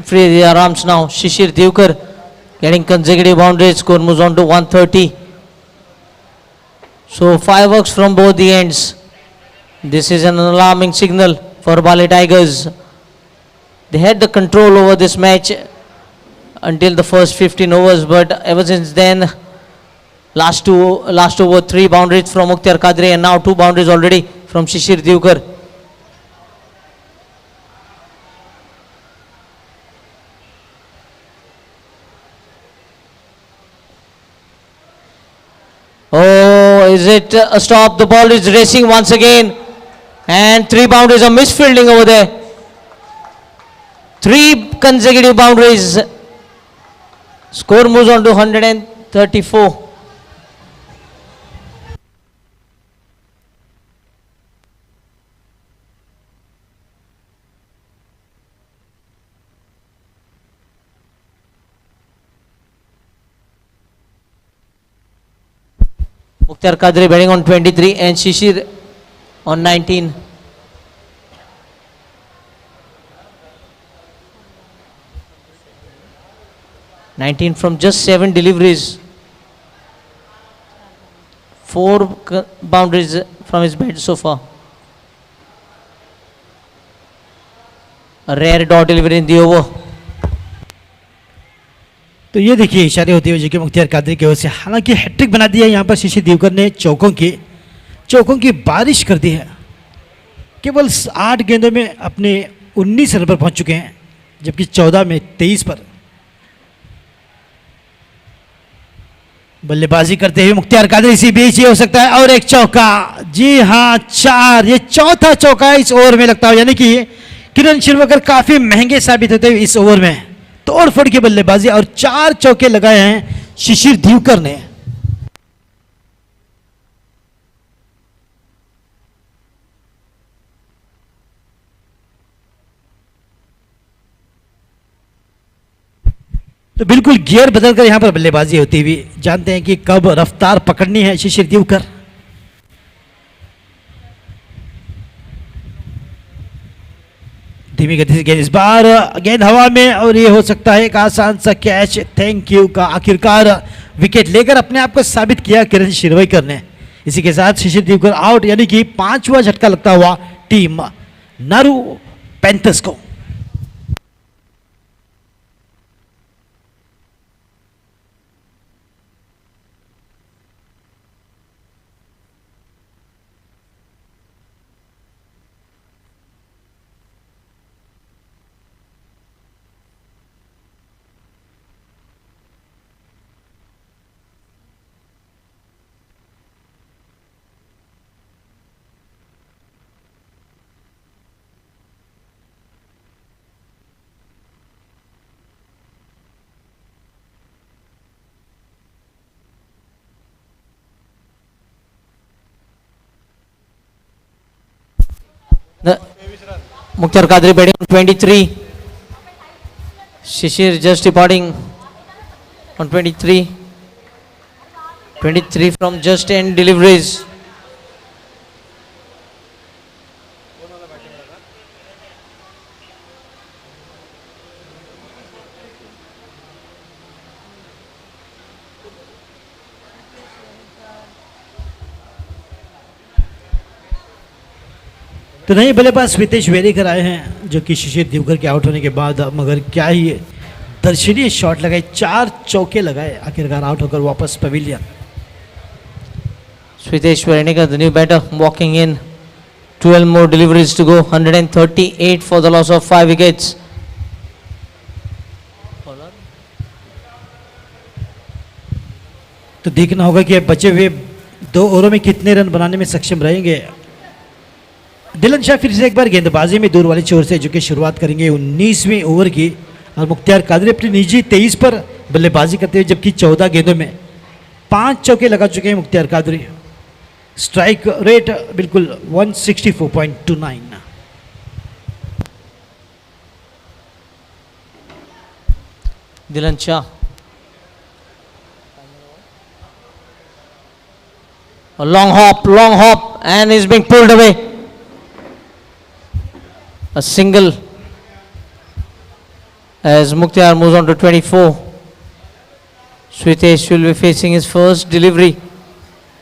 free their arms now. Shishir Divkar getting consecutive boundaries. Score moves on to 130. So fireworks from both the ends. This is an alarming signal for Baale Tigers. They had the control over this match until the first 15 overs, but ever since then, last over 3 boundaries from Mukhtar Kadri, and now 2 boundaries already from Shishir Divkar. Oh, is it a stop? The ball is racing once again, and 3 boundaries of misfielding over there. 3 consecutive boundaries. Score moves on to 134. Mukhtar Kadri batting on 23 and Shishir on 19. From just 7 deliveries. 4 boundaries from his bat so far. A rare dot delivery in the over. तो ये देखिए इशारे होते हुए जो कि मुख्तार कादरी की ओर से, हालांकि हैट्रिक बना दिया यहाँ पर शिशिर दिवकर ने। चौकों की बारिश कर दी है। केवल 8 गेंदों में अपने 19 रन पर पहुंच चुके हैं, जबकि 14 में 23 पर। बल्लेबाजी करते हुए मुख्तियार कादरी इसी बीच ये हो सकता है और एक चौका। जी हाँ, 4, ये चौथा चौका इस ओवर में लगता है, यानी कि किरण शिरवाकर काफी महंगे साबित होते हुए इस ओवर में तोड़फोड़ की बल्लेबाजी और 4 चौके लगाए हैं शिशिर दिवकर ने। तो बिल्कुल गियर बदलकर यहां पर बल्लेबाजी होती हुई, जानते हैं कि कब रफ्तार पकड़नी है शिशिर दिवकर। धीमी गति से गेंद, इस बार गेंद हवा में और ये हो सकता है एक आसान सा कैच। थैंक यू का आखिरकार विकेट लेकर अपने आप को साबित किया किरण शिरवाकर ने। इसी के साथ शिशिर दिवकर आउट, यानी कि 5वां झटका लगता हुआ टीम नारू पैंथर्स को। Mukhtar Kadri batting on 23. Shishir just departing on 23. 23 from just end deliveries. तो नहीं बल्लेबाज स्वितेश वेरेकर आए हैं जो कि शिशिर दिवकर के आउट होने के बाद, मगर क्या ही दर्शनीय शॉट लगाए, 4 चौके लगाए, आखिरकार आउट होकर वापस pavilion. Switesh Verenika, the new batter, walking in. 12 more deliveries to go. 138 for the loss of 5 wickets. तो देखना होगा कि बचे हुए 2 ओवरों में कितने रन बनाने में सक्षम रहेंगे। दिलन शाह फिर से एक बार गेंदबाजी में दूर वाली छोर से जो कि शुरुआत करेंगे 19वें ओवर की, और मुख्तियार कादरी अपनी निजी 23 पर बल्लेबाजी करते हुए, जबकि 14 गेंदों में 5 चौके लगा चुके हैं मुख्तियार कादरी। स्ट्राइक रेट बिल्कुल 164.29। Dilan Shah. A long hop, and is being pulled away. A single as Mukhtar moves on to 24. Switesh will be facing his first delivery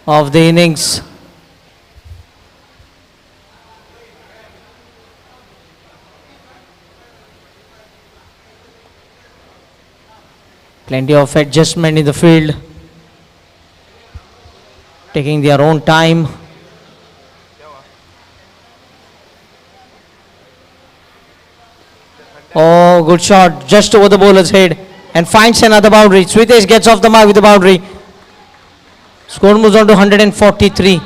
of the innings. Plenty of adjustment in the field, taking their own time. Oh, good shot, just over the bowler's head, and finds another boundary. Switesh gets off the mark with the boundary. Score moves on to 143.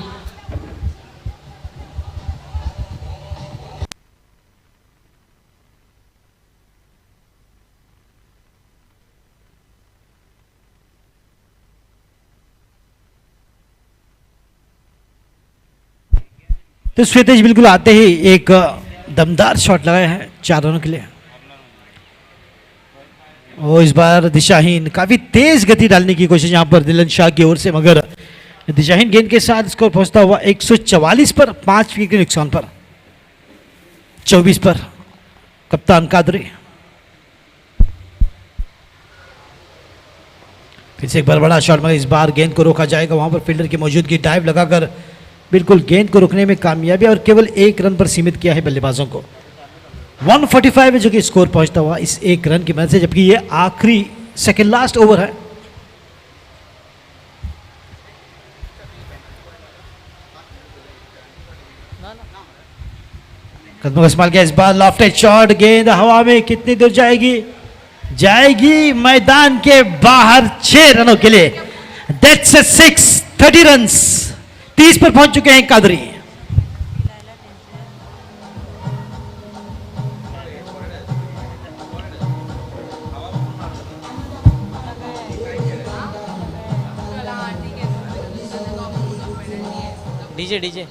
तो श्वेतेश बिल्कुल आते ही एक दमदार shot लगाया है 4 रनों के लिए। और इस बार दिशाहीन, काफी तेज गति डालने की कोशिश यहां पर दिलन शाह की ओर से, मगर दिशाहीन गेंद के साथ स्कोर पहुंचता हुआ 144 पर, 5 विकेट के नुकसान पर, 24 पर कप्तान कादरी। फिर से एक बार बड़ा शॉट, मगर इस बार गेंद को रोका जाएगा। वहां पर फील्डर की मौजूदगी, डाइव लगाकर बिल्कुल गेंद को रोकने में कामयाबी, और केवल 1 रन पर सीमित किया है बल्लेबाजों को। 145 है जो कि स्कोर पहुंचता हुआ इस 1 रन की मदद से, जबकि ये आखिरी सेकंड लास्ट ओवर है। कदमों का इस्तेमाल किया, इस बार लॉफ्टेड शॉट, गेंद हवा में कितनी दूर जाएगी? जाएगी मैदान के बाहर 6 रनों के लिए। That's a 6, 30 runs. 30 पर पहुंच चुके हैं Qadri. DJ.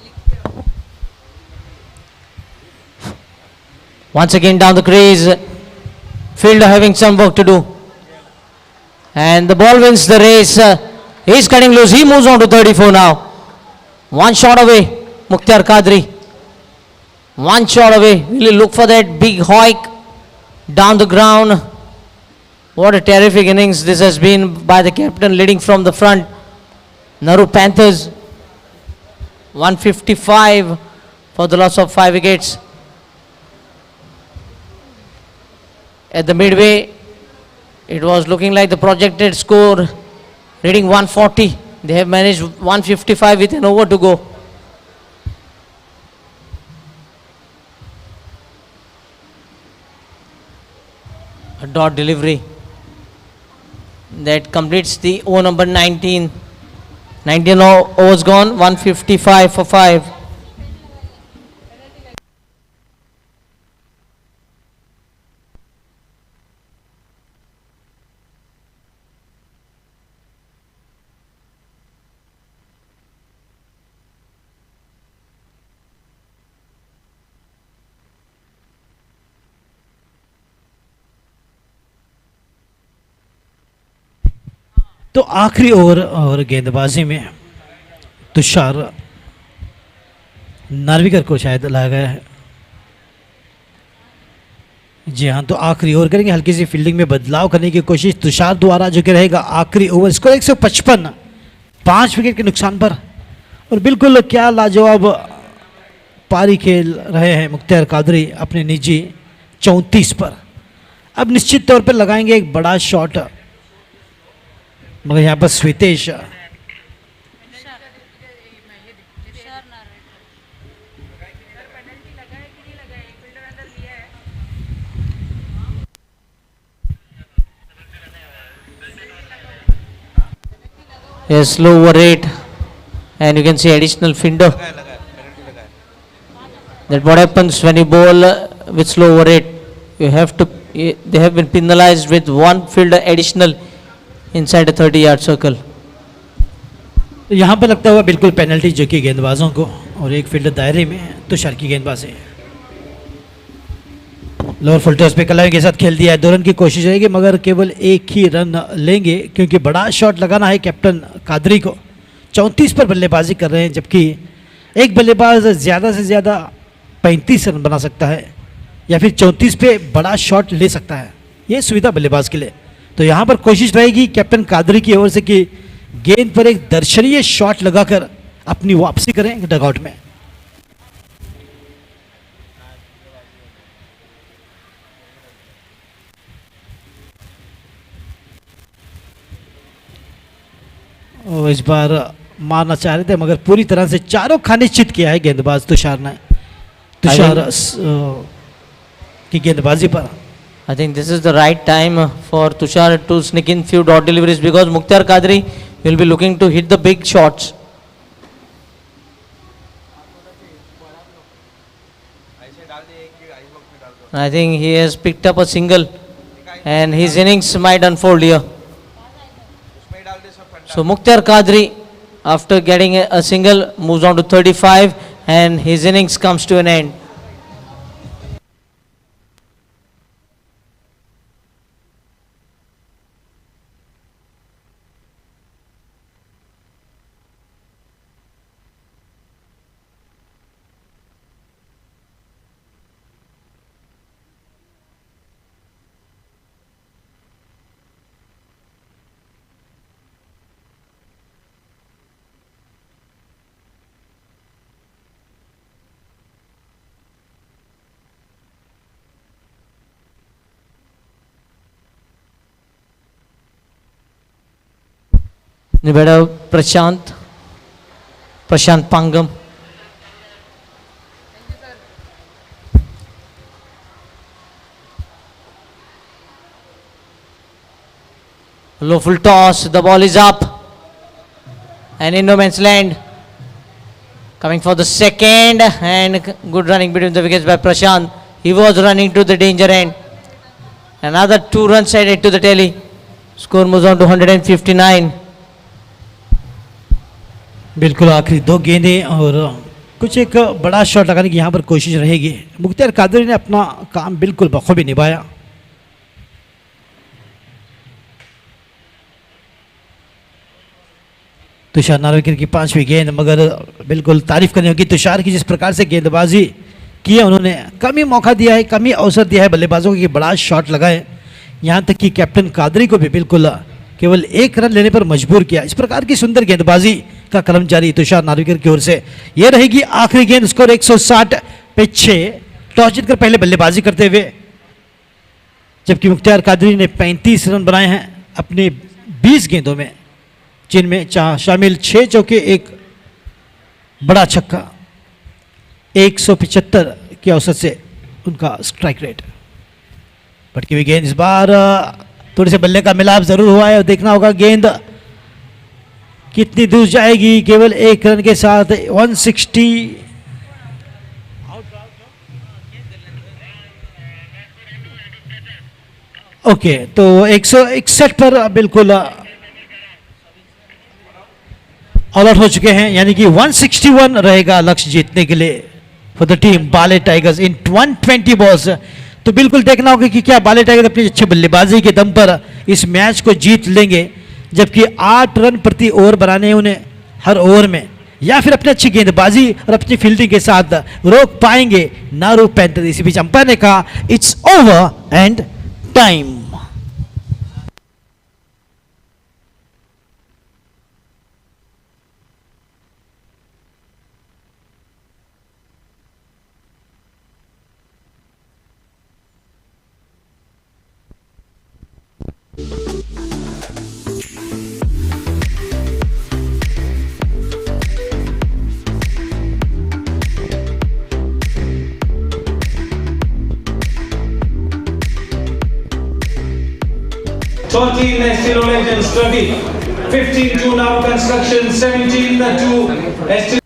Once again down the crease. Fielder having some work to do. And the ball wins the race. He's cutting loose. He moves on to 34 now. One shot away, Mukhtar Qadri. One shot away. Will he look for that big hoik down the ground? What a terrific innings this has been by the captain, leading from the front. Naroo Panthers 155 for the loss of 5 wickets. At the midway, it was looking like the projected score reading 140. They have managed 155 with an over to go. A dot delivery that completes the over number 19. 19 overs gone, 155 for 5. तो आखिरी over और गेंदबाजी में तुषार नार्विकर को शायद लाया गया है. जी हाँ, तो आखिरी ओवर करेंगे. हल्की सी फील्डिंग में बदलाव करने की कोशिश तुषार द्वारा, जो कि रहेगा आखिरी ओवर. स्कोर 155, 5 विकेट के नुकसान पर. और बिल्कुल क्या लाजवाब पारी खेल रहे हैं मुख्तार कादरी अपने निजी 34 पर. अब निश्चित तौर पर लगाएंगे एक बड़ा शॉट, मगर यहाँ पर स्वितेश A slow over rate, and you can see additional fielder. That what happens when you bowl with slow over rate. You have to. They have been penalized with one fielder additional inside a 30-yard circle. तो यहाँ पर लगता हुआ बिल्कुल penalty जो कि गेंदबाजों को, और एक फील्डर दायरे में तुषार की गेंदबाजी. लोअर फुल टॉस पे कलावी के साथ खेल दिया है. 2 रन की कोशिश रहेगी, मगर केवल एक ही रन लेंगे क्योंकि बड़ा शॉट लगाना है कैप्टन कादरी को. 34 पर बल्लेबाजी कर रहे हैं, जबकि एक बल्लेबाज ज़्यादा से ज़्यादा 35 रन बना सकता है या फिर 34 पे बड़ा शॉट ले सकता है. ये सुविधा बल्लेबाज के लिए. तो यहाँ पर कोशिश रहेगी कैप्टन कादरी की ओर से कि गेंद पर एक दर्शनीय शॉट लगाकर अपनी वापसी करें डगआउट में. और इस बार मारना चाह रहे थे, मगर पूरी तरह से चारों खाने चित किया है गेंदबाज तुषार ने. तुषार की गेंदबाजी पर I think this is the right time for Tushar to sneak in few dot deliveries, because Mukhtar Qadri will be looking to hit the big shots. I think he has picked up a single and his innings might unfold here. So Mukhtar Qadri, after getting a single, moves on to 35 and his innings comes to an end. Nibeda Prashant Pangam. Low full toss, the ball is up. and in no man's land. Coming for the second, and good running between the wickets by Prashant. He was running to the danger end. Another 2 runs added to the tally. Score moves on to 159. बिल्कुल आखिरी 2 गेंदें और कुछ एक बड़ा shot लगाने की यहाँ पर कोशिश रहेगी। मुख्तार कादरी ने अपना काम बिल्कुल बखूबी निभाया। तुषार नार्वेकर की 5वीं गेंद, मगर बिल्कुल तारीफ करनी होगी तुषार की, जिस प्रकार से गेंदबाजी की है उन्होंने। कम ही मौका दिया है, कम ही अवसर दिया है बल्लेबाजों को कि बड़ा शॉट लगाए। यहाँ तक कि कैप्टन कादरी को भी बिल्कुल केवल 1 रन लेने पर मजबूर किया। इस प्रकार की सुंदर गेंदबाजी का क्रम जारी तुषार नार्वेकर की ओर से। यह रहेगी आखिरी गेंद। स्कोर 160 पे 6। टॉस जीतकर पहले बल्लेबाजी करते हुए, जबकि मुख्तार कादरी ने 35 रन बनाए हैं अपने 20 गेंदों में, जिनमें शामिल 6 चौके, 1 बड़ा छक्का। 175 के औसत से उनका स्ट्राइक रेट। भटकी हुई गेंद, इस बार थोड़े से बल्ले का मिलाप जरूर हुआ है और देखना होगा गेंद कितनी दूर जाएगी। केवल 1 रन के साथ 160। ओके, तो 161 पर बिल्कुल ऑल आउट हो चुके हैं, यानी कि 161 रहेगा लक्ष्य जीतने के लिए फॉर द टीम बाले टाइगर्स इन 120 बॉल्स। तो बिल्कुल देखना होगा कि क्या बाले टाइगर्स अपनी अच्छी बल्लेबाजी के दम पर इस मैच को जीत लेंगे, जबकि 8 रन प्रति ओवर बनाने हैं उन्हें हर ओवर में, या फिर अपनी अच्छी गेंदबाजी और अपनी फील्डिंग के साथ रोक पाएंगे नारू पैंथर। इसी बीच अंपायर ने कहा it's over and time. Estilo Legends 20, 15 to Naroo Construction, 17 to Estilo.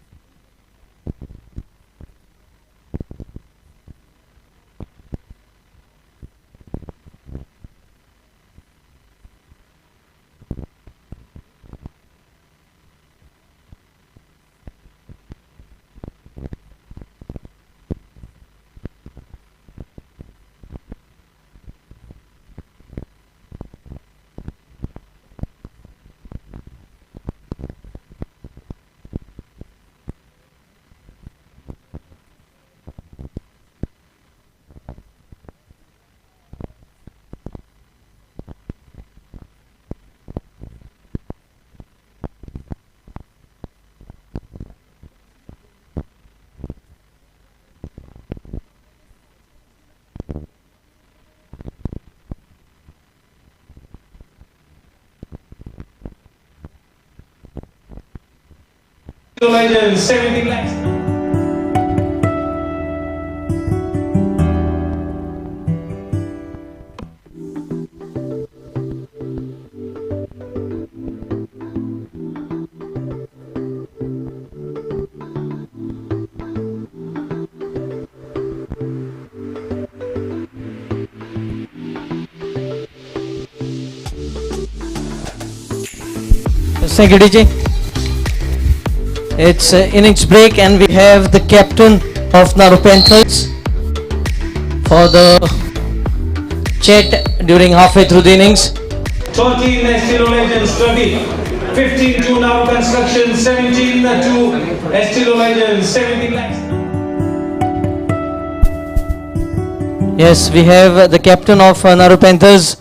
Legends 17 lakhs. Thank you, DJ. It's innings break and we have the captain of Naroo Panthers for the chat during halfway through the innings. 13 Estilo Legends 20, 15 to Naroo Construction, 17 to Estilo Legends 17 lakhs. Yes, we have the captain of Naroo Panthers.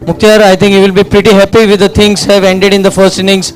Mukhtar, I think you will be pretty happy with the things have ended in the first innings.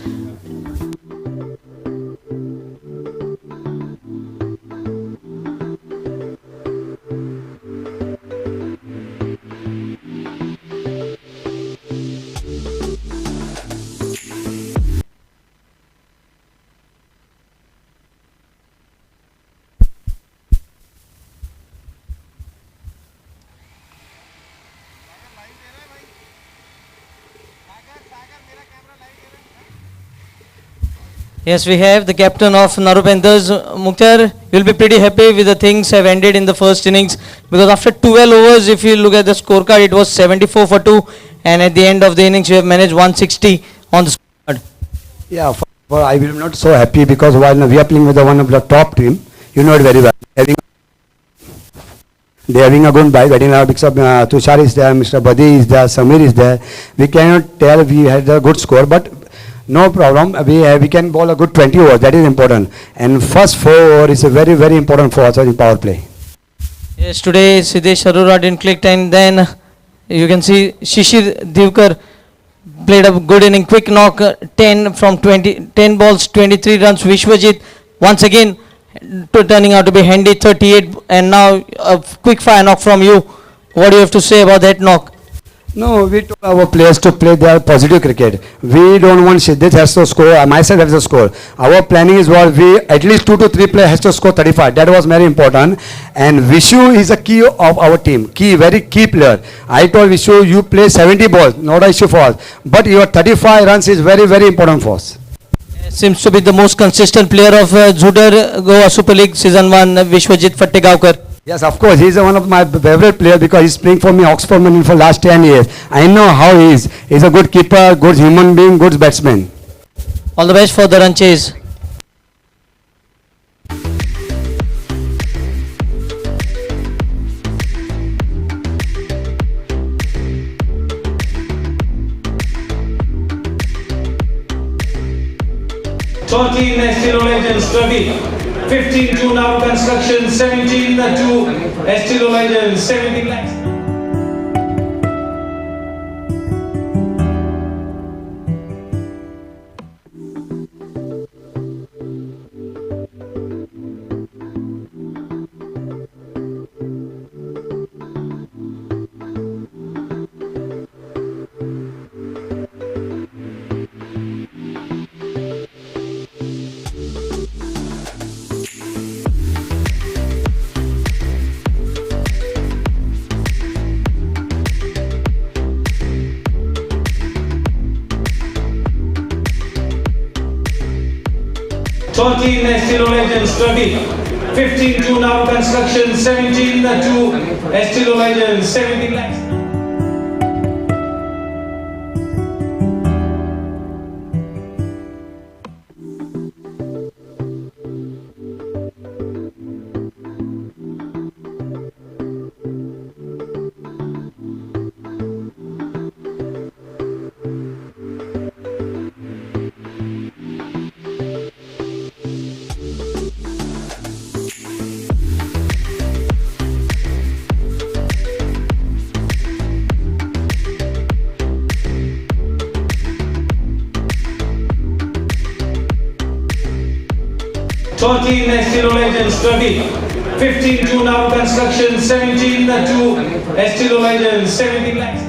Yes, we have the captain of Naroo Panthers, Mukhtar. You'll be pretty happy with the things have ended in the first innings because after 12 overs, if you look at the scorecard, it was 74 for 2, and at the end of the innings, you have managed 160 on the scorecard. Yeah, I will not so happy because while we are playing with the one of the top team, you know it very well. They're having a good batting because Tushar is there, Mr. Badi is there, Samir is there. We cannot tell we had a good score, but no problem. We can bowl a good 20 overs. That is important. And first 4 overs is a very, very important for us in power play. Yes, today Siddesh Arora didn't click, and then you can see Shishir Divkar played a good inning, quick knock, 10 from 10 balls, 23 runs. Vishwajit once again turning out to be handy, 38, and now a quick fire knock from you. What do you have to say about that knock? No, we told our players to play their positive cricket. We don't want Siddesh has to score, myself has to score. Our planning is what we, at least 2 to 3 players has to score 35. That was very important. And Vishu is a key of our team. Very key player. I told Vishu, you play 70 balls, not an issue for us. But your 35 runs is very, very important for us. Seems to be the most consistent player of Judar Goa Super League Season 1, Vishwajit Fattegaonkar. Yes, of course. He is one of my favorite players because he's playing for me Oxford Marine for last 10 years. I know how he is. He's a good keeper, good human being, good batsman. All the best for the run chase. Estilo Legends 30, 15 to Naroo Construction, 17 to Estilo Legends, 17 lakhs. Estilo Legends 30, 15 to Naroo Construction, 17 to Estilo Legends, 17 lakhs. Estilo Legends 30, 15 to Naroo Construction, 17 to Estilo Legends, 17 lakhs.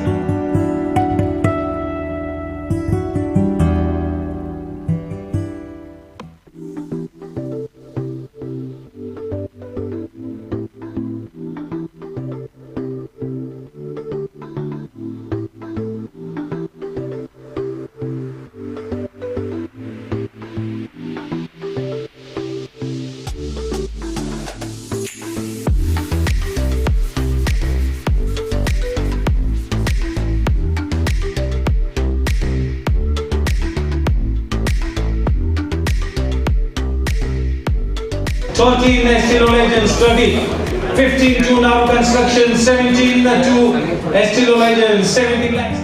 Estilo Legends 30, 15 to Naroo Construction, 17 to Estilo Legends, 17 lakhs.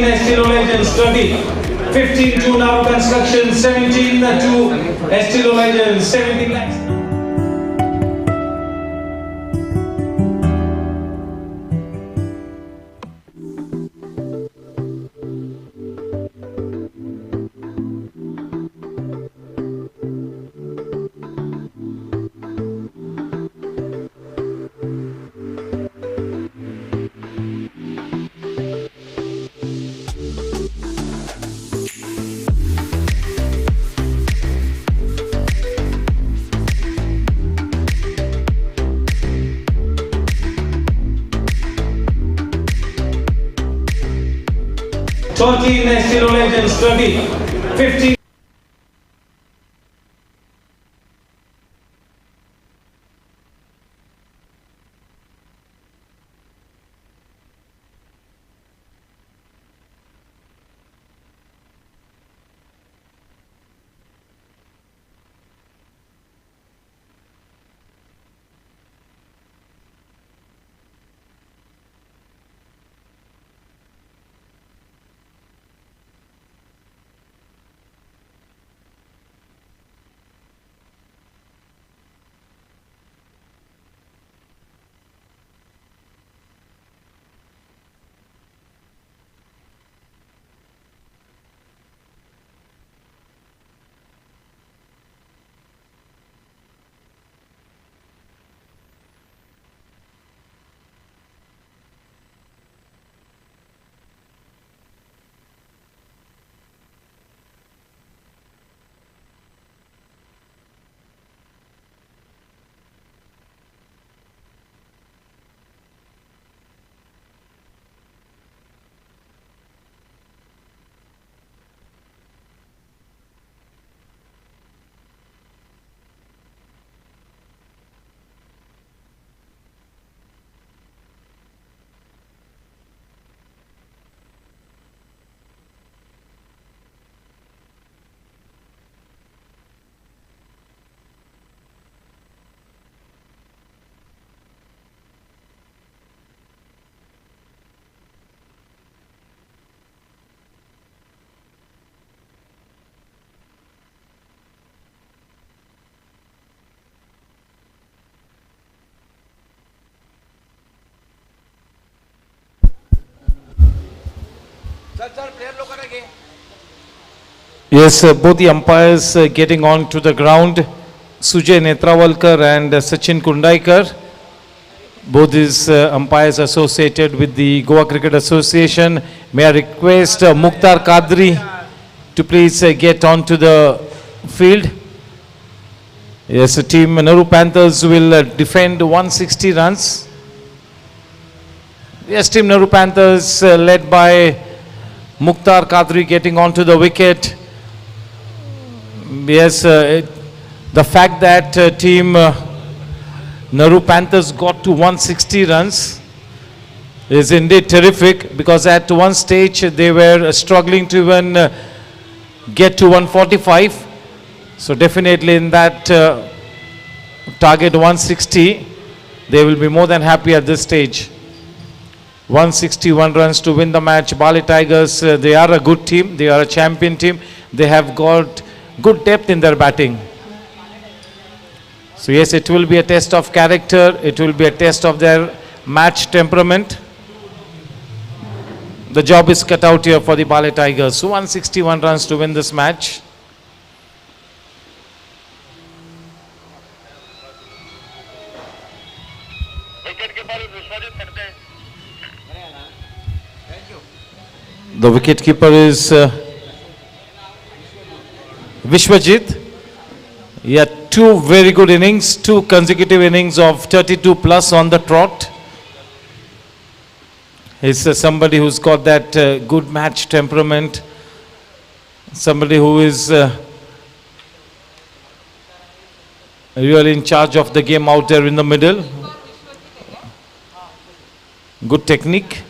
Estilo Legends 30, 15 to Naroo Construction, 17 to Estilo Legends, 17 lakhs. 13 National Legends, 30, 15. Yes, both the umpires getting on to the ground. Sujay Netrawalkar and Sachin Kundaikar. Both these umpires associated with the Goa Cricket Association. May I request Mukhtar Kadri to please get on to the field. Yes, the team Naroo Panthers will defend 160 runs. Yes, team Naroo Panthers led by Mukhtar Kadri getting onto the wicket. Yes, the fact that team Naroo Panthers got to 160 runs is indeed terrific, because at one stage they were struggling to even get to 145. So definitely in that target 160, they will be more than happy at this stage. 161 runs to win the match. Baale Tigers, they are a good team. They are a champion team. They have got good depth in their batting. So yes, it will be a test of character. It will be a test of their match temperament. The job is cut out here for the Baale Tigers. So 161 runs to win this match. The wicketkeeper is Vishwajit. Yeah, two very good innings, two consecutive innings of 32 plus on the trot. He's somebody who's got that good match temperament, somebody who is really in charge of the game out there in the middle. Good technique.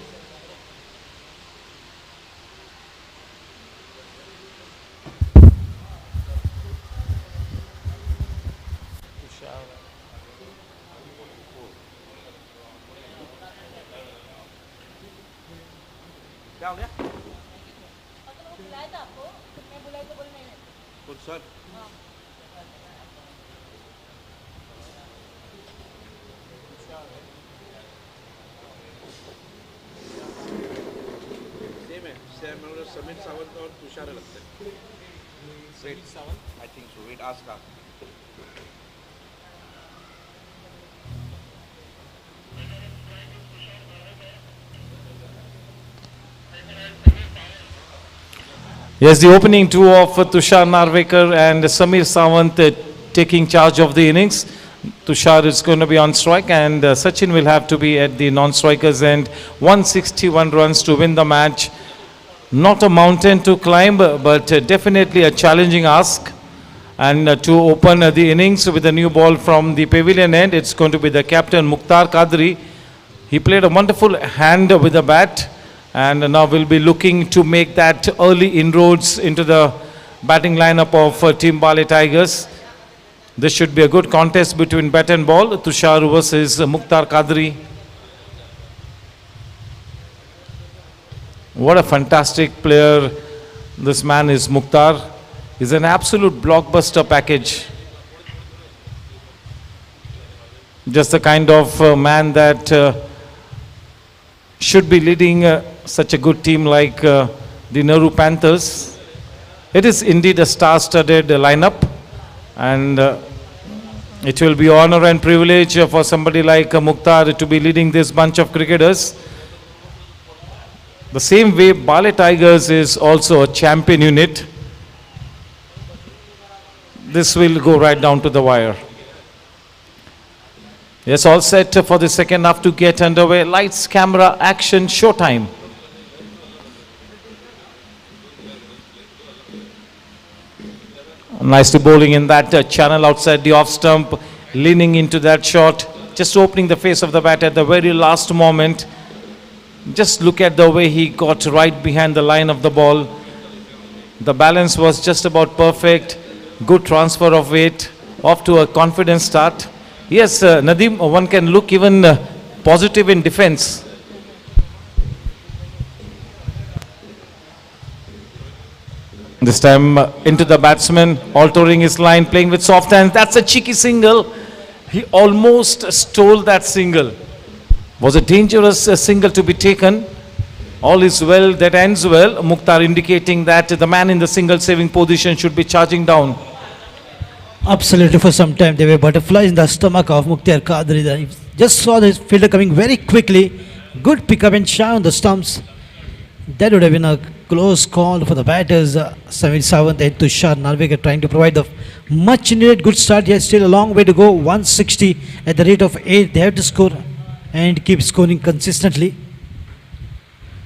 Sameer Sawant और तुषार लगते हैं। Sameer Sawant, I think so. Wait, ask her. Yes, the opening two of Tushar Narvekar and Samir Sawant taking charge of the innings. Tushar is going to be on strike and Sachin will have to be at the non-strikers end. 161 runs to win the match. Not a mountain to climb, but definitely a challenging ask. And to open the innings with a new ball from the pavilion end, it's going to be the captain Mukhtar Kadri. He played a wonderful hand with the bat, and now will be looking to make that early inroads into the batting lineup of Team Baale Tigers. This should be a good contest between bat and ball. Tushar versus Mukhtar Kadri. What a fantastic player this man is, Mukhtar. He's an absolute blockbuster package. Just the kind of man that should be leading such a good team like the Naroo Panthers. It is indeed a star-studded lineup, and it will be honor and privilege for somebody like Mukhtar to be leading this bunch of cricketers. The same way Baale Tigers is also a champion unit. This will go right down to the wire. Yes, all set for the second half to get underway. Lights, camera, action, showtime. Nicely bowling in that channel outside the off stump, leaning into that shot, just opening the face of the bat at the very last moment. Just look at the way he got right behind the line of the ball. The balance was just about perfect. Good transfer of weight, off to a confident start. Yes, Nadeem, one can look even positive in defense. This time into the batsman, altering his line, playing with soft hands. That's a cheeky single. He almost stole that single. Was a dangerous single to be taken. All is well that ends well. Mukhtar indicating that the man in the single saving position should be charging down. Absolutely, for some time there were butterflies in the stomach of Mukhtar Kadri. He just saw the fielder coming very quickly. Good pickup and shy on the stumps. That would have been a close call for the batters. Samir Sawant and Tushar Narvekar trying to provide the much needed good start. He has still a long way to go. 160 at the rate of 8. They have to score and keep scoring consistently.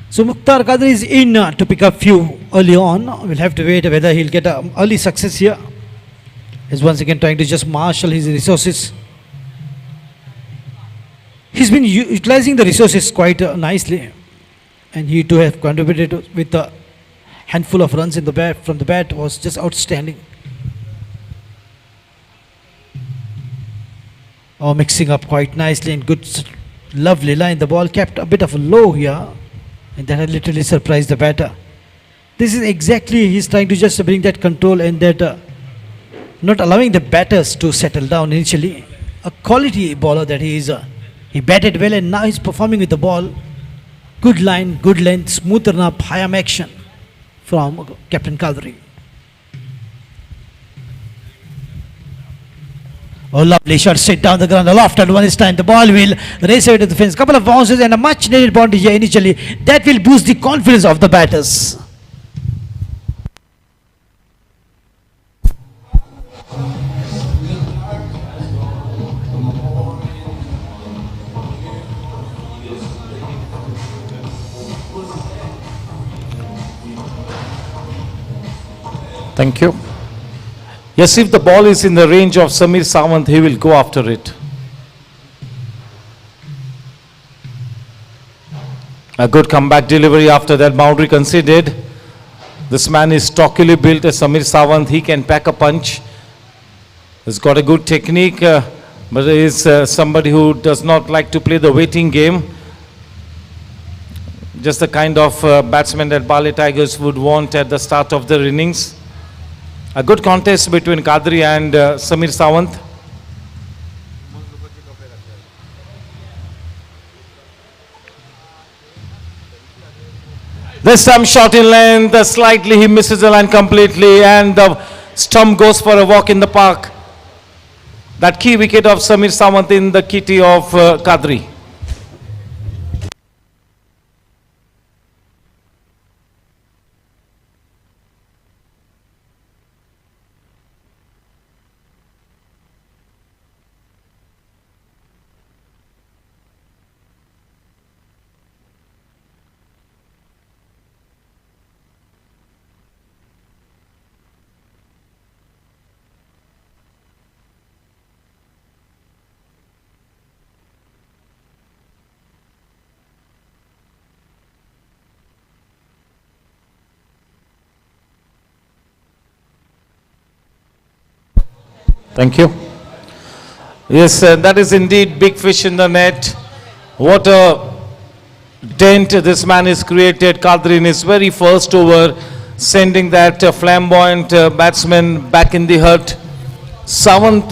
So Mukhtar Kadri is in to pick up few early on. We'll have to wait whether he'll get an early success here. He's once again trying to just marshal his resources. He's been utilizing the resources quite nicely, and he too have contributed with a handful of runs in the bat from the bat was just outstanding. Oh, mixing up quite nicely and good, lovely line. The ball kept a bit of low here, and that had literally surprised the batter. This is exactly he's trying to just bring that control and that not allowing the batters to settle down initially. A quality bowler that he is. He batted well and now he's performing with the ball. Good line, good length, smooth run up, high arm action from Captain Kadri. Oh, lovely shot straight down the ground. Aloft at one this time. The ball will race away to the fence. Couple of bounces and a much needed boundary here initially. That will boost the confidence of the batters. Thank you. Yes, if the ball is in the range of Samir Sawant, he will go after it. A good comeback delivery after that boundary conceded. This man is stockily built as Samir Sawant. He can pack a punch. He's got a good technique, but he is somebody who does not like to play the waiting game. Just the kind of batsman that Baale Tigers would want at the start of their innings. A good contest between Kadri and Samir Sawant. This time shot in length, slightly he misses the line completely, and the stump goes for a walk in the park. That key wicket of Samir Sawant in the kitty of Kadri. Thank you. Yes, that is indeed big fish in the net. What a dent this man has created. Kadri in his very first over, sending that flamboyant batsman back in the hut. Sawant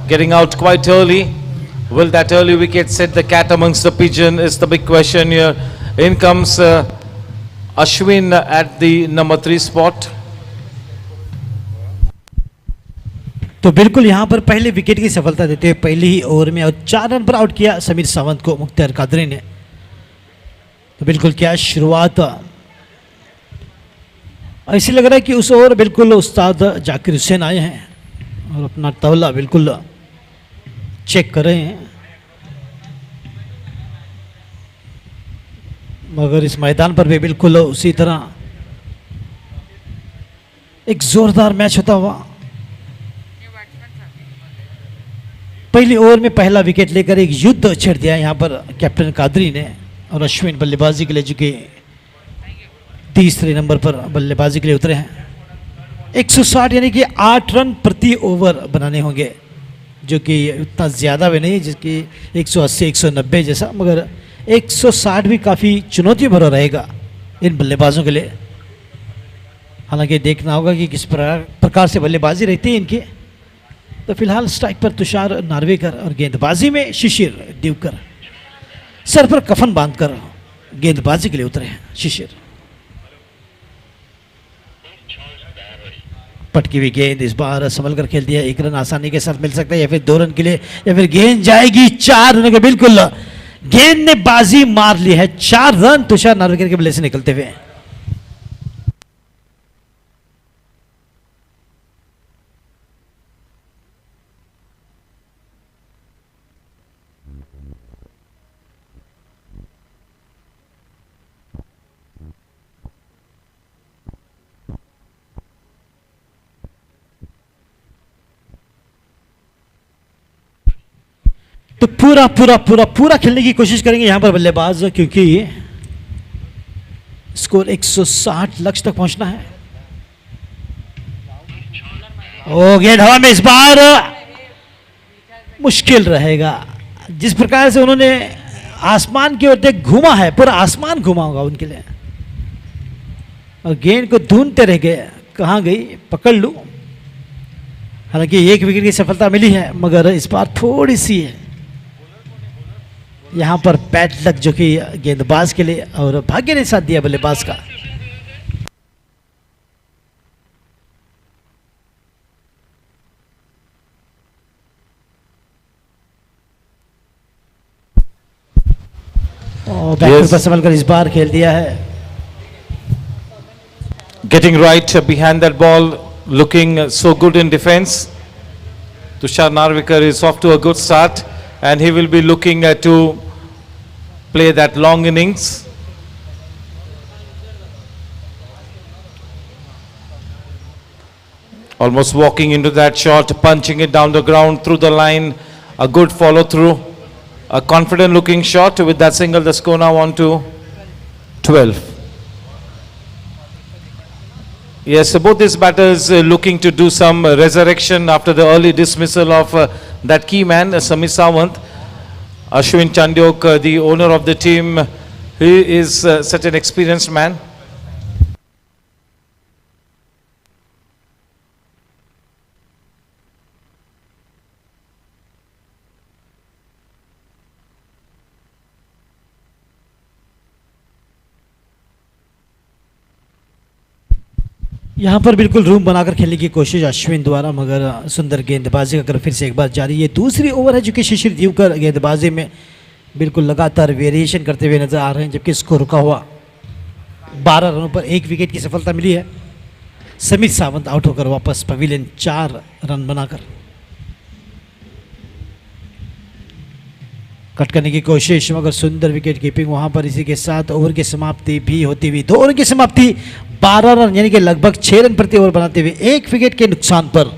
getting out quite early. Will that early wicket set the cat amongst the pigeon is the big question here. In comes Ashwin at the number 3 spot. तो बिल्कुल यहाँ पर पहले wicket की सफलता देते हुए पहले ही ओवर में और 4 रन पर आउट किया समीर सावंत को मुख्तार कादरी ने। तो बिल्कुल क्या शुरुआत, ऐसे लग रहा है कि उस ओवर बिल्कुल उस्ताद जाकिर हुसैन आए हैं और अपना तबला बिल्कुल चेक कर रहे हैं। मगर इस मैदान पर भी बिल्कुल उसी तरह एक जोरदार मैच होता हुआ। पहली ओवर में पहला विकेट लेकर एक युद्ध छेड़ दिया यहाँ पर कैप्टन कादरी ने और अश्विन बल्लेबाजी के लिए जो कि तीसरे नंबर पर बल्लेबाजी के लिए उतरे हैं। 160 यानी कि 8 रन प्रति ओवर बनाने होंगे, जो कि उतना ज़्यादा भी नहीं जिसकी 180 190 जैसा, मगर 160 भी काफ़ी चुनौती भरा रहेगा इन बल्लेबाजों के लिए। हालांकि देखना होगा कि किस प्रकार से बल्लेबाजी रहती है इनकी। तो फिलहाल स्ट्राइक पर तुषार नार्वेकर और गेंदबाजी में शिशिर दिवकर सर पर कफन बांधकर गेंदबाजी के लिए उतरे हैं। शिशिर पटकी हुई गेंद इस बार संभल कर खेल दिया। 1 रन आसानी के साथ मिल सकता है या फिर 2 रन के लिए, या फिर गेंद जाएगी 4 रन के। बिल्कुल गेंद ने बाजी मार ली है। 4 रन तुषार नार्वेकर के बल्ले से निकलते हुए। तो पूरा पूरा पूरा पूरा खेलने की कोशिश करेंगे यहां पर बल्लेबाज, क्योंकि स्कोर 160 लक्ष्य तक पहुंचना है। ओ गेंद हवा में इस बार मुश्किल रहेगा। जिस प्रकार से उन्होंने आसमान की ओर देख घूमा है, पूरा आसमान घूमा होगा उनके लिए, और गेंद को ढूंढते रह गए कहां गई, पकड़ लूं। हालांकि 1 विकेट की सफलता मिली है, मगर इस बार थोड़ी सी है यहाँ पर बैट लक जो कि गेंदबाज के लिए, और भाग्य ने साथ दिया बल्लेबाज का। और बैट पर संभल कर इस बार खेल दिया है। Getting right behind that ball, looking so good in defense. Tushar Narwekar is off to a good start, and he will be looking to play that long innings. Almost walking into that shot, punching it down the ground through the line. A good follow through, a confident looking shot with that single. The score now on to 12. Yes, both these batters looking to do some resurrection after the early dismissal of that key man, Samir Sawant. Ashwin Chandyok, the owner of the team, he is such an experienced man. यहाँ पर बिल्कुल room बनाकर खेलने की कोशिश अश्विन द्वारा, मगर सुंदर गेंदबाजी अगर फिर से एक बार जारी। ये दूसरी ओवर है जो कि शिशिर दिवकर गेंदबाजी में बिल्कुल लगातार वेरिएशन करते हुए नजर आ रहे हैं, जबकि इसको रुका हुआ 12 रनों पर 1 विकेट की सफलता मिली है। समीर सावंत आउट होकर वापस पवेलियन 4 रन बनाकर कट करने की कोशिश, मगर सुंदर विकेट कीपिंग वहां पर। इसी के साथ ओवर की समाप्ति भी होती हुई, 2 ओवर की समाप्ति 12 रन यानी कि लगभग 6 रन प्रति ओवर बनाते हुए 1 विकेट के नुकसान पर।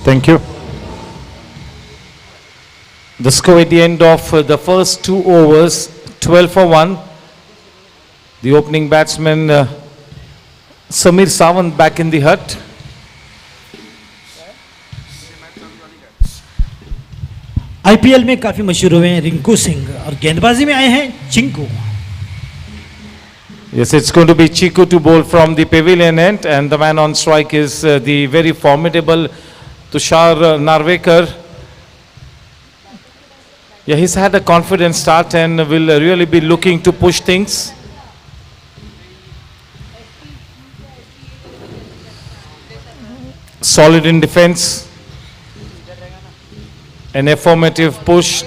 Thank you. The score at the end of the first 2 overs, 12 for 1. The opening batsman Samir Sawant back in the hut. IPL में काफी मशहूर हुए हैं रिंकू सिंह और गेंदबाजी में आए हैं Chinku. Yes, it's going to be Chiku to bowl from the pavilion end, and the man on strike is the very formidable Tushar Narvekar. Yeah, he's had a confident start and will really be looking to push things. Solid in defense. An affirmative push.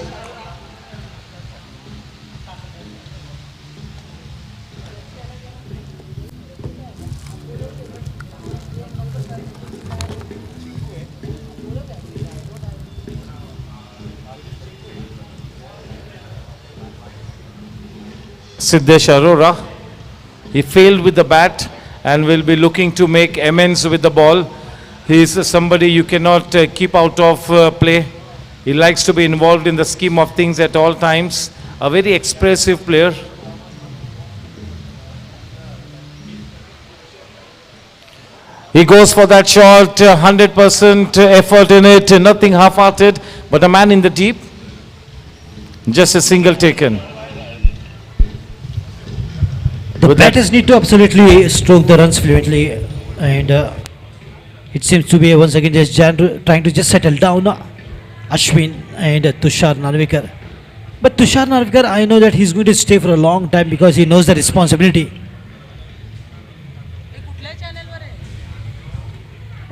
Siddesh Arora, he failed with the bat and will be looking to make amends with the ball. He is somebody you cannot keep out of play. He likes to be involved in the scheme of things at all times. A very expressive player. He goes for that shot, 100% effort in it, nothing half-hearted, but a man in the deep. Just a single taken. The batters need to absolutely stroke the runs fluently, and it seems to be once again just trying to just settle down Ashwin and Tushar Narvekar. But Tushar Narvekar, I know that he's going to stay for a long time because he knows the responsibility.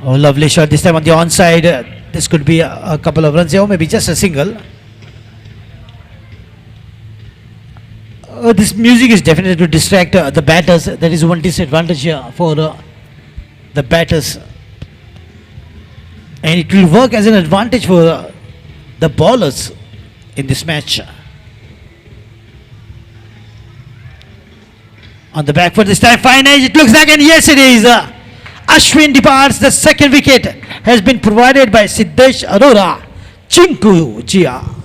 Oh, lovely shot this time on the onside. This could be a couple of runs, or maybe just a single. This music is definitely to distract the batters. That is one disadvantage for the batters. And it will work as an advantage for the bowlers in this match. On the back foot this time, fine edge, it looks like, and yes it is. Ashwin departs. The second wicket has been provided by Siddesh Arora. Chinku Jia.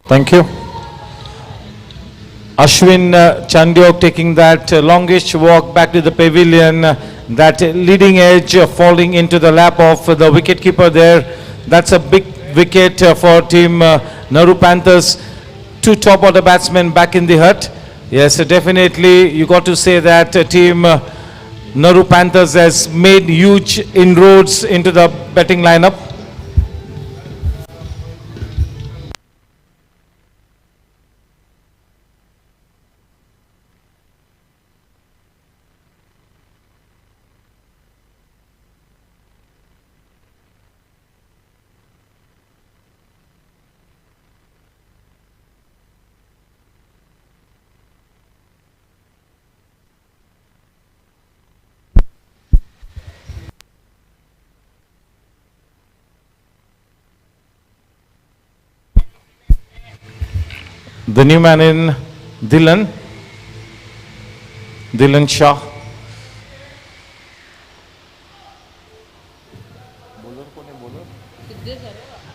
Thank you. Ashwin Chandyok taking that longish walk back to the pavilion, that leading edge falling into the lap of the wicketkeeper there. That's a big wicket for team Naroo Panthers. 2 top order batsmen back in the hut. Yes, definitely you got to say that team Naroo Panthers has made huge inroads into the batting lineup. The new man in Dylan Shah.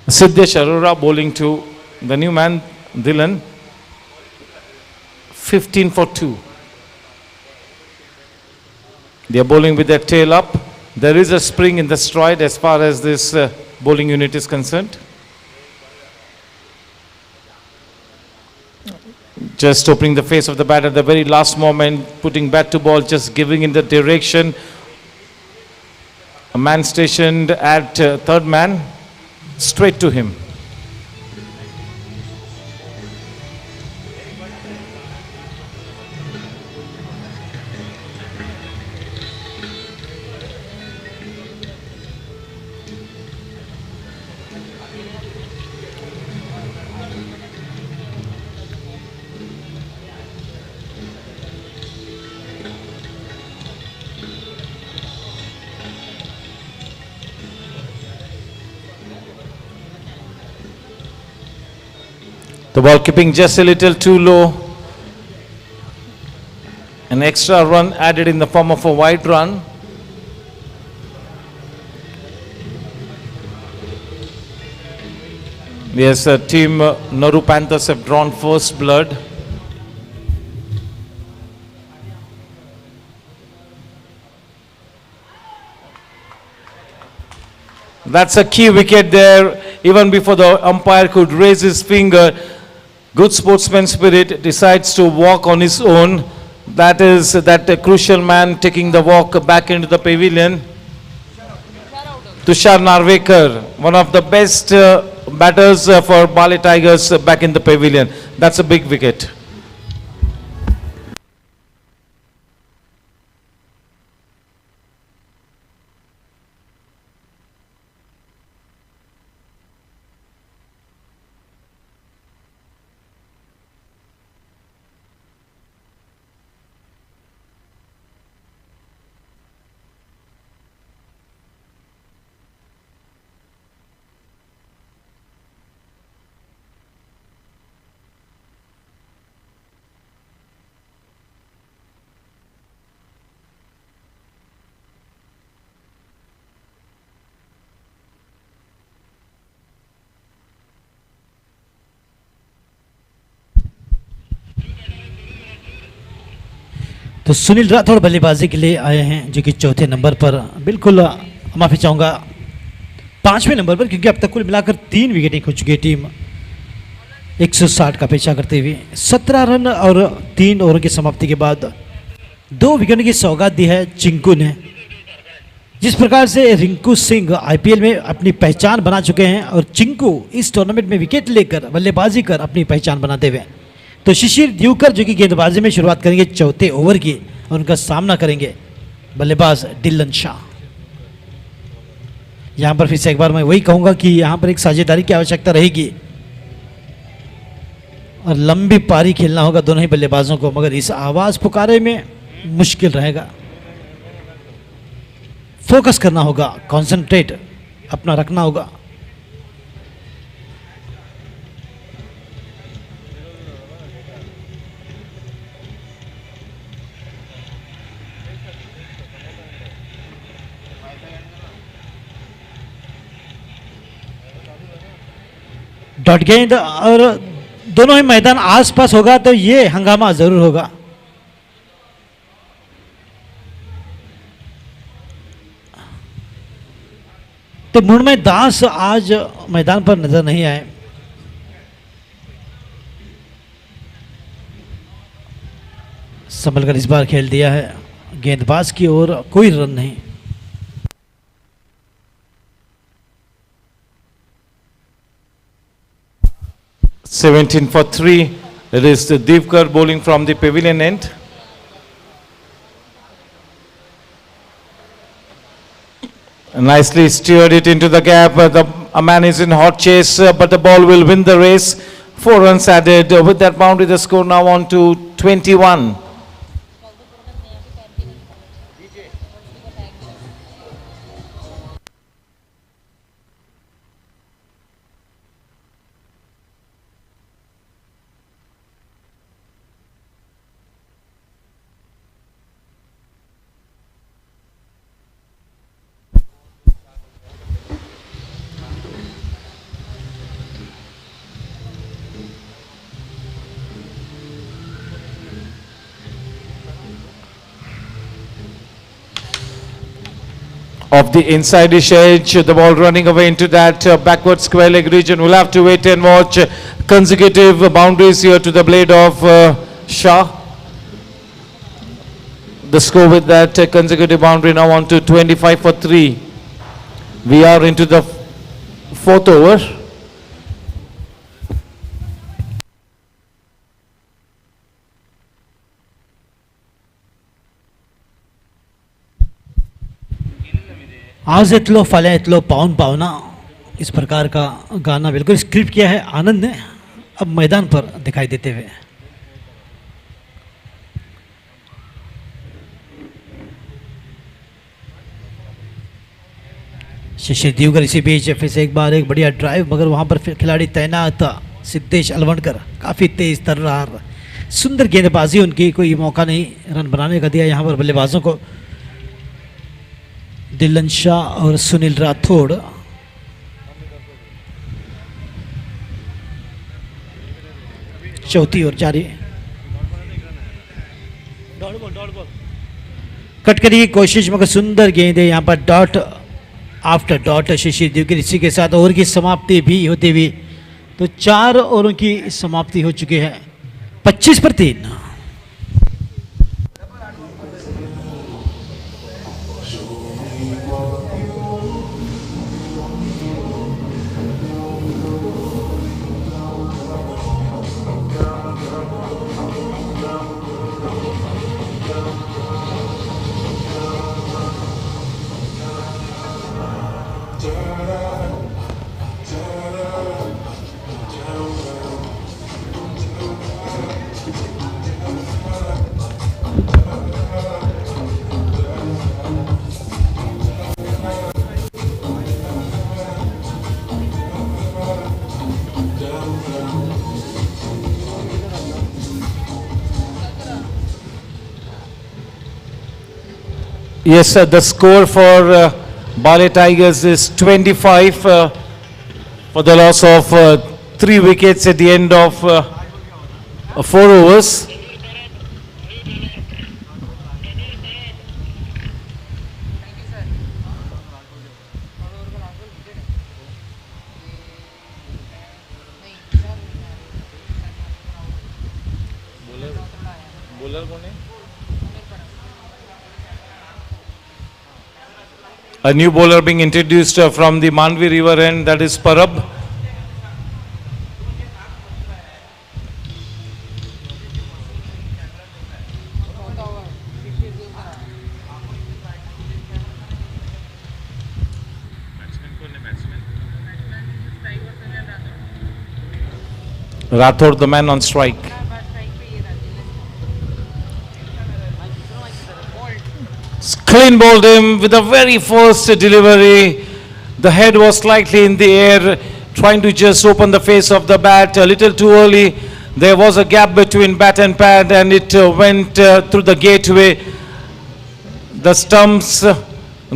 Siddesh Arora bowling to the new man Dylan. 15 for 2. They are bowling with their tail up. There is a spring in the stride as far as this bowling unit is concerned. Just opening the face of the bat at the very last moment, putting bat to ball, just giving in the direction. A man stationed at third man, straight to him. The ball keeping just a little too low. An extra run added in the form of a wide run. Yes, team Naroo Panthers have drawn first blood. That's a key wicket there. Even before the umpire could raise his finger, good sportsman spirit decides to walk on his own. That is that crucial man taking the walk back into the pavilion. Tushar Narvekar, one of the best batters for Baale Tigers back in the pavilion. That's a big wicket. तो सुनील राठौड़ बल्लेबाजी के लिए आए हैं जो कि चौथे number पर, बिल्कुल माफ़ी चाहूँगा 5वें नंबर पर, क्योंकि अब तक कुल मिलाकर 3 विकेटें खो चुकी है टीम 160 का पीछा करते हुए। 17 रन और 3 ओवर की समाप्ति के बाद 2 विकेट की सौगात दी है चिंकू ने। जिस प्रकार से रिंकू सिंह आईपीएल में अपनी पहचान बना चुके हैं और चिंकू इस टूर्नामेंट में विकेट लेकर बल्लेबाजी कर अपनी पहचान बनाते हुए, तो शिशिर दिवकर जो कि गेंदबाजी में शुरुआत करेंगे चौथे ओवर की और उनका सामना करेंगे बल्लेबाज डिलन शाह। यहां पर फिर से एक बार मैं वही कहूंगा कि यहां पर एक साझेदारी की आवश्यकता रहेगी और लंबी पारी खेलना होगा दोनों ही बल्लेबाजों को, मगर इस आवाज पुकारे में मुश्किल रहेगा। फोकस करना होगा, कंसंट्रेट अपना रखना होगा। डॉट गेंद और दोनों ही मैदान आसपास होगा तो ये हंगामा जरूर होगा। तो मुर्मे दास आज मैदान पर नजर नहीं आए। संभल कर इस बार खेल दिया है, गेंदबाज की ओर कोई रन नहीं। Seventeen for 3. It is the Divkar bowling from the pavilion end. Nicely steered it into the gap. A man is in hot chase, but the ball will win the race. 4 runs added. With that boundary, the score now on to 21. Of the inside-ish edge, the ball running away into that backward square leg region. We'll have to wait and watch consecutive boundaries here to the blade of Shah. The score with that consecutive boundary now on to 25 for 3. We are into the 4th over. आज एतलो फले एतलो pound पावना, इस प्रकार का गाना बिल्कुल script किया है आनंद ने, अब मैदान पर दिखाई देते हुए। शिशिर दिवकर इसी बीच फिर से एक बार एक बढ़िया ड्राइव, मगर वहां पर खिलाड़ी तैनात सिद्धेश अलवणकर काफ़ी तेज तर्रार, सुंदर गेंदबाजी उनकी, कोई मौका नहीं रन बनाने का दिया यहाँ पर बल्लेबाजों को। दिलन शाह और सुनील राठौड़। चौथी ओवर जारी, कटकरी की कोशिश मगर सुंदर गेंद है यहाँ पर, डॉट आफ्टर डॉट शिशिर देव की, इसी के साथ ओवर की समाप्ति भी होती हुई, तो 4 ओवरों की समाप्ति हो चुकी है 25 पर 3। Yes, the score for Baale Tigers is 25 for the loss of 3 wickets at the end of 4 overs. A new bowler being introduced from the Manvi River end, that is Parab. Rathod, the man on strike. Clean bowled him with the very first delivery. The head was slightly in the air, trying to just open the face of the bat a little too early. There was a gap between bat and pad, and it went through the gateway. The stumps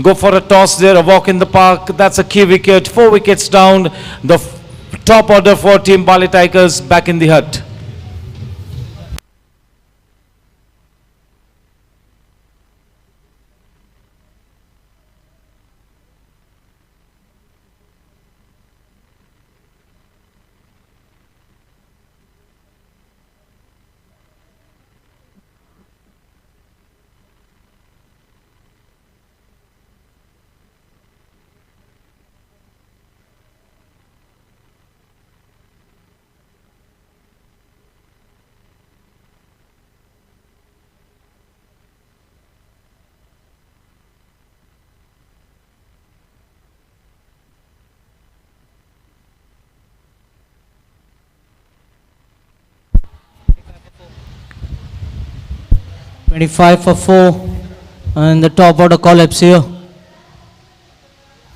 go for a toss there, a walk in the park. That's a key wicket. 4 wickets down. The top order for Team Baale Tigers back in the hut. $25 for 4, and the top order collapse here.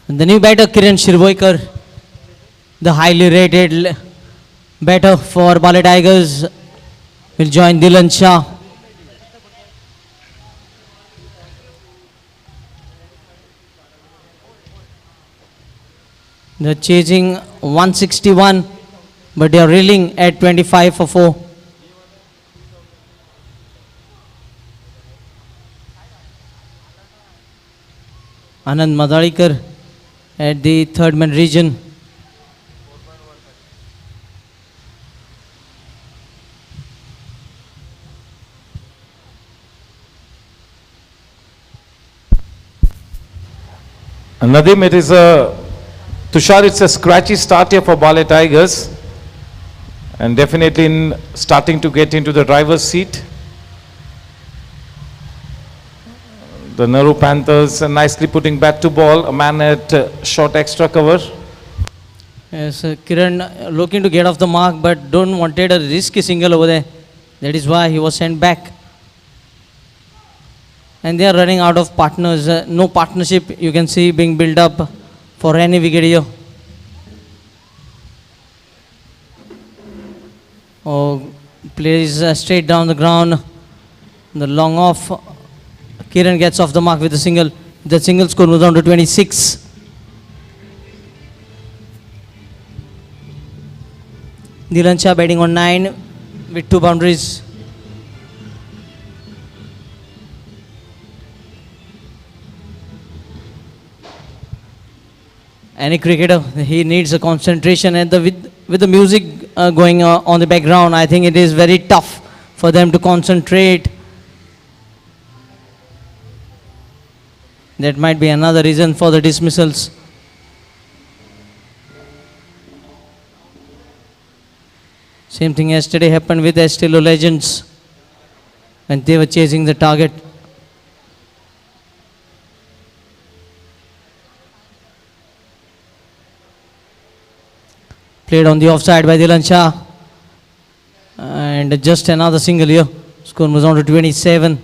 And the new batter Kiran Shirvoikar, the highly rated batter for Baale Tigers, will join Dilan Shah. They're chasing 161, but they are reeling at 25 for 4. Anand Madalikar at the third man region. Nadim, it is Tushar, it's a scratchy start here for Baale Tigers, and definitely starting to get into the driver's seat. The Naroo Panthers nicely putting bat to ball, a man at short extra cover. Yes, Kiran looking to get off the mark, but don't wanted a risky single over there. That is why he was sent back. And they are running out of partners. No partnership you can see being built up for any wicket here. Oh, plays straight down the ground. The long off. Kiran gets off the mark with a single. The single score was down to 26. Dhilan Shah batting on 9 with 2 boundaries. Any cricketer, he needs a concentration, and with the music going on the background, I think it is very tough for them to concentrate. That might be another reason for the dismissals. Same thing yesterday happened with the Estilo Legends when they were chasing the target. Played on the offside by Dhilan Shah. And just another single here. Score was on to 27.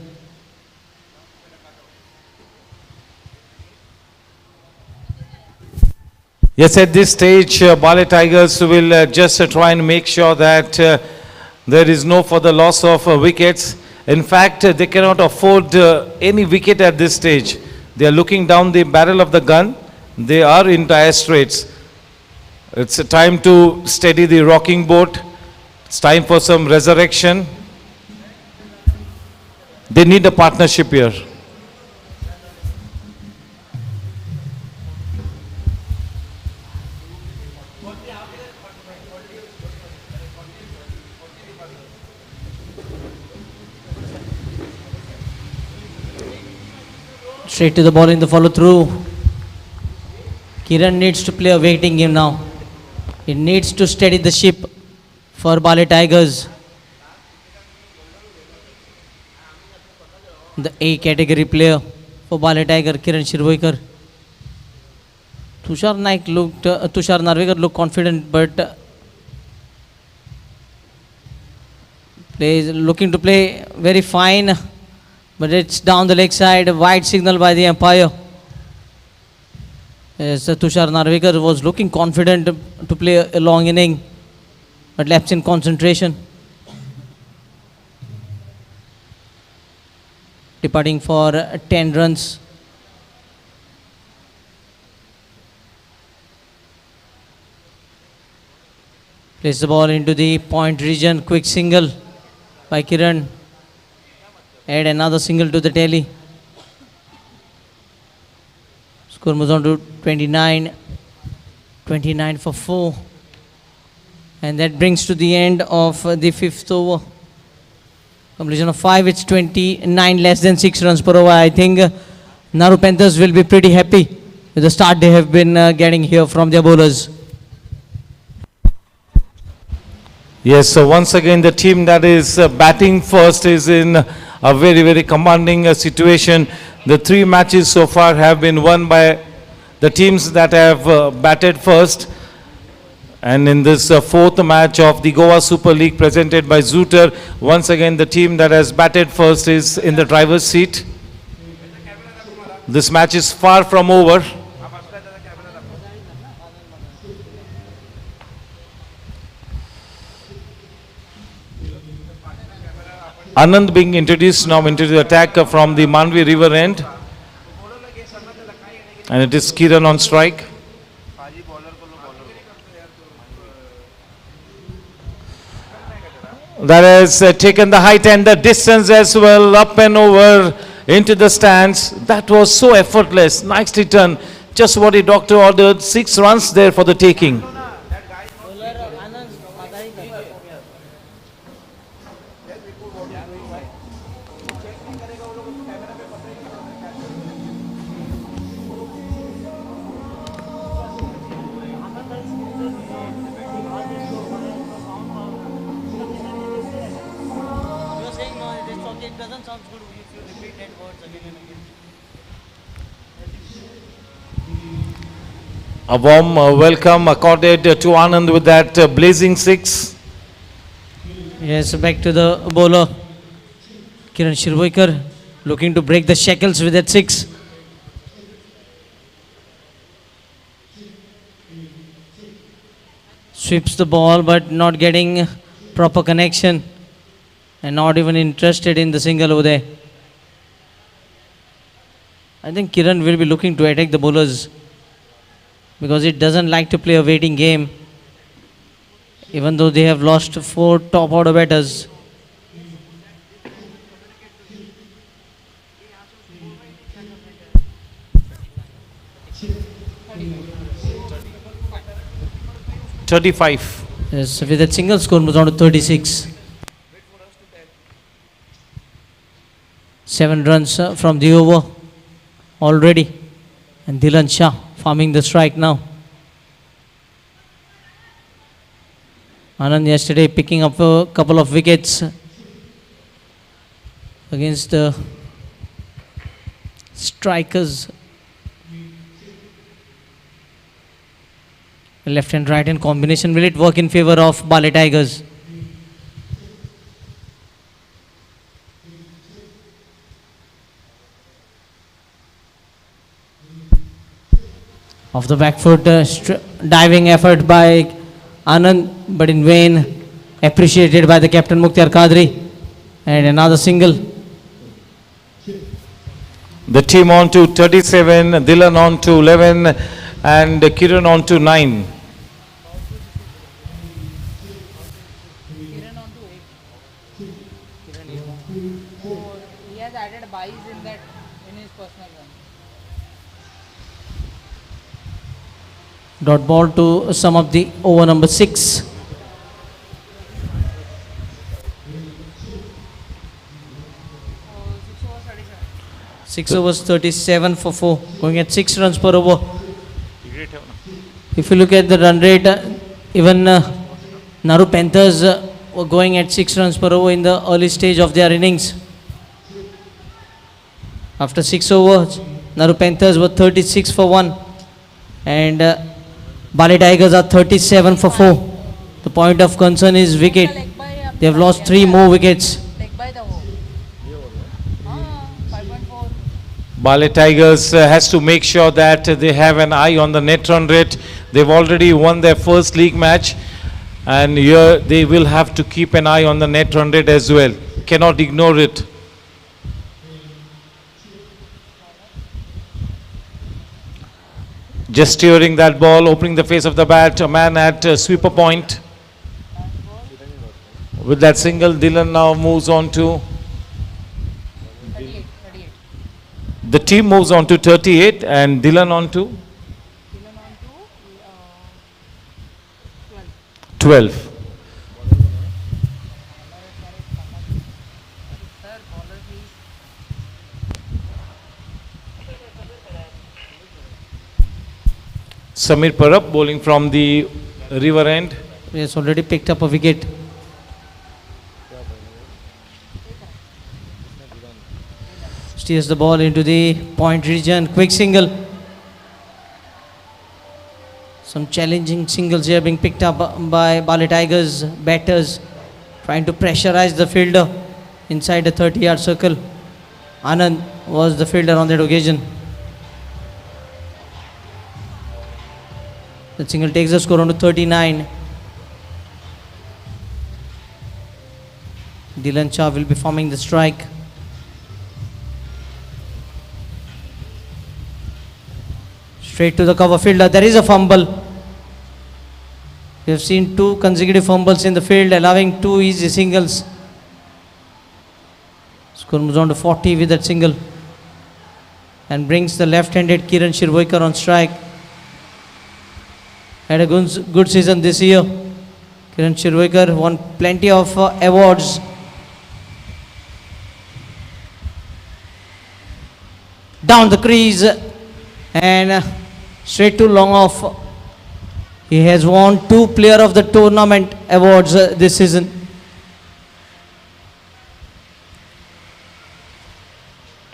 Yes, at this stage, Baale Tigers will just try and make sure that there is no further loss of wickets. In fact, they cannot afford any wicket at this stage. They are looking down the barrel of the gun. They are in dire straits. It's a time to steady the rocking boat. It's time for some resurrection. They need a partnership here. Straight to the ball in the follow through. Kiran needs to play a waiting game now. He needs to steady the ship for Baale Tigers. The A category player for Baale Tiger, Kiran Shirvoikar. Tushar Narvekar looked confident, but looking to play very fine. But it's down the leg side, wide signal by the umpire. Yes, Tushar Narvekar was looking confident to play a long inning, but lapse in concentration. Departing for 10 runs. Plays the ball into the point region, quick single by Kiran. Add another single to the tally. Score moves on to 29. 29 for 4. And that brings to the end of the 5th over. Completion of 5, it's 29 less than 6 runs per over. I think Naroo Panthers will be pretty happy with the start they have been getting here from their bowlers. Yes, so once again the team that is batting first is in a very, very commanding situation. The 3 matches so far have been won by the teams that have batted first. And in this 4th match of the Goa Super League presented by Zooter, once again the team that has batted first is in the driver's seat. This match is far from over. Anand being introduced now into the attack from the Manvi River end. And it is Kiran on strike. That has taken the height and the distance as well, up and over into the stands. That was so effortless, nicely done. Just what the doctor ordered, 6 runs there for the taking. A warm welcome accorded to Anand with that blazing 6. Yes, back to the bowler. Kiran Shirvoikar looking to break the shackles with that 6. Sweeps the ball but not getting proper connection and not even interested in the single over there. I think Kiran will be looking to attack the bowlers because it doesn't like to play a waiting game, even though they have lost 4 top order batters. Yes, with that single score moves on to 36. 7 runs from the over already, and Dylan Shah farming the strike now. Anand yesterday picking up a couple of wickets against the strikers. Left and right hand combination, will it work in favor of Baale Tigers? Off the back foot, diving effort by Anand, but in vain. Appreciated by the captain Mukhtar Qadri, and another single. The team on to 37, Dylan on to 11 and Kiran on to 9. Kiran on to 8. Oh, he has added buys in that in his personal run. Dot ball to sum up the over number 6. Oh, 6 overs 37. 6 overs 37 for 4, going at 6 runs per over. If you look at the run rate, even Naroo Panthers were going at 6 runs per over in the early stage of their innings. After 6 overs, Naroo Panthers were 36 for 1, and Baale Tigers are 37 for 4. The point of concern is wicket. They have lost 3 more wickets. Leg by the hole. 5.4. Baale Tigers has to make sure that they have an eye on the net run rate. They've already won their first league match, and here they will have to keep an eye on the net run rate as well. Cannot ignore it. Just steering that ball, opening the face of the bat, a man at sweeper point. With that single, Dylan now moves on to, 38. the team moves on to 38 and Dylan on to Kiran on to 12. 12. Sir, bowler please. Samir Parab bowling from the river end. He has already picked up a wicket. Steers the ball into the point region. Quick single. Some challenging singles here being picked up by Baale Tigers batters, trying to pressurize the fielder inside the 30-yard circle. Anand was the fielder on that occasion. The single takes the score on to 39. Dylan Shah will be forming the strike. Straight to the cover fielder. There is a fumble. We have seen 2 consecutive fumbles in the field, allowing 2 easy singles. Score moves on to 40 with that single, and brings the left-handed Kiran Shirvoikar on strike. Had a good season this year. Kiran Shirvoikar won plenty of awards. Down the crease and straight to long off. He has won 2 Player of the Tournament awards this season.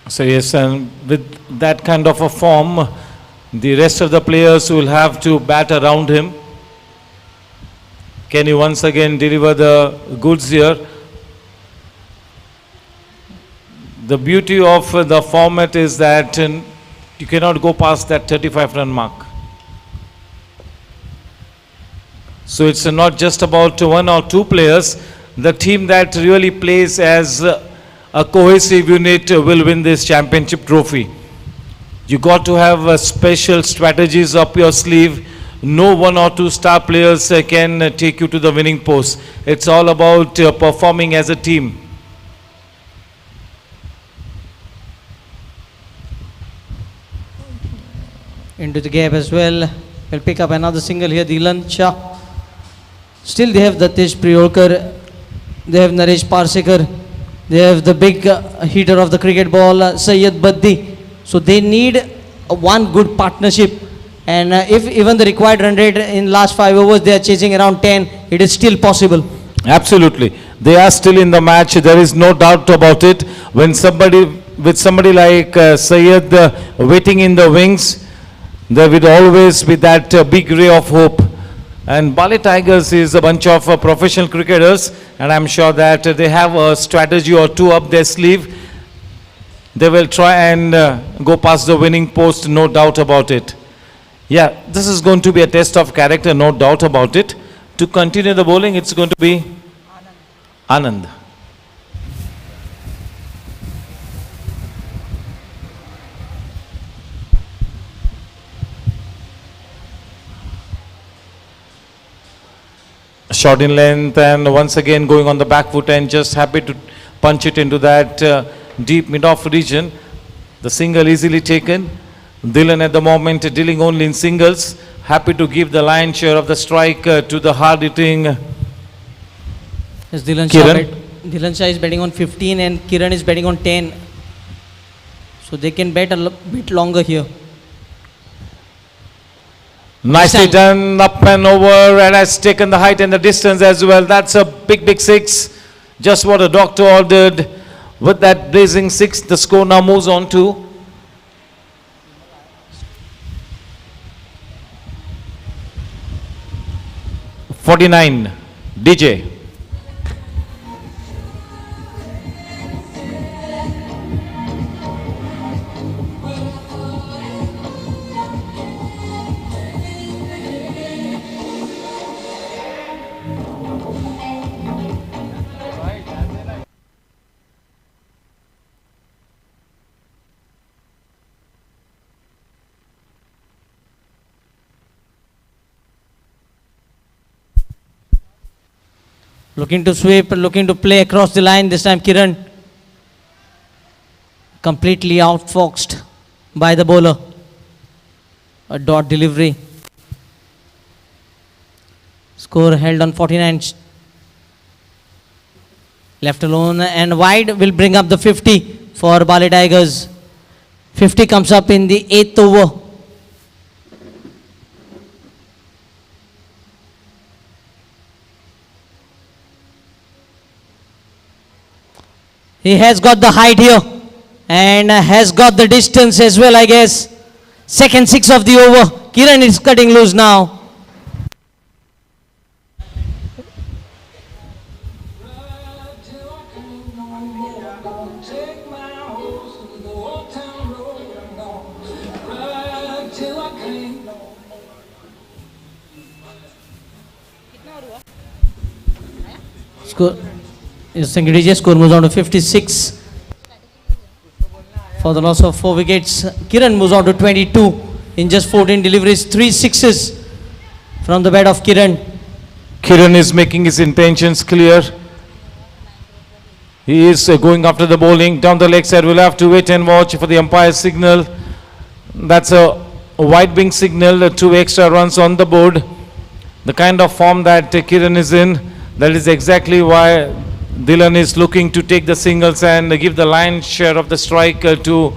So yes, and with that kind of a form, the rest of the players will have to bat around him. Can he once again deliver the goods here? The beauty of the format is that you cannot go past that 35-run mark. So it's not just about one or two players. The team that really plays as a cohesive unit will win this championship trophy. You got to have special strategies up your sleeve. No one or two star players can take you to the winning post. It's all about performing as a team. Into the gap as well. Will pick up another single here. Dilan Shah. Still they have Datesh Priyorkar. They have Naresh Parsekar. They have the big hitter of the cricket ball, Syed Baddi. So they need one good partnership. And if even the required run rate in last 5 overs, they are chasing around 10, it is still possible. Absolutely. They are still in the match. There is no doubt about it. When somebody like Syed waiting in the wings, there will always be that big ray of hope. And Baale Tigers is a bunch of professional cricketers, and I'm sure that they have a strategy or two up their sleeve. They will try and go past the winning post, no doubt about it. Yeah, this is going to be a test of character, no doubt about it. To continue the bowling, it's going to be Anand. Short in length and once again going on the back foot and just happy to punch it into that deep mid-off region. The single easily taken. Dylan at the moment dealing only in singles. Happy to give the lion's share of the strike to the hard-hitting Yes, Dilan Kiran. Dilan Shah is betting on 15 and Kiran is betting on 10. So they can bet a bit longer here. Nicely done, up and over, and has taken the height and the distance as well. That's a big, big six. Just what the doctor ordered. With that blazing six, the score now moves on to 49. DJ. Looking to sweep, looking to play across the line. This time Kiran completely outfoxed by the bowler. A dot delivery. Score held on 49. Left alone and wide will bring up the 50 for Baale Tigers. 50 comes up in the 8th over. He has got the height here and has got the distance as well, I guess. Second six of the over. Kiran is cutting loose now. Score. DJ score moves on to 56 for the loss of 4 wickets. Kiran moves on to 22 in just 14 deliveries, 3 sixes from the bat of Kiran. Kiran is making his intentions clear. He is going after the bowling down the leg side. We'll have to wait and watch for the umpire's signal. That's a wide wing signal, 2 extra runs on the board. The kind of form that Kiran is in, that is exactly why Dylan is looking to take the singles and give the lion's share of the strike to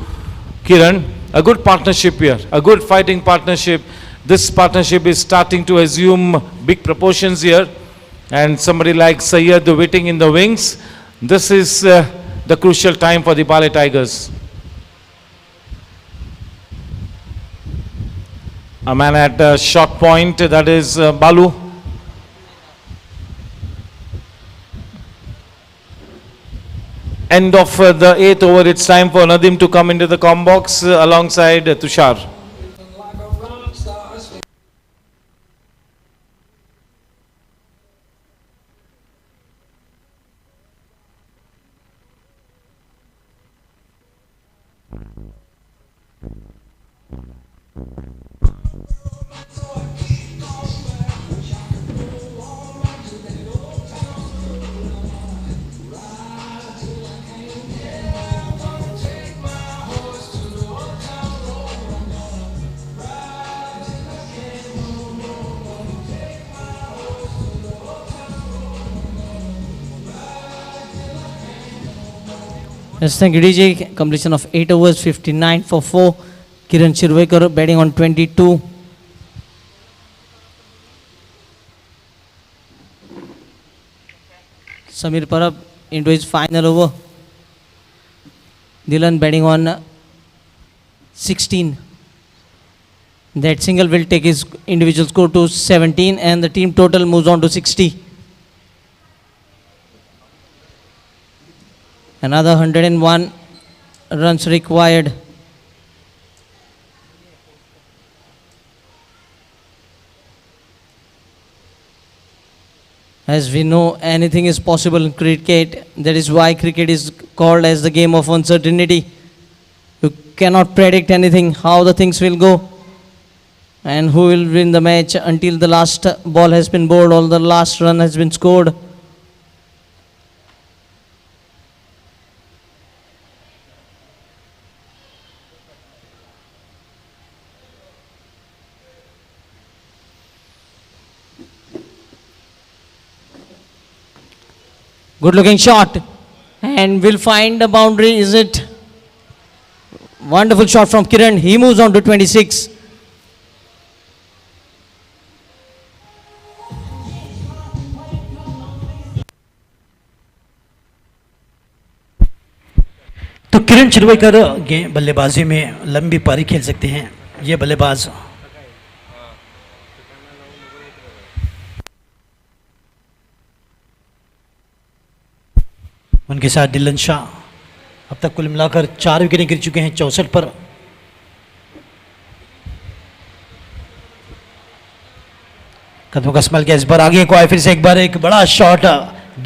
Kiran. A good partnership here, a good fighting partnership. This partnership is starting to assume big proportions here. And somebody like Syed waiting in the wings. This is the crucial time for the Baale Tigers. A man at a short point, that is Balu. End of the 8th over, it's time for Nadim to come into the com box alongside Tushar. Yes, thank you, DJ. Completion of 8 overs, 59 for 4. Kiran Chirvaikar batting on 22. Samir Parab into his final over. Dylan batting on 16. That single will take his individual score to 17 and the team total moves on to 60. Another 101 runs required. As we know, anything is possible in cricket. That is why cricket is called as the game of uncertainty. You cannot predict anything, how the things will go and who will win the match until the last ball has been bowled or the last run has been scored. Good looking shot and will find the boundary. Is it? Wonderful shot from Kiran. He moves on to 26. तो किरण चिरवैकर बल्लेबाजी में लंबी पारी खेल सकते हैं ये बल्लेबाज। उनके साथ डिलन शाह अब तक कुल मिलाकर 4 विकेटें गिर चुके हैं 64 पर। कदमों का इस्तेमाल किया, इस बार आगे को आए, फिर से एक बार एक बड़ा शॉट,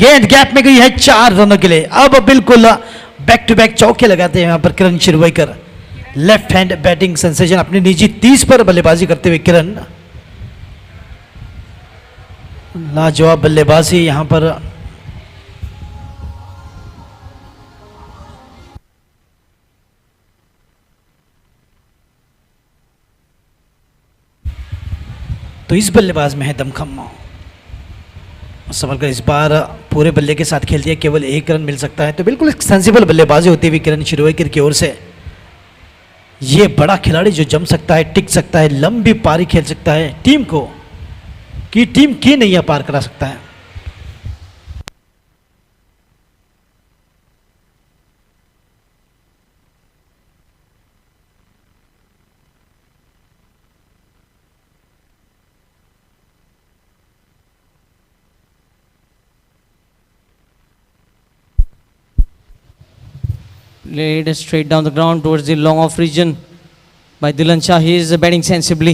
गेंद गैप में गई है 4 रनों के लिए। अब बिल्कुल बैक टू बैक चौके लगाते हैं यहाँ पर किरण चिरवैकर। लेफ्ट हैंड बैटिंग सेंसेशन अपनी निजी 30 पर बल्लेबाजी करते हुए किरण, लाजवाब बल्लेबाजी यहाँ पर। तो इस बल्लेबाज में है दमखम। संभलकर इस बार पूरे बल्ले के साथ खेल दिया, केवल 1 रन मिल सकता है। तो बिल्कुल एक सेंसिबल बल्लेबाजी होती हुई किरण चिरवैकर की ओर से। ये बड़ा खिलाड़ी जो जम सकता है, टिक सकता है, लंबी पारी खेल सकता है, टीम की नैया पार करा सकता है। Laid straight down the ground towards the long off region by Dylan Shah. He is batting sensibly.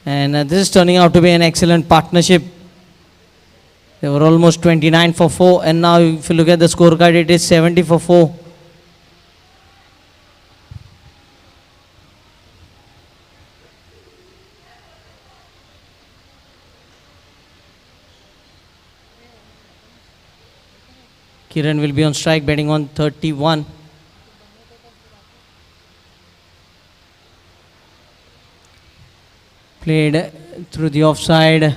And this is turning out to be an excellent partnership. They were almost 29 for 4. And now if you look at the scorecard, it is 70 for 4. Kiran will be on strike, batting on 31. Played through the offside.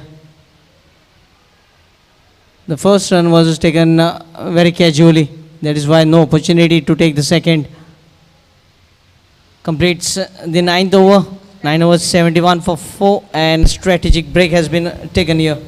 The first run was taken very casually. That is why no opportunity to take the second. Completes the 9th over. 9 overs, 71 for 4, and strategic break has been taken here.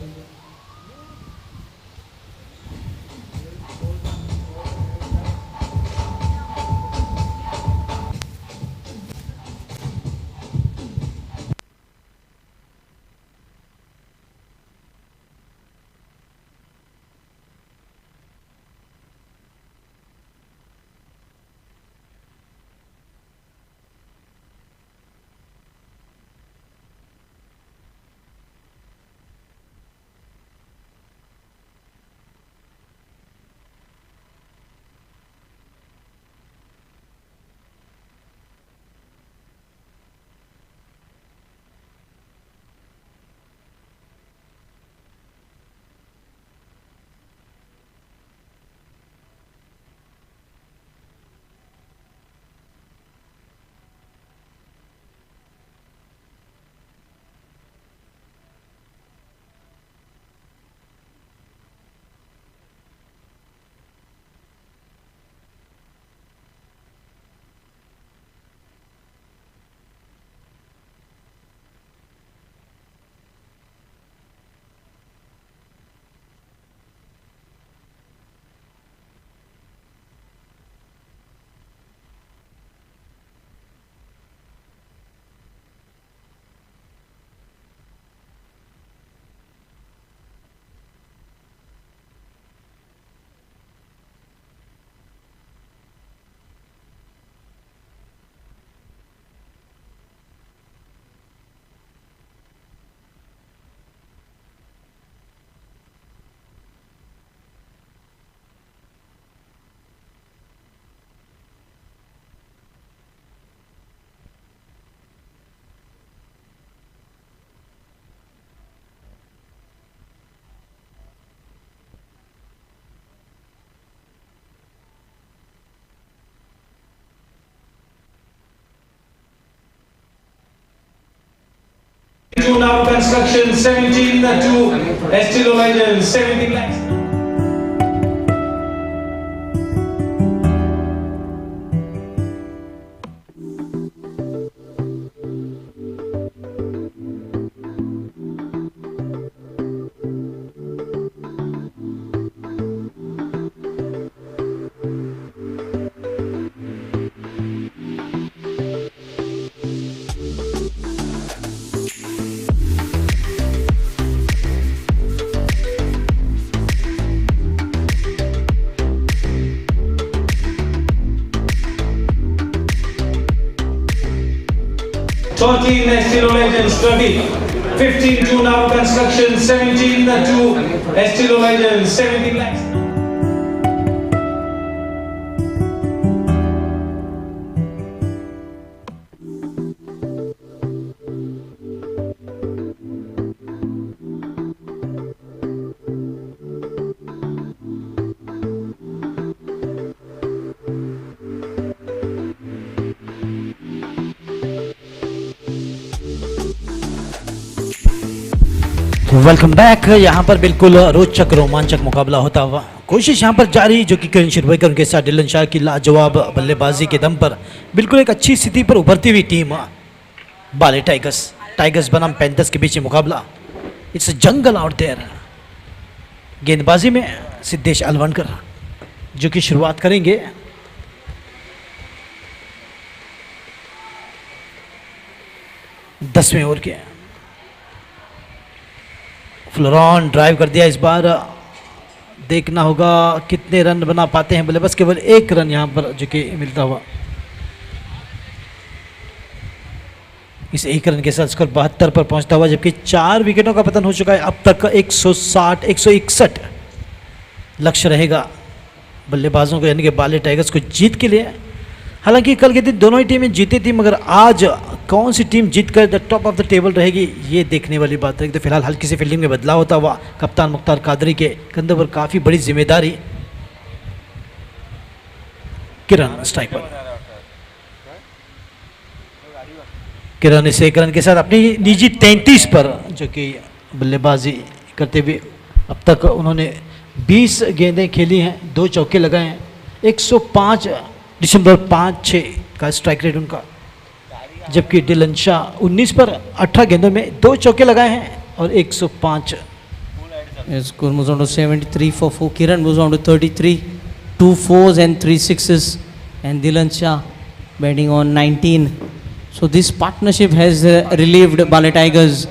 15-2 now construction, 17-2 Estilo Legends, 17 lakhs. Estilo Legends 30, 15-2 now construction, 17-2 Estilo Legends, 17 lakhs. Welcome back. यहाँ पर बिल्कुल रोचक रोमांचक मुकाबला होता हुआ, कोशिश यहाँ पर जारी, जो कि किरण शिरवाईकर उनके साथ डिलन शाह की लाजवाब बल्लेबाजी के दम पर बिल्कुल एक अच्छी स्थिति पर उभरती हुई टीम बाले टाइगर्स बनाम पैंथर्स के बीच मुकाबला। It's jungle out there. गेंदबाजी में सिद्धेश अलवणकर जो कि शुरुआत करेंगे। दसवें ओवर के फ्लोरॉन ड्राइव कर दिया। इस बार देखना होगा कितने रन बना पाते हैं बल्लेबाज। केवल एक रन यहां पर जो कि मिलता हुआ। इस एक रन के साथ स्कोर 72 पर पहुंचता हुआ, जबकि 4 विकेटों का पतन हो चुका है। अब तक 160 161 लक्ष्य रहेगा बल्लेबाजों को, यानी कि बाले टाइगर्स को जीत के लिए। हालांकि कल के दिन दोनों ही टीमें जीती थी, मगर आज कौन सी टीम जीत कर the top of the table रहेगी ये देखने वाली बात है। तो फिलहाल हल्की सी फील्डिंग में बदलाव होता हुआ कप्तान मुख्तार कादरी के कंधों पर काफ़ी बड़ी जिम्मेदारी। किरण स्ट्राइक पर, किरण इस एक रन के साथ अपनी निजी 33 पर जो कि बल्लेबाजी करते हुए अब तक उन्होंने 20 गेंदें खेली हैं, 2 चौके लगाए हैं। 105.56 का स्ट्राइक रेट उनका, जबकि डिलन शाह 19 पर 18 गेंदों में 2 चौके लगाए हैं और 105। Score moves on to 73 for 4. Kiran moves on to 33, 2 4s and 3 6s, and Dilan Shah batting on 19. So this partnership has relieved Baale Tigers.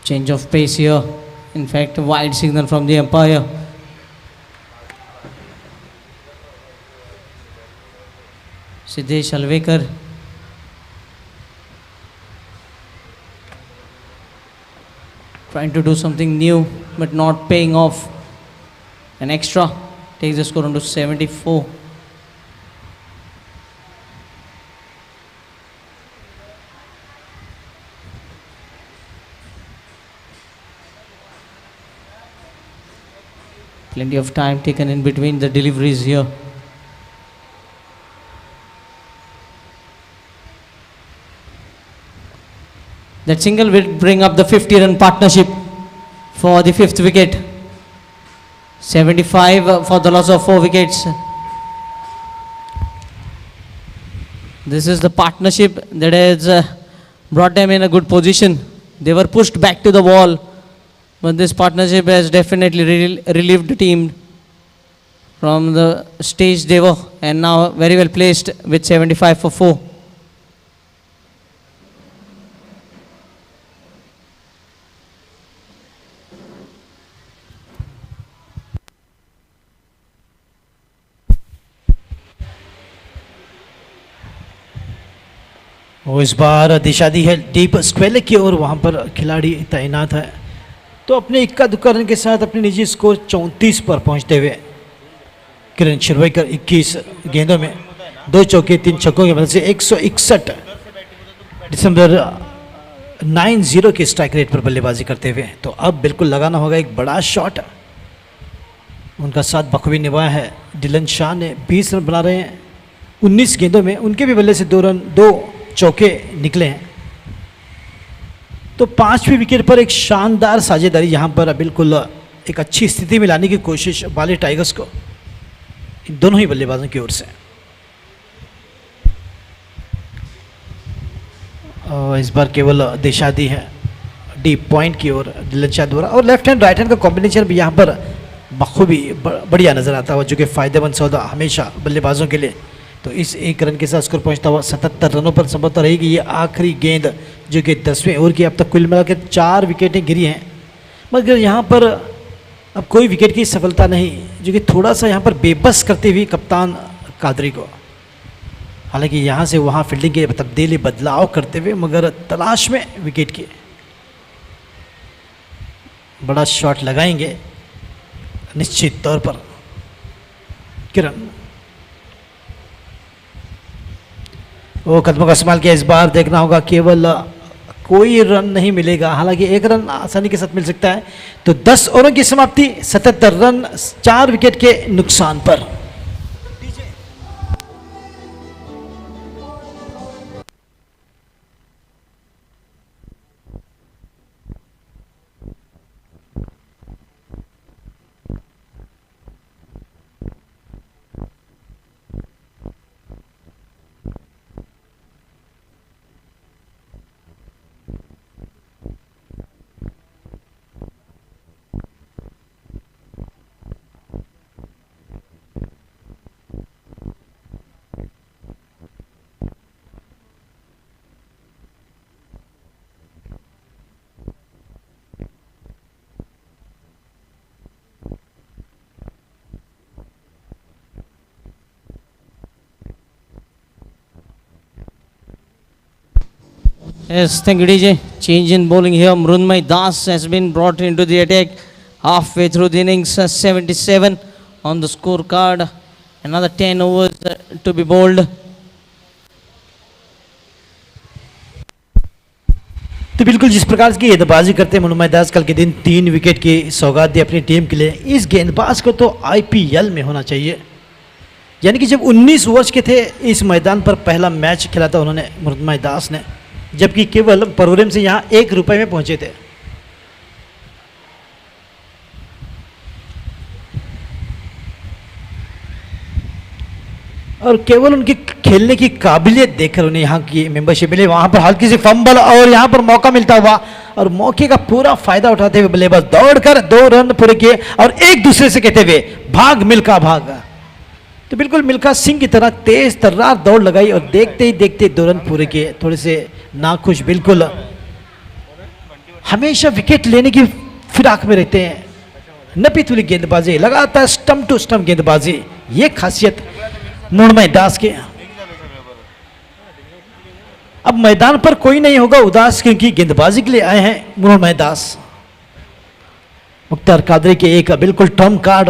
Change of pace here. In fact, wide signal from the umpire. Siddesh Alvekar. Trying to do something new, but not paying off. An extra takes the score on to 74. Plenty of time taken in between the deliveries here. That single will bring up the 50-run partnership for the 5th wicket. 75 for the loss of 4 wickets. This is the partnership that has brought them in a good position. They were pushed back to the wall, but this partnership has definitely relieved the team from the stage they were, and now very well placed with 75 for 4. वो इस बार दिशा दी है deep square की ओर, वहाँ पर खिलाड़ी तैनात है। तो अपने इक्का दुक्का रन के साथ अपने निजी स्कोर 34 पर पहुँचते हुए किरण शिरवाईकर 21 गेंदों में 2 चौके 3 छक्कों की मदद से 161.90 के स्ट्राइक रेट पर बल्लेबाजी करते हुए। तो अब बिल्कुल लगाना होगा एक बड़ा शॉट। उनका साथ बखूबी निभाया है डिलन शाह ने, 20 रन बना रहे हैं। 19 गेंदों में उनके भी बल्ले से 2 रन 2 चौके निकले हैं। तो 5वीं विकेट पर एक शानदार साझेदारी यहाँ पर बिल्कुल एक अच्छी स्थिति में लाने की कोशिश बाले टाइगर्स को इन दोनों ही बल्लेबाजों की ओर से। और इस बार केवल दिशा दी है डीप पॉइंट की ओर दिलन शाह द्वारा, और लेफ्ट हैंड राइट हैंड का कॉम्बिनेशन भी यहाँ पर बखूबी बढ़िया नजर आता हुआ, जो कि फायदेमंद सौदा हमेशा बल्लेबाजों के लिए। तो इस 1 रन के साथ स्कोर पहुंचता हुआ 77 रनों पर संभवतः रहेगी ये आखिरी गेंद, जो कि 10वें ओवर की। अब तक कुल मिलाकर 4 विकेटें गिरी हैं, मगर यहाँ पर अब कोई विकेट की सफलता नहीं, जो कि थोड़ा सा यहाँ पर बेबस करती हुई कप्तान कादरी को। हालांकि यहाँ से वहाँ फील्डिंग के तब्दीली बदलाव करते हुए, मगर तलाश में विकेट की। बड़ा शॉट लगाएंगे निश्चित तौर पर किरण। वो कदमों का इस्तेमाल किया, इस बार देखना होगा केवल कोई रन नहीं मिलेगा, हालांकि 1 रन आसानी के साथ मिल सकता है। तो 10 ओवरों की समाप्ति 77 रन 4 विकेट के नुकसान पर। Yes, thank you, DJ. Change in bowling here. Mrunmay Das has been brought into the attack halfway through the innings. 77 on the scorecard. Another 10 overs to be bowled. तो बिल्कुल जिस प्रकार की गेंदबाजी करते हैं मृण्मय दास, कल के दिन 3 विकेट की सौगात दी अपनी टीम के लिए। इस गेंदबाज को तो आईपीएल में होना चाहिए। यानी कि जब 19 वर्ष के थे इस मैदान पर पहला मैच खेला था उन्होंने मृण्मय दास ने, जबकि केवल प्रोग्राम से यहाँ 1 रुपए में पहुंचे थे। और केवल उनकी खेलने की काबिलियत देखकर उन्हें यहाँ की मेंबरशिप मिली। वहां पर हल्की सी फंबल और यहाँ पर मौका मिलता हुआ, और मौके का पूरा फायदा उठाते हुए बल्लेबाज दौड़कर 2 रन पूरे किए और एक दूसरे से कहते हुए भाग मिल्खा भाग। तो बिल्कुल मिल्खा सिंह की तरह तेज तर्रार दौड़ लगाई और देखते ही देखते 2 रन पूरे किए। थोड़े से नाखुश बिल्कुल हमेशा विकेट लेने की फिराक में रहते हैं। नपी तुली गेंदबाजी, लगातार स्टंप टू स्टंप गेंदबाजी, ये खासियत मृण्मय दास के। अब मैदान पर कोई नहीं होगा उदास, क्योंकि गेंदबाजी के लिए आए हैं मृण्मय दास। मुख्तार कादरी के एक बिल्कुल ट्रम्प कार्ड।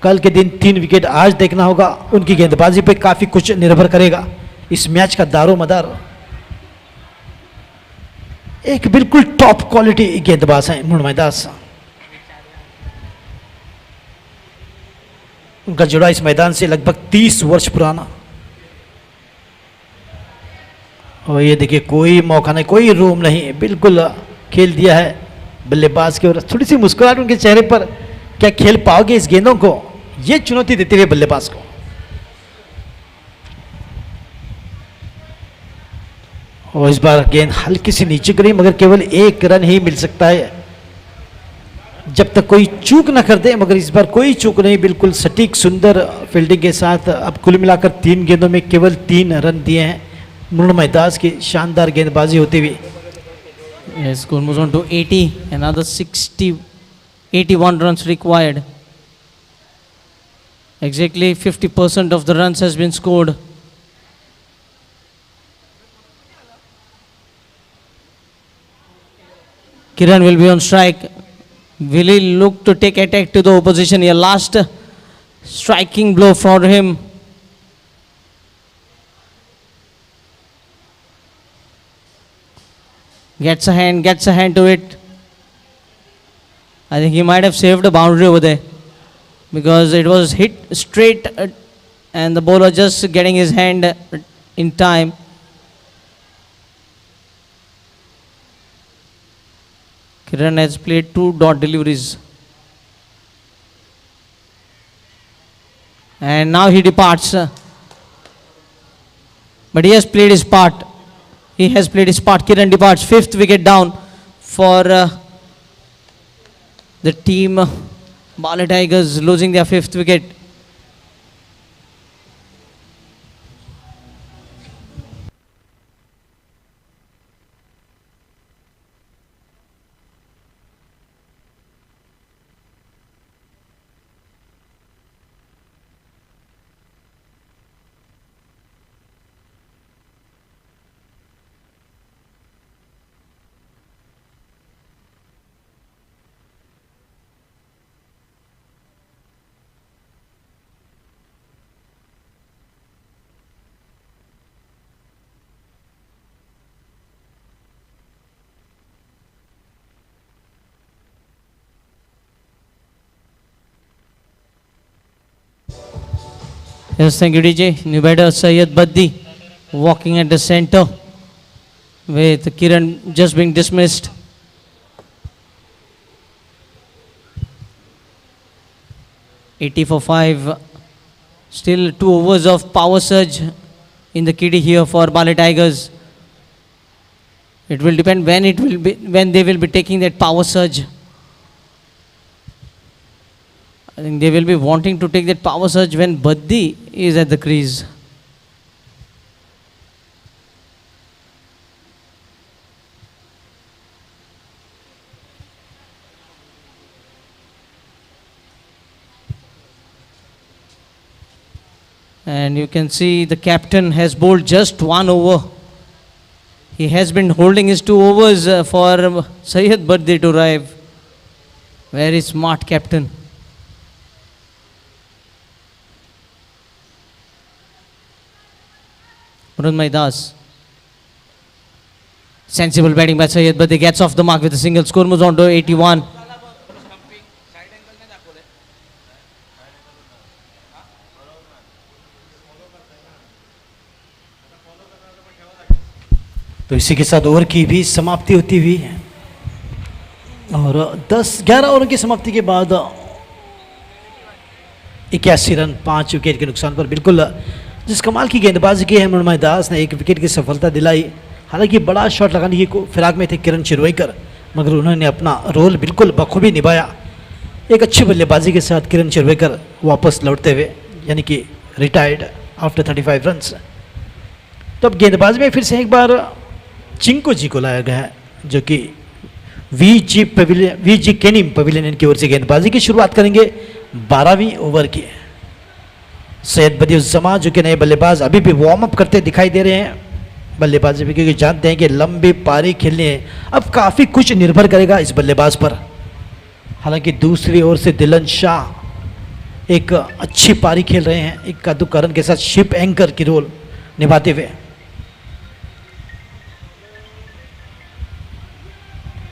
कल के दिन 3 विकेट, आज देखना होगा उनकी गेंदबाजी पे काफी कुछ निर्भर करेगा इस मैच का दारो मदार। एक बिल्कुल टॉप क्वालिटी गेंदबाज हैं मृण्मय दास। उनका जुड़ा इस मैदान से लगभग 30 वर्ष पुराना। और ये देखिए कोई मौका नहीं, कोई रूम नहीं, बिल्कुल खेल दिया है बल्लेबाज के। और थोड़ी सी मुस्कुराहट उनके चेहरे पर, क्या खेल पाओगे इस गेंदों को, ये चुनौती देते हुए बल्लेबाज को। और इस बार गेंद हल्की सी नीचे गिरी, मगर केवल 1 रन ही मिल सकता है जब तक कोई चूक ना कर दे। मगर इस बार कोई चूक नहीं, बिल्कुल सटीक सुंदर फील्डिंग के साथ। अब कुल मिलाकर 3 गेंदों में केवल 3 रन दिए हैं मृण्मय दास की शानदार गेंदबाजी होती हुई। Yes, score moves on to 80. Another 81 runs required. Exactly 50% of the runs has been scored. Kiran will be on strike. Will he look to take attack to the opposition here? Last striking blow for him. Gets a hand to it. I think he might have saved a boundary over there, because it was hit straight and the bowler just getting his hand in time. Kiran has played 2 dot deliveries. And now he departs. But he has played his part. He has played his part. Kiran departs. 5th wicket down for the team. Baale Tigers losing their 5th wicket. Yes, thank you, DJ. New batter Syed Baddi walking at the center with Kiran just being dismissed. $80 for 5. Still 2 overs of power surge in the kitty here for Baale Tigers. It will depend when they will be taking that power surge. I think they will be wanting to take that power surge when Baddi is at the crease. And you can see the captain has bowled just 1 over. He has been holding his 2 overs for Syed Baddi to arrive. Very smart captain. Mrunmay Das. Sensible batting by Syed Baddi gets off the mark with a single. Score moves on to 81. तो इसी के साथ over की भी समाप्ति होती हुई है और 10-11 ओवर की समाप्ति के बाद 81 रन 5 विकेट के नुकसान पर। बिल्कुल जिस कमाल की गेंदबाजी की है मृण्मय दास ने, 1 विकेट की सफलता दिलाई। हालांकि बड़ा शॉट लगाने की फिराक में थे किरण चिरवईकर, मगर उन्होंने अपना रोल बिल्कुल बखूबी निभाया। एक अच्छी बल्लेबाजी के साथ किरण चिरवईकर वापस लौटते हुए, यानी कि रिटायर्ड आफ्टर 35 रन्स। तो अब गेंदबाजी में फिर से एक बार चिंको जी को लाया गया है, जो कि वीजी केनिम पवेलियन की ओर से गेंदबाजी की शुरुआत करेंगे 12वीं ओवर की। सैयद बदियुज्जमा जो कि नए बल्लेबाज अभी भी वार्म अप करते दिखाई दे रहे हैं बल्लेबाजी में, क्योंकि जानते हैं कि लंबी पारी खेलनी है। अब काफ़ी कुछ निर्भर करेगा इस बल्लेबाज पर। हालांकि दूसरी ओर से दिलन शाह एक अच्छी पारी खेल रहे हैं, एक कद्दूकरण के साथ शिप एंकर की रोल निभाते हुए।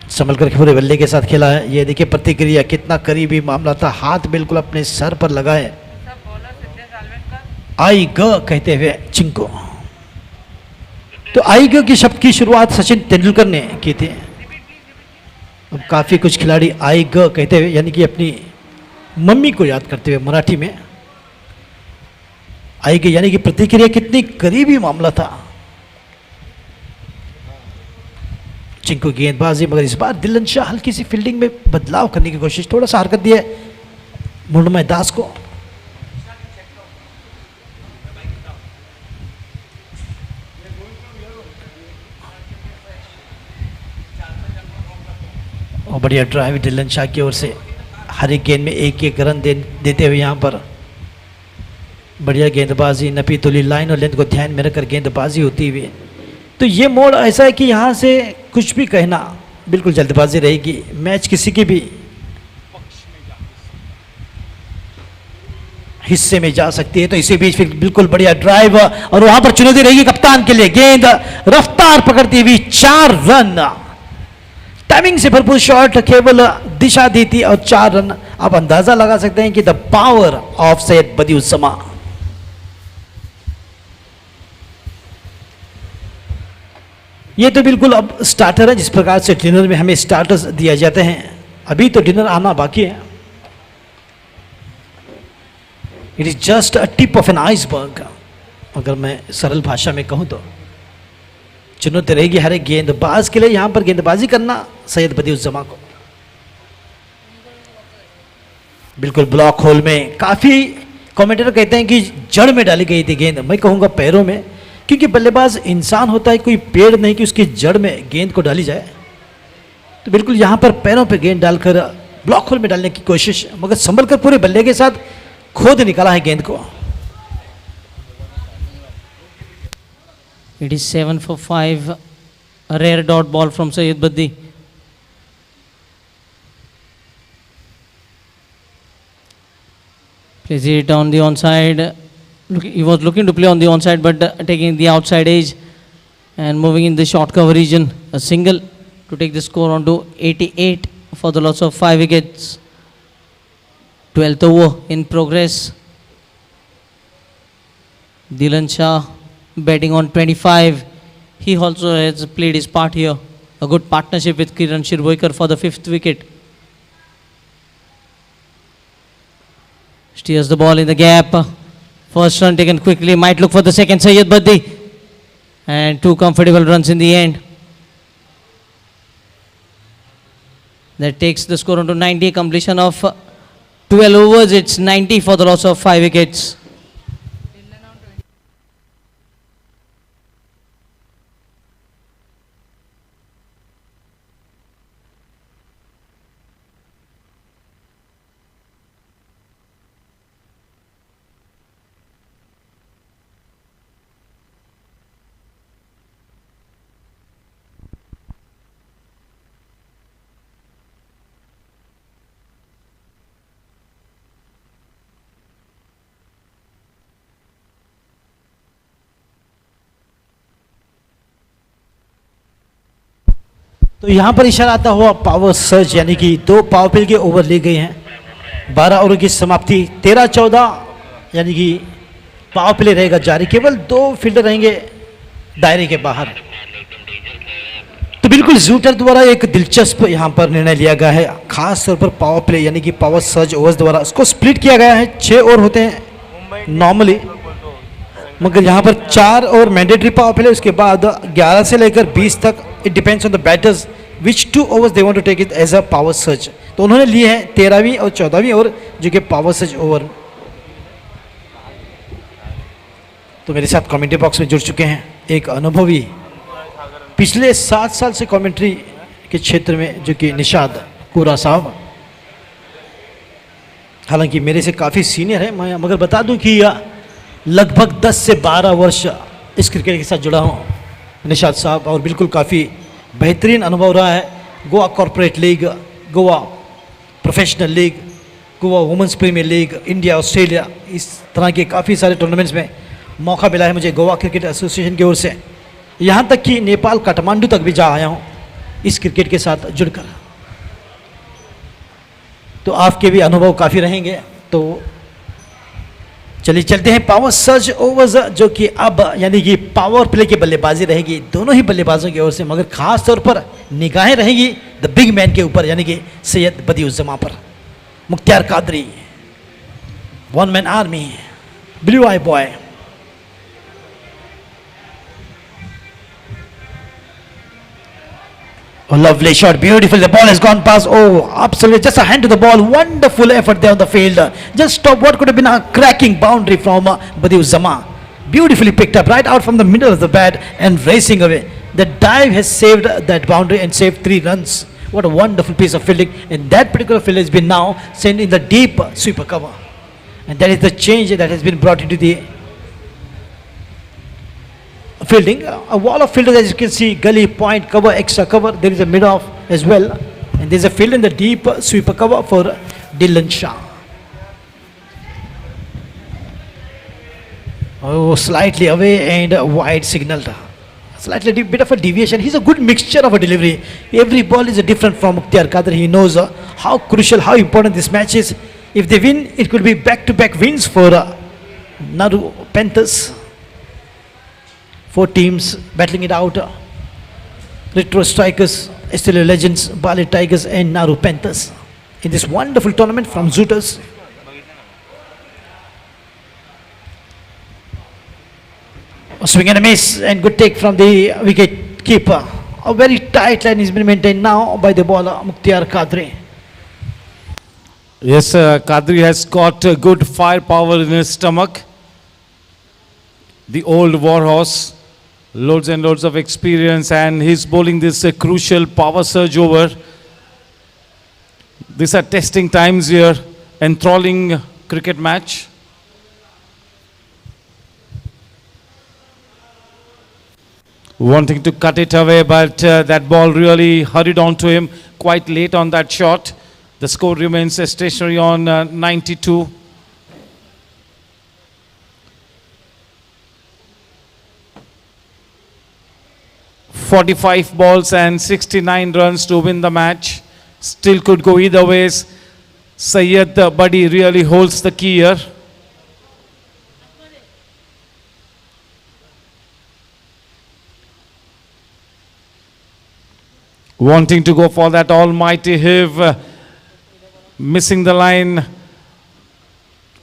संभल कर पूरे बल्ले के साथ खेला है। ये देखिए प्रतिक्रिया, कितना करीबी मामला था, हाथ बिल्कुल अपने सर पर लगाए, आई ग कहते हुए चिंको। तो आई ग की शब्द की शुरुआत सचिन तेंदुलकर ने की थी। अब काफी कुछ खिलाड़ी आई ग कहते हुए, यानी कि अपनी मम्मी को याद करते हुए मराठी में आई ग, यानी कि प्रतिक्रिया, कितनी करीबी मामला था। चिंको गेंदबाजी, मगर इस बार दिलन शाह हल्की सी फील्डिंग में बदलाव करने की कोशिश, थोड़ा सा हरकत दिया मृण्मय दास को। और बढ़िया ड्राइव दिलन शाह की ओर से, हर एक गेंद में एक एक रन देते हुए यहाँ पर बढ़िया गेंदबाजी, नपी तुली लाइन और लेंथ को ध्यान में रखकर गेंदबाजी होती हुई। तो ये मोड़ ऐसा है कि यहाँ से कुछ भी कहना बिल्कुल जल्दबाजी रहेगी, मैच किसी के भी हिस्से में जा सकती है। तो इसी बीच फिर बिल्कुल बढ़िया ड्राइव और वहां पर चुनौती रहेगी कप्तान के लिए। गेंद रफ्तार पकड़ती हुई 4 रन, टाइमिंग से भरपूर शॉट, केवल दिशा दी थी और 4 रन। आप अंदाजा लगा सकते हैं कि द पावर ऑफ सैयद बदियुज्जमा। ये तो बिल्कुल अब स्टार्टर है, जिस प्रकार से डिनर में हमें स्टार्टर्स दिए जाते हैं, अभी तो डिनर आना बाकी है. It is just a tip of an iceberg, अगर मैं सरल भाषा में कहूं तो. चुनौती रहेगी हर एक गेंदबाज के लिए यहां पर गेंदबाजी करना सैयद बदिउज्जमा को. बिल्कुल ब्लॉक होल में काफी कमेंटेटर कहते हैं कि जड़ में डाली गई थी गेंद, मैं कहूंगा पैरों में, क्योंकि बल्लेबाज इंसान होता है, कोई पेड़ नहीं कि उसकी जड़ में गेंद को डाली जाए. तो बिल्कुल यहां पर पैरों पे गेंद डालकर ब्लॉक होल में डालने की कोशिश, मगर संभल कर पूरे बल्ले के साथ खोद निकाला है गेंद को. It is 7 for 5. A rare dot ball from Syed Baddi. Plays it on the onside. He was looking to play on the onside, but taking the outside edge and moving in the short cover region. A single to take the score on to 88 for the loss of 5 wickets. 12th over in progress. Dilan Shah batting on 25. He also has played his part here. A good partnership with Kiran Shirvoikar for the 5th wicket. Steers the ball in the gap. First run taken quickly. Might look for the second. Syed Baddi. And 2 comfortable runs in the end. That takes the score on to 90. Completion of 12 overs. It's 90 for the loss of 5 wickets. तो यहां पर इशारा आता हुआ power surge, यानी कि 2 power play के over ले गए हैं. 12 ओवर की समाप्ति. 13-14 यानी कि पावर प्ले रहेगा जारी. केवल 2 फील्डर रहेंगे दायरे के बाहर. तो बिल्कुल जूटर द्वारा एक दिलचस्प यहां पर निर्णय लिया गया है, खास तौर पर पावर प्ले यानी कि पावर सर्ज ओवर्स द्वारा उसको स्प्लिट किया गया है. 6 ओवर होते हैं नॉर्मली, मगर यहाँ पर 4 और मैंडेटरी पावर प्ले, उसके बाद 11 से लेकर 20 तक. It depends on the batters which 2 overs they want to take it as a power surge. तो उन्होंने लिए हैं 13वीं और 14वीं ओवर, जो कि पावर सर्ज ओवर. तो मेरे साथ कमेंट्री बॉक्स में जुड़ चुके हैं एक अनुभवी, पिछले 7 साल से कमेंट्री के क्षेत्र में, जो कि निशाद कुरा साहब. हालांकि मेरे से काफ़ी सीनियर है, मैं मगर बता दूं कि लगभग 10 से 12 वर्ष इस क्रिकेट के साथ जुड़ा हूँ निशाद साहब, और बिल्कुल काफ़ी बेहतरीन अनुभव रहा है. Goa corporate league, Goa professional league, Goa women's premiere league, India Australia, इस तरह के काफ़ी सारे टूर्नामेंट्स में मौका मिला है मुझे गोवा क्रिकेट एसोसिएशन की ओर से. यहाँ तक कि नेपाल काठमांडू तक भी जा आया हूँ इस क्रिकेट के साथ जुड़कर. तो आपके भी अनुभव काफ़ी रहेंगे. तो चलिए चलते हैं पावर सर्ज ओवर्स, जो कि अब यानी कि पावर प्ले की बल्लेबाजी रहेगी दोनों ही बल्लेबाजों की ओर से, मगर खास तौर पर निगाहें रहेंगी द बिग मैन के ऊपर, यानी कि सैयद बदिउज्जमा पर. Mukhtiar Qadri, 1 man army, blue I boy. Oh, lovely shot, beautiful. The ball has gone past. Oh, absolutely. Just a hand to the ball. Wonderful effort there on the field. Just stop what could have been a cracking boundary from Badiuzzama. Beautifully picked up right out from the middle of the bat and racing away. The dive has saved that boundary and saved 3 runs. What a wonderful piece of fielding. And that particular field has been now sent in the deep sweeper cover. And that is the change that has been brought into the fielding. A wall of fielders, as you can see, gully, point, cover, extra cover. There is a mid-off as well. And there is a field in the deep sweeper cover for Dilan Shah. Oh, slightly away and wide signaled. Slightly bit of a deviation. He's a good mixture of a delivery. Every ball is different from Mukhtiar Qadir. He knows how crucial, how important this match is. If they win, it could be back-to-back wins for Naroo Panthers. 4 teams battling it out retro strikers, STL legends, Baale Tigers and Naroo Panthers in this wonderful tournament from Zooters. A swing and a miss and good take from the wicket keeper. A very tight line is been maintained now by the bowler Mukhtar Qadri. Yes, Kadri has got good firepower in his stomach. The old warhorse, loads and loads of experience, and he's bowling this crucial power surge over. These are testing times here, enthralling cricket match. Wanting to cut it away, but that ball really hurried on to him quite late on that shot. The score remains stationary on 92. "45 balls and 69 runs to win the match. Still could go either ways. Syed Buddy really holds the key here. Wanting to go for that almighty heave. Missing the line.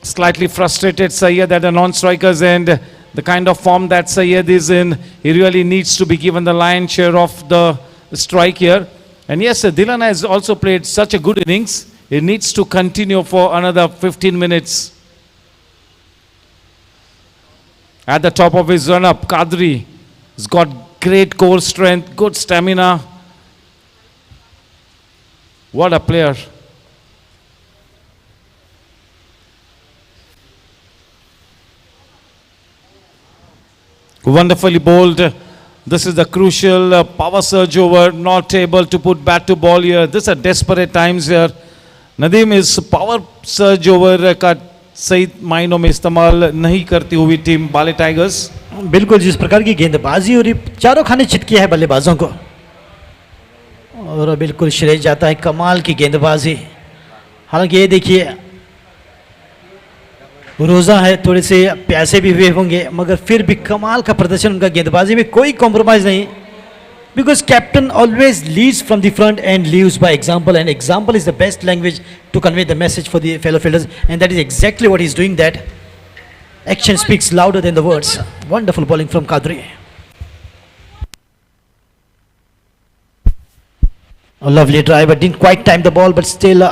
Slightly frustrated Syed at the non-strikers end. The kind of form that Syed is in, he really needs to be given the lion's share of the strike here. And yes, Dhilan has also played such a good innings. He needs to continue for another 15 minutes. At the top of his run-up, Qadri has got great core strength, good stamina. What a player. Wonderfully bowled. This is the crucial power surge over, not able to put bat to ball here. These are desperate times here. Nadeem is power surge over का सही मायनों में इस्तेमाल नहीं करती हुई team बाले tigers. बिल्कुल जिस प्रकार की गेंदबाजी और चारों खाने चिटकी है बल्लेबाजों को और बिल्कुल श्रेय जाता है कमाल की गेंदबाजी. हालांकि ये देखिए रोज़ा है, थोड़े से प्यासे भी हुए होंगे मगर फिर भी कमाल का प्रदर्शन उनका, गेंदबाजी में कोई कॉम्प्रोमाइज़ नहीं. Because captain always leads from the front and leaves by example, and example is the best language to convey the message for the fellow fielders, and that is exactly what he is doing. That action speaks louder than the words. Wonderful bowling from Qadri. A lovely drive, but didn't quite time the ball, but still,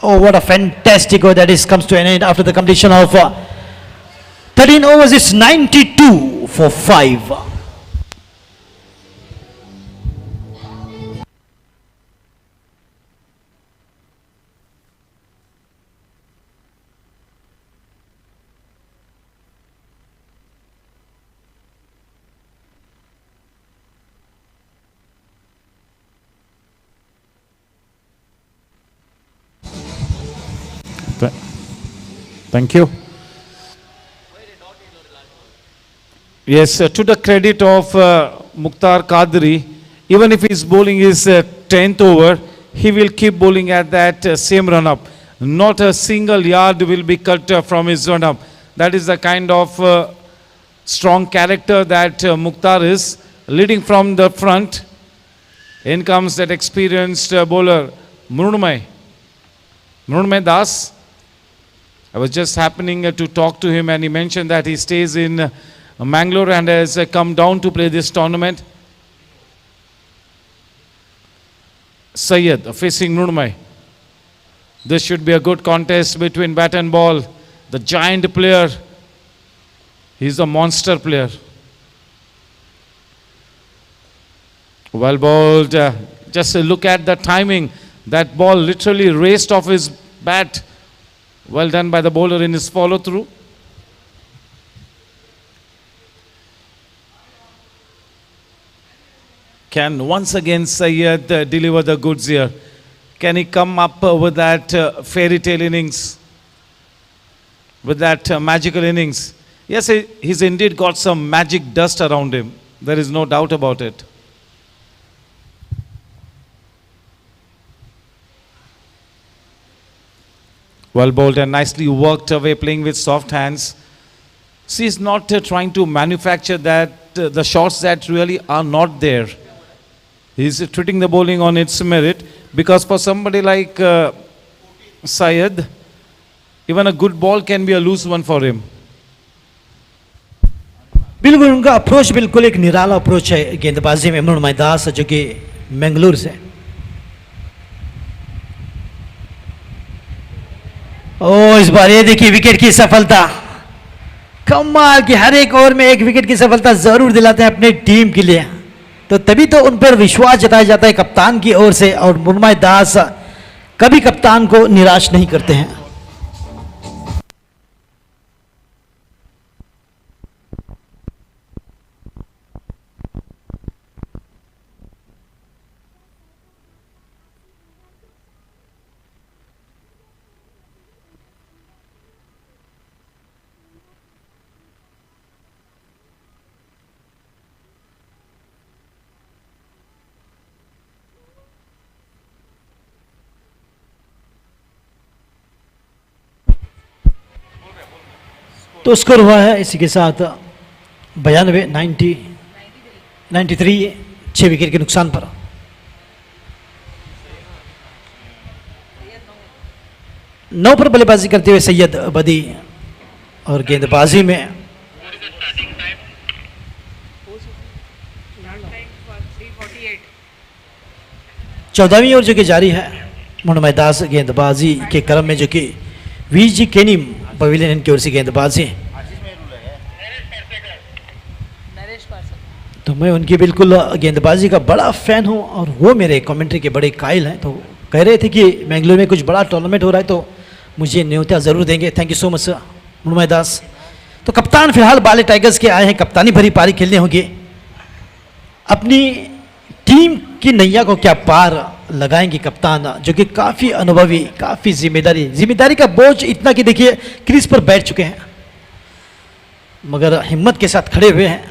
oh, what a fantastic over that is, comes to an end after the completion of 13 overs. It's 92 for 5. Thank you. Yes, to the credit of Mukhtar Qadri, even if he's bowling his 10th over, he will keep bowling at that same run-up. Not a single yard will be cut from his run-up. That is the kind of strong character that Mukhtar is, leading from the front. In comes that experienced bowler, Mrunmay Das. I was just happening to talk to him and he mentioned that he stays in Mangalore and has come down to play this tournament. Syed facing Mrunmay. This should be a good contest between bat and ball. The giant player, he's a monster player. Well bowled. Just look at the timing. That ball literally raced off his bat. Well done by the bowler in his follow through. Can once again Syed deliver the goods here? Can he come up with that fairy tale innings? With that magical innings? Yes, he's indeed got some magic dust around him. There is no doubt about it. Well bowled and nicely worked away, playing with soft hands. See, he's not trying to manufacture that the shots that really are not there. He's treating the bowling on its merit because for somebody like Syed, even a good ball can be a loose one for him. बिल्कुल उनका approach बिल्कुल एक निराला approach है गेंदबाजी में मृणमय दास जो कि मंगलूर से। ओ इस बार ये देखिए विकेट की सफलता, कमाल की, हर एक ओवर में एक विकेट की सफलता जरूर दिलाते हैं अपनी टीम के लिए, तो तभी तो उन पर विश्वास जताया जाता है कप्तान की ओर से, और मृणमय दास कभी कप्तान को निराश नहीं करते हैं। तो स्कोर हुआ है इसी के साथ 93 6 विकेट के नुकसान पर। नौ पर बल्लेबाजी करते हुए सैयद बदी, और गेंदबाजी में चौदहवीं ओवर जो कि जारी है। मृणमय दास गेंदबाजी के क्रम में जो कि वीजी केनी पवेलियन की ओर से गेंदबाजी, तो मैं उनकी बिल्कुल गेंदबाजी का बड़ा फैन हूं, और वो मेरे कमेंट्री के बड़े कायल हैं, तो कह रहे थे कि बेंगलुरु में कुछ बड़ा टूर्नामेंट हो रहा है तो मुझे न्योता ज़रूर देंगे। Thank you so much Mrunmayee दास। तो कप्तान फिलहाल बाले टाइगर्स के आए हैं, कप्तानी भरी पारी खेलने होंगे, अपनी टीम की नैया को क्या पार लगाएंगे कप्तान, जो कि काफ़ी अनुभवी, काफ़ी जिम्मेदारी का बोझ इतना कि देखिए क्रीज पर बैठ चुके हैं, मगर हिम्मत के साथ खड़े हुए हैं।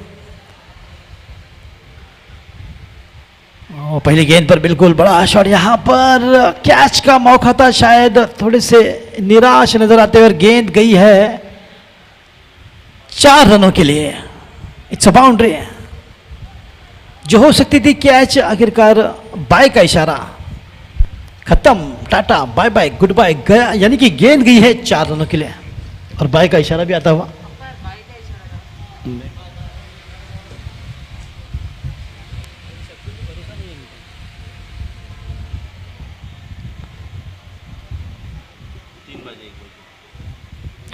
पहली गेंद पर बिल्कुल बड़ा शॉट, यहाँ पर कैच का मौका था, शायद थोड़े से निराश नजर आते हुए गेंद गई है 4 रनों के लिए। इट्स अ बाउंड्री जो हो सकती थी कैच, आखिरकार बाय का इशारा, खत्म, tata bye bye good bye गया, यानी कि गेंद गई है 4 रनों के लिए, और बाय का इशारा भी आता हुआ।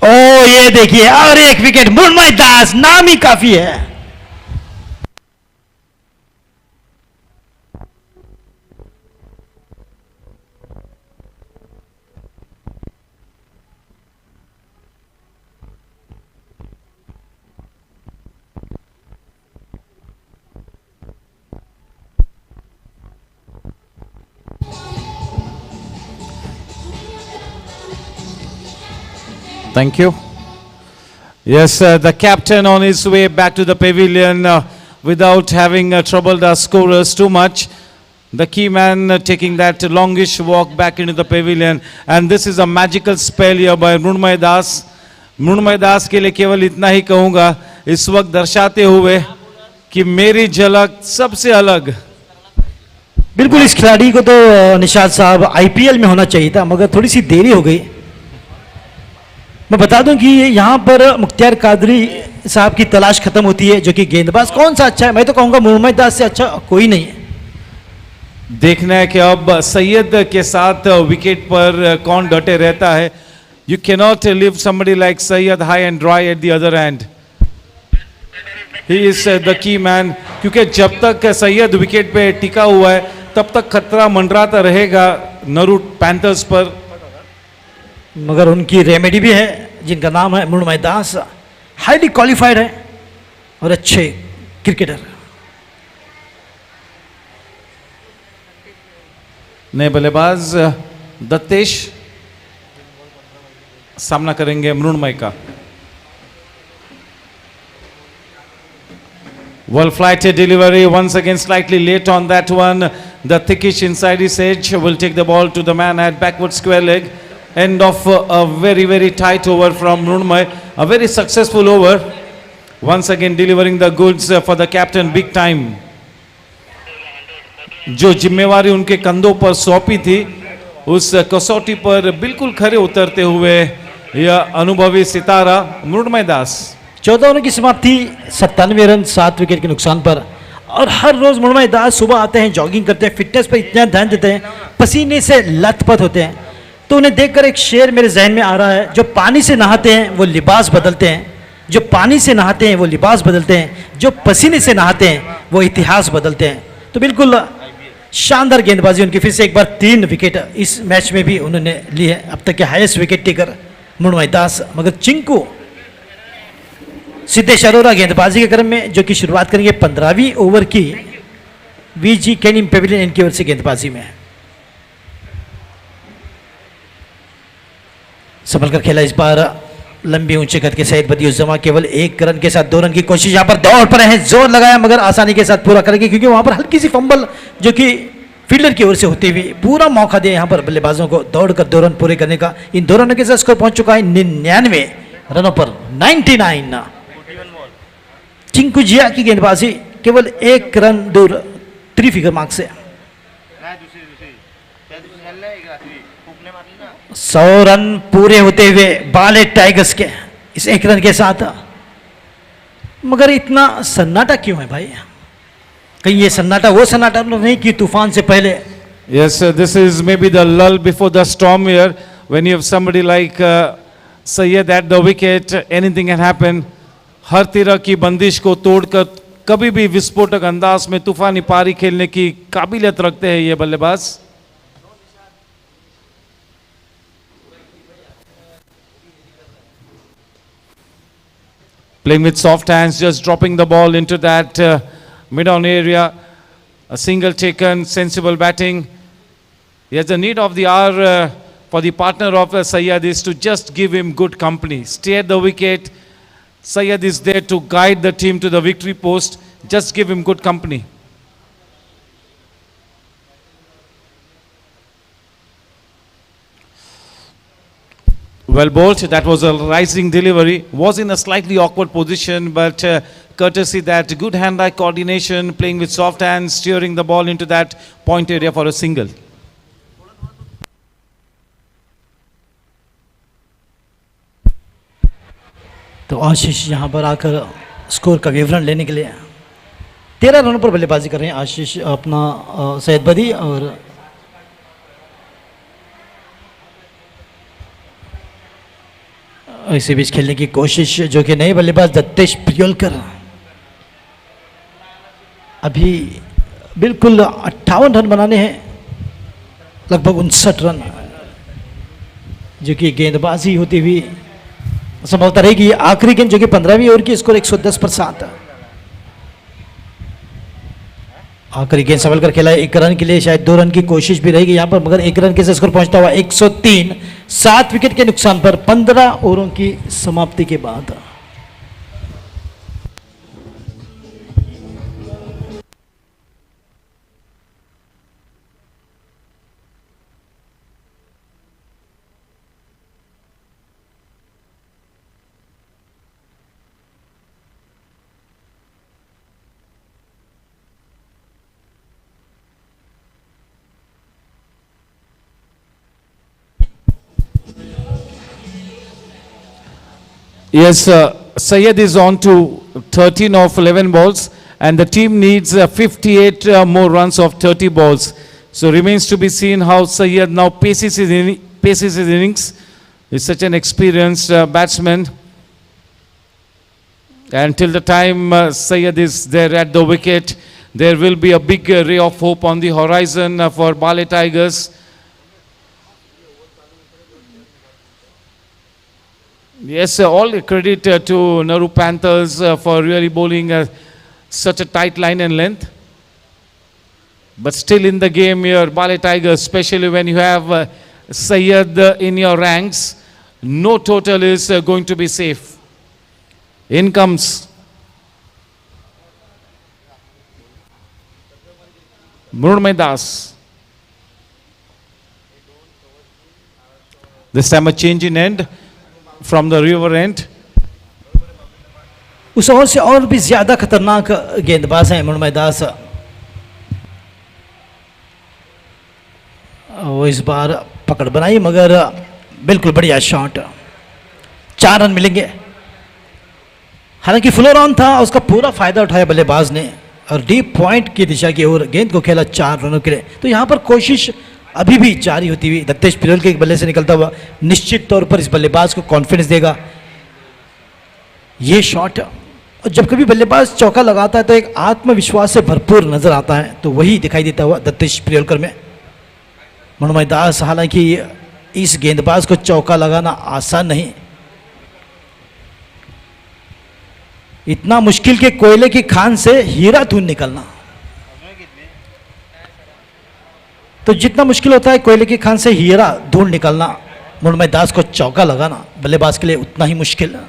ओ ये देखिए, और एक विकेट, मृणमय दास नाम ही काफी है। Thank you. Yes, the captain on his way back to the pavilion without having troubled our scorers too much. The key man taking that longish walk back into the pavilion, and this is a magical spell here by Mrunmay Das. Mrunmay Das के लिए केवल इतना ही कहूँगा, इस वक्त दर्शाते हुए कि मेरी झलक सबसे अलग। बिल्कुल, इस खिलाड़ी को तो निशाद साहब आईपीएल में होना चाहिए था, मगर थोड़ी सी देरी हो गई। मैं बता दूं कि यहाँ पर मुख्तियार कादरी साहब की तलाश खत्म होती है, जो कि गेंदबाज कौन सा अच्छा है। मैं तो कहूँगा मृणमय दास से अच्छा कोई नहीं है। देखना है कि अब सैयद के साथ विकेट पर कौन डटे रहता है। You can not live somebody like Syed high and dry at the other and. He is the key man, क्योंकि जब तक सैयद विकेट पे टिका हुआ है तब तक खतरा मंडराता रहेगा नरू पैंथर्स पर। मगर उनकी रेमेडी भी है, जिनका नाम है मृणमय दास, हाईली क्वालिफाइड है और अच्छे क्रिकेटर। नए बल्लेबाज दत्तेश सामना करेंगे मृणमय का। Well flighted delivery, once again slightly late on that one. The thickish inside his edge will take the ball to the man at backward square leg. End of a very, very tight over from Mrunmay. A very successful over. Once again delivering the goods for the captain big time. जो जिम्मेवारी उनके कंधों पर सौंपी थी, उस कसौटी पर बिल्कुल खरे उतरते हुए यह अनुभवी सितारा मृण्मय दास। 14 ओवर की समाप्ति, 97 रन 7 विकेट के नुकसान पर। और हर रोज मृण्मय दास सुबह आते हैं, जॉगिंग करते हैं, फिटनेस पर इतना ध्यान देते हैं, पसीने से लथपथ होते हैं। तो उन्हें देखकर एक शेर मेरे जहन में आ रहा है, जो पानी से नहाते हैं वो लिबास बदलते हैं, जो पानी से नहाते हैं वो लिबास बदलते हैं, जो पसीने से नहाते हैं वो इतिहास बदलते हैं। तो बिल्कुल शानदार गेंदबाजी उनकी। फिर से एक बार 3 विकेट इस मैच में भी उन्होंने ली है, अब तक के हाईएस्ट विकेट टेकर मृण्मय दास। मगर चिंकू सिद्धेश अरोरा गेंदबाजी के क्रम में, जो कि शुरुआत करेंगे 15वीं ओवर की वीजी कैनिम पेविलियन इनकी ओर से गेंदबाजी में। संभल कर खेला इस बार, लंबी ऊंचे कद के सैयद बदियुज्जमा केवल 1 रन के साथ 2 रन की कोशिश। यहां पर दौड़ पर है, जोर लगाया मगर आसानी के साथ पूरा करेंगे, क्योंकि वहां पर हल्की सी फंबल जो कि फील्डर की ओर से होती हुई पूरा मौका दिया यहां पर बल्लेबाजों को दौड़कर 2 रन पूरे करने का। इन 2 रनों के साथ स्कोर पहुंच चुका है 99 रनों पर, 99। चिंकू जिया की गेंदबाजी केवल 1 रन दूर 3 फिगर मार्क से। 100 रन पूरे होते हुए बाले टाइगर्स के इस 1 रन के साथ। मगर इतना सन्नाटा क्यों है भाई? कहीं ये सन्नाटा वो सन्नाटा नहीं कि तूफान से पहले? Yes, this is maybe the lull before the storm here. When you have somebody like Syed at the wicket, anything can happen. हर तरह की बंदिश को तोड़कर कभी भी विस्फोटक अंदाज में तूफानी पारी खेलने की काबिलियत रखते हैं ये बल्लेबाज। Playing with soft hands, just dropping the ball into that mid-on area. A single taken, sensible batting. Yes, the need of the hour for the partner of Syed is to just give him good company. Stay at the wicket. Syed is there to guide the team to the victory post. Just give him good company. Well bowled. That was a rising delivery. Was in a slightly awkward position, but courtesy that good hand-eye coordination, playing with soft hands, steering the ball into that point area for a single. तो आशीष यहाँ पर आकर score का विवरण लेने के लिए 13 रनों पर बल्लेबाजी कर रहे हैं आशीष अपना सैयद बदी। और इसी बीच खेलने की कोशिश जो कि नए बल्लेबाज दत्तेश प्रियोलकर, अभी बिल्कुल 58 रन बनाने हैं, लगभग 59 रन, जो कि गेंदबाजी होती हुई संभवतः रहेगी आखिरी गेंद, जो कि 15वीं ओवर की, स्कोर 110 पर 7। आखिरी गेंद संभल कर खेला है 1 रन के लिए, शायद 2 रन की कोशिश भी रहेगी यहां पर, मगर 1 रन के साथ स्कोर पहुंचता हुआ 103, 7 विकेट के नुकसान पर 15 ओवरों की समाप्ति के बाद। Yes, Syed is on to 13 of 11 balls, and the team needs 58 more runs of 30 balls. So remains to be seen how Syed now paces his innings. He's such an experienced batsman. Until the time Syed is there at the wicket, there will be a big ray of hope on the horizon for Baale Tigers. Yes, all credit to Naroo Panthers for really bowling such a tight line and length. But still in the game here, Baale Tigers, especially when you have Syed in your ranks, no total is going to be safe. In comes Murmay Das. This time a change in end from the river end. उस over से और भी ज्यादा खतरनाक गेंदबाज हैं मृण्मय दास। इस बार पकड़ बनाई मगर बिल्कुल बढ़िया शॉट, 4 रन मिलेंगे। हालांकि फ्लोर ऑन था, उसका पूरा फायदा उठाया बल्लेबाज ने और डीप पॉइंट की दिशा की ओर गेंद को खेला 4 रनों के लिए। तो यहाँ पर कोशिश अभी भी जारी होती हुई, दत्तेश पिरोल के एक बल्ले से निकलता हुआ निश्चित तौर पर इस बल्लेबाज को कॉन्फिडेंस देगा ये शॉट। और जब कभी बल्लेबाज चौका लगाता है तो एक आत्मविश्वास से भरपूर नजर आता है, तो वही दिखाई देता हुआ दत्तेश पिरोलकर में। मृण्मय दास, हालांकि इस गेंदबाज को चौका लगाना आसान नहीं, इतना मुश्किल के कोयले की खान से हीरा धून निकलना। तो जितना मुश्किल होता है कोयले की खान से हीरा धूल निकलना, मृण्मय दास को चौका लगाना बल्लेबाज के लिए उतना ही मुश्किल है।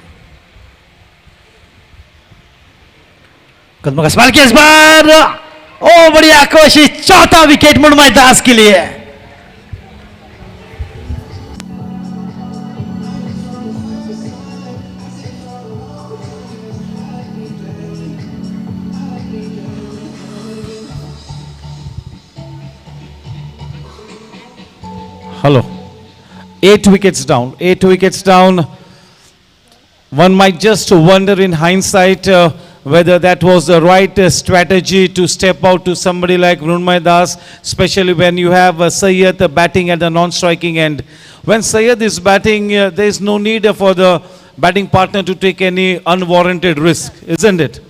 कदमों का सवाल किया इस बार, ओ बढ़िया कोशिश, चौथा विकेट मृण्मय दास के लिए। Hello. 8 wickets down. 8 wickets down. One might just wonder in hindsight whether that was the right strategy to step out to somebody like Mrunmay Das, especially when you have Sayyed batting at the non-striking end. When Sayyed is batting, there is no need for the batting partner to take any unwarranted risk, isn't it?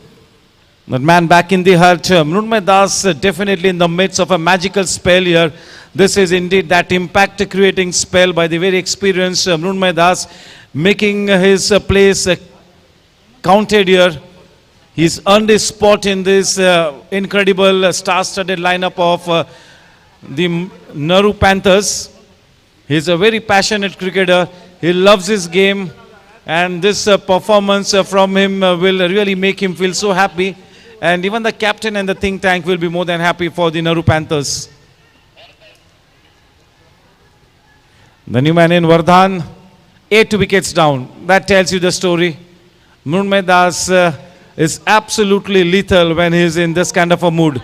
That man back in the hut, Mrunmay Das definitely in the midst of a magical spell here. This is indeed that impact creating spell by the very experienced Mrunmay Das, making his place counted here. He's earned his spot in this incredible star-studded lineup of the Naroo Panthers. He's a very passionate cricketer. He loves his game, and this performance from him will really make him feel so happy. And even the captain and the think tank will be more than happy for the Naroo Panthers. The new man in Vardhan, 8 wickets down. That tells you the story. Mrunmay Das is absolutely lethal when he is in this kind of a mood.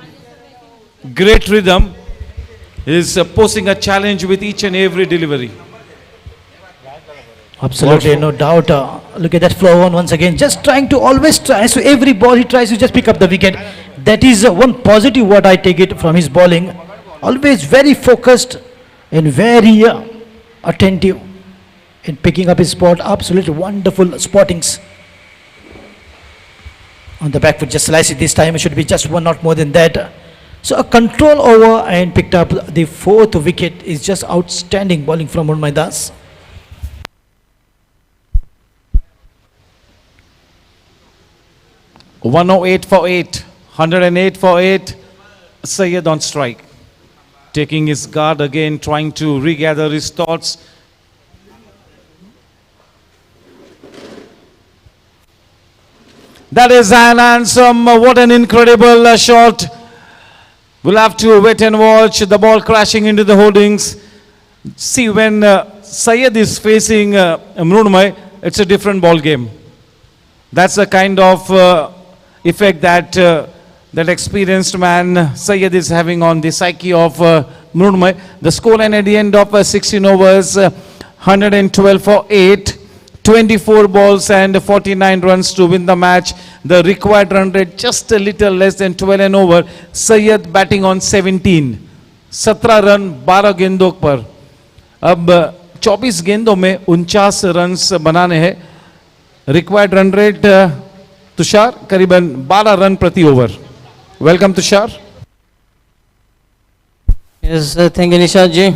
Great rhythm. He is posing a challenge with each and every delivery. Absolutely, no doubt. Look at that flow on once again. Just trying to always try. So every ball he tries to just pick up the wicket. That is one positive what I take it from his bowling. Always very focused and very attentive in picking up his spot. Absolutely wonderful spottings. On the back foot, just slice it this time. It should be just one, not more than that. So a control over and picked up the 4th wicket is just outstanding bowling from Mrunmay Das. $108 for 8, $108 for 8. Sayyed on strike, taking his guard again, trying to regather his thoughts. That is an handsome, what an incredible shot. We'll have to wait and watch the ball crashing into the holdings. See, when Sayyed is facing Mrunmay, it's a different ball game. That's the kind of effect that that experienced man Sayyed is having on the psyche of Mrunmay. The scoreline at the end of 16 overs, 112 for 8, 24 balls and 49 runs to win the match. The required run rate just a little less than 12 and over. Sayyed batting on 17, 17 run 12 गेंदों पर. अब 24 गेंदों में 49 runs बनाने हैं. Required run rate Tushar करीबन 12 run प्रति over. Welcome Tushar. Yes, thank you, Nishad ji.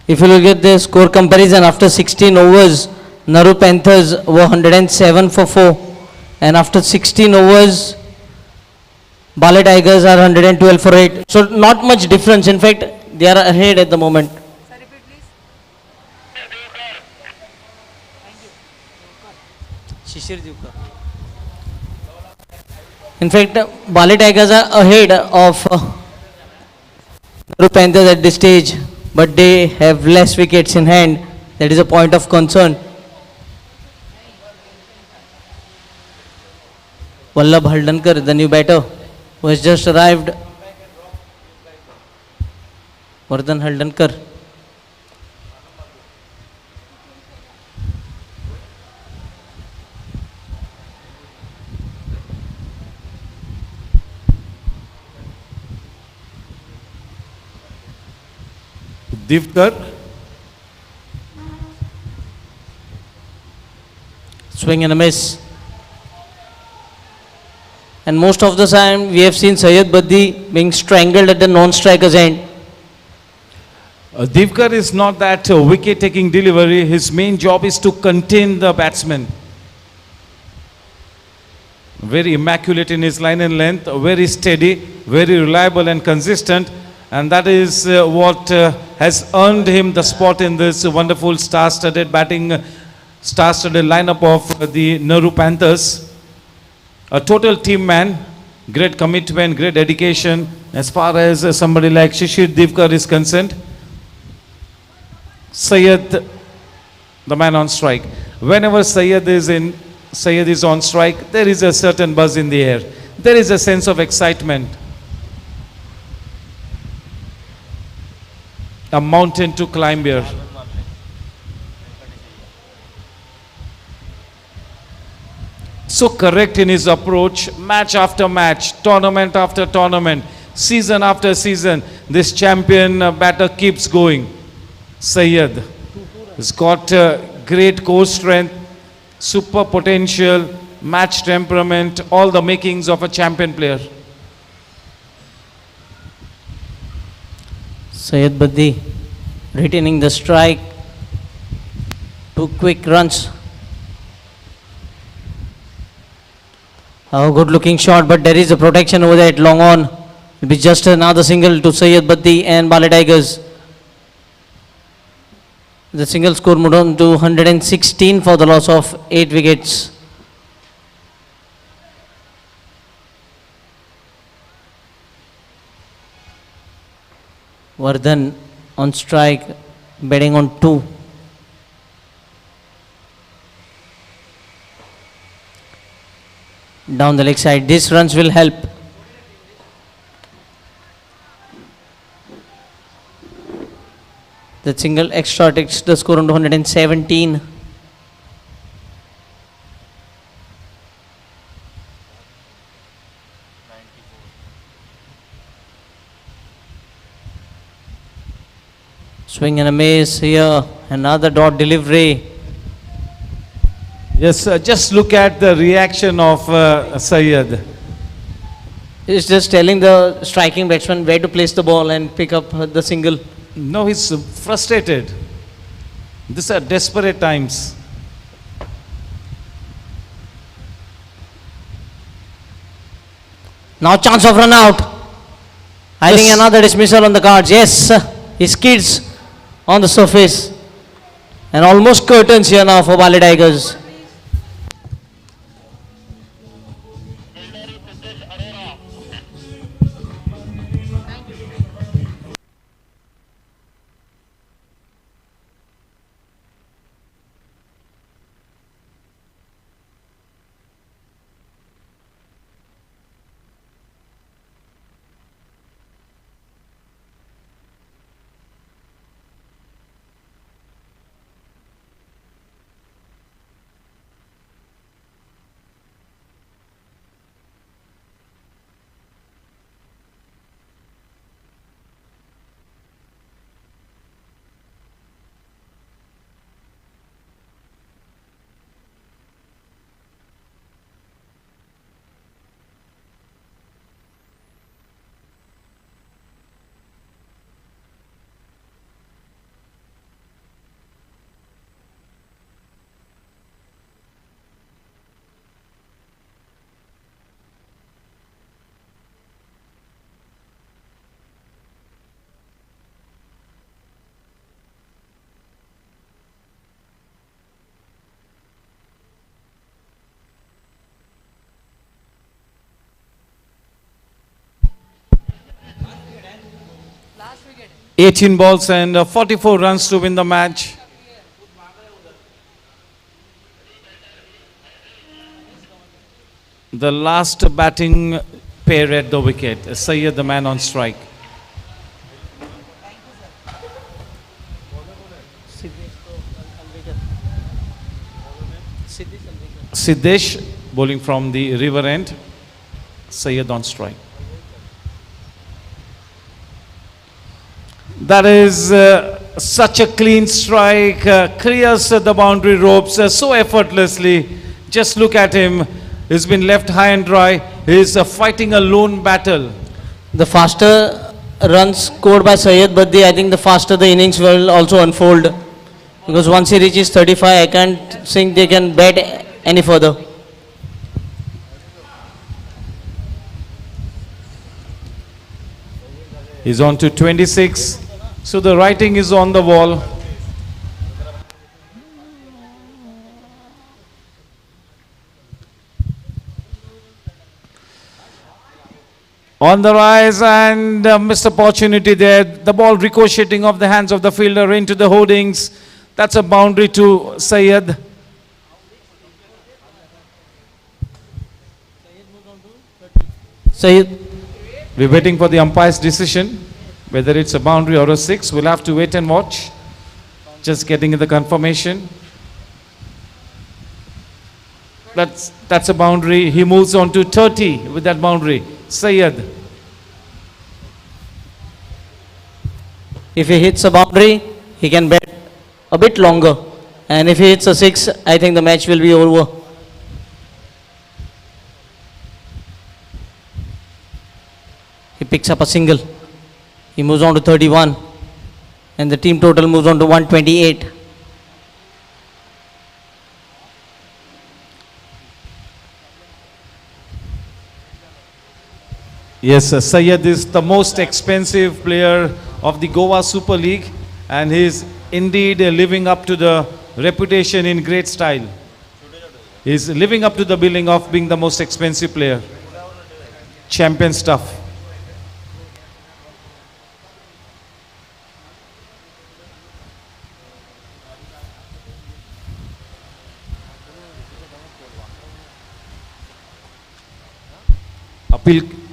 If you look at the score comparison after 16 overs, Naroo Panthers were 107 for 4, and after 16 overs, Baale Tigers are 112 for 8. So not much difference. In fact, they are ahead at the moment. Sir, repeat please. Shishir Divkar. In fact, Baale Tigers are ahead of Naroo Panthers at this stage, but they have less wickets in hand. That is a point of concern. Vallabh Haldankar, the new batter, who has just arrived. Vardhan Haldankar. Divkar. Swing and a miss. And most of the time we have seen Syed Baddi being strangled at the non-striker's end. Divkar is not that wicket-taking delivery. His main job is to contain the batsman. Very immaculate in his line and length, very steady, very reliable and consistent. And that is what has earned him the spot in this wonderful star-studded star-studded lineup of the Naroo Panthers. A total team man, great commitment, great dedication. As far as somebody like Shishir Divkar is concerned, Syed, the man on strike. Whenever Syed is on strike, there is a certain buzz in the air. There is a sense of excitement. A mountain to climb here. So correct in his approach, match after match, tournament after tournament, season after season. This champion batter keeps going. Syed has got great core strength, super potential, match temperament, all the makings of a champion player. Syed Baddi retaining the strike. 2 quick runs. A good looking shot, but there is a protection over there at long on. It'll be just another single to Syed Baddi and Baale Tigers. The single score moved on to 116 for the loss of 8 wickets. Vardhan on strike, betting on 2. Down the leg side, these runs will help. The single extra takes the score on to 117. Swing and a miss here. Another dot delivery. Yes, just look at the reaction of Syed. He's just telling the striking batsman where to place the ball and pick up the single. No, he's frustrated. These are desperate times. Now chance of run out. I Yes. think another dismissal on the cards. Yes, he skids on the surface. And almost curtains here now for Baale Tigers. Last wicket. 18 balls and 44 runs to win the match. The last batting pair at the wicket. Syed, the man on strike. Siddesh bowling from the river end. Syed on strike. That is Such a clean strike, clears the boundary ropes so effortlessly. Just look at him. He's been left high and dry. He's fighting a lone battle. The faster runs scored by Syed Baddi, I think the faster the innings will also unfold. Because once he reaches 35, I can't think they can bat any further. He's on to 26. So the writing is on the wall. On the rise and missed opportunity there. The ball ricocheting off the hands of the fielder into the holdings. That's a boundary to Syed. Syed, We're waiting for the umpire's decision. Whether it's a boundary or a six, we'll have to wait and watch. Just getting the confirmation. That's a boundary. He moves on to 30 with that boundary. Syed. if he hits a boundary, he can bat a bit longer. And if he hits a six, I think the match will be over. He picks up a single. He moves on to 31. And the team total moves on to 128. Yes, Syed is the most expensive player of the Goa Super League, and he is indeed living up to the reputation in great style. He is living up to the billing of being the most expensive player. Champion stuff.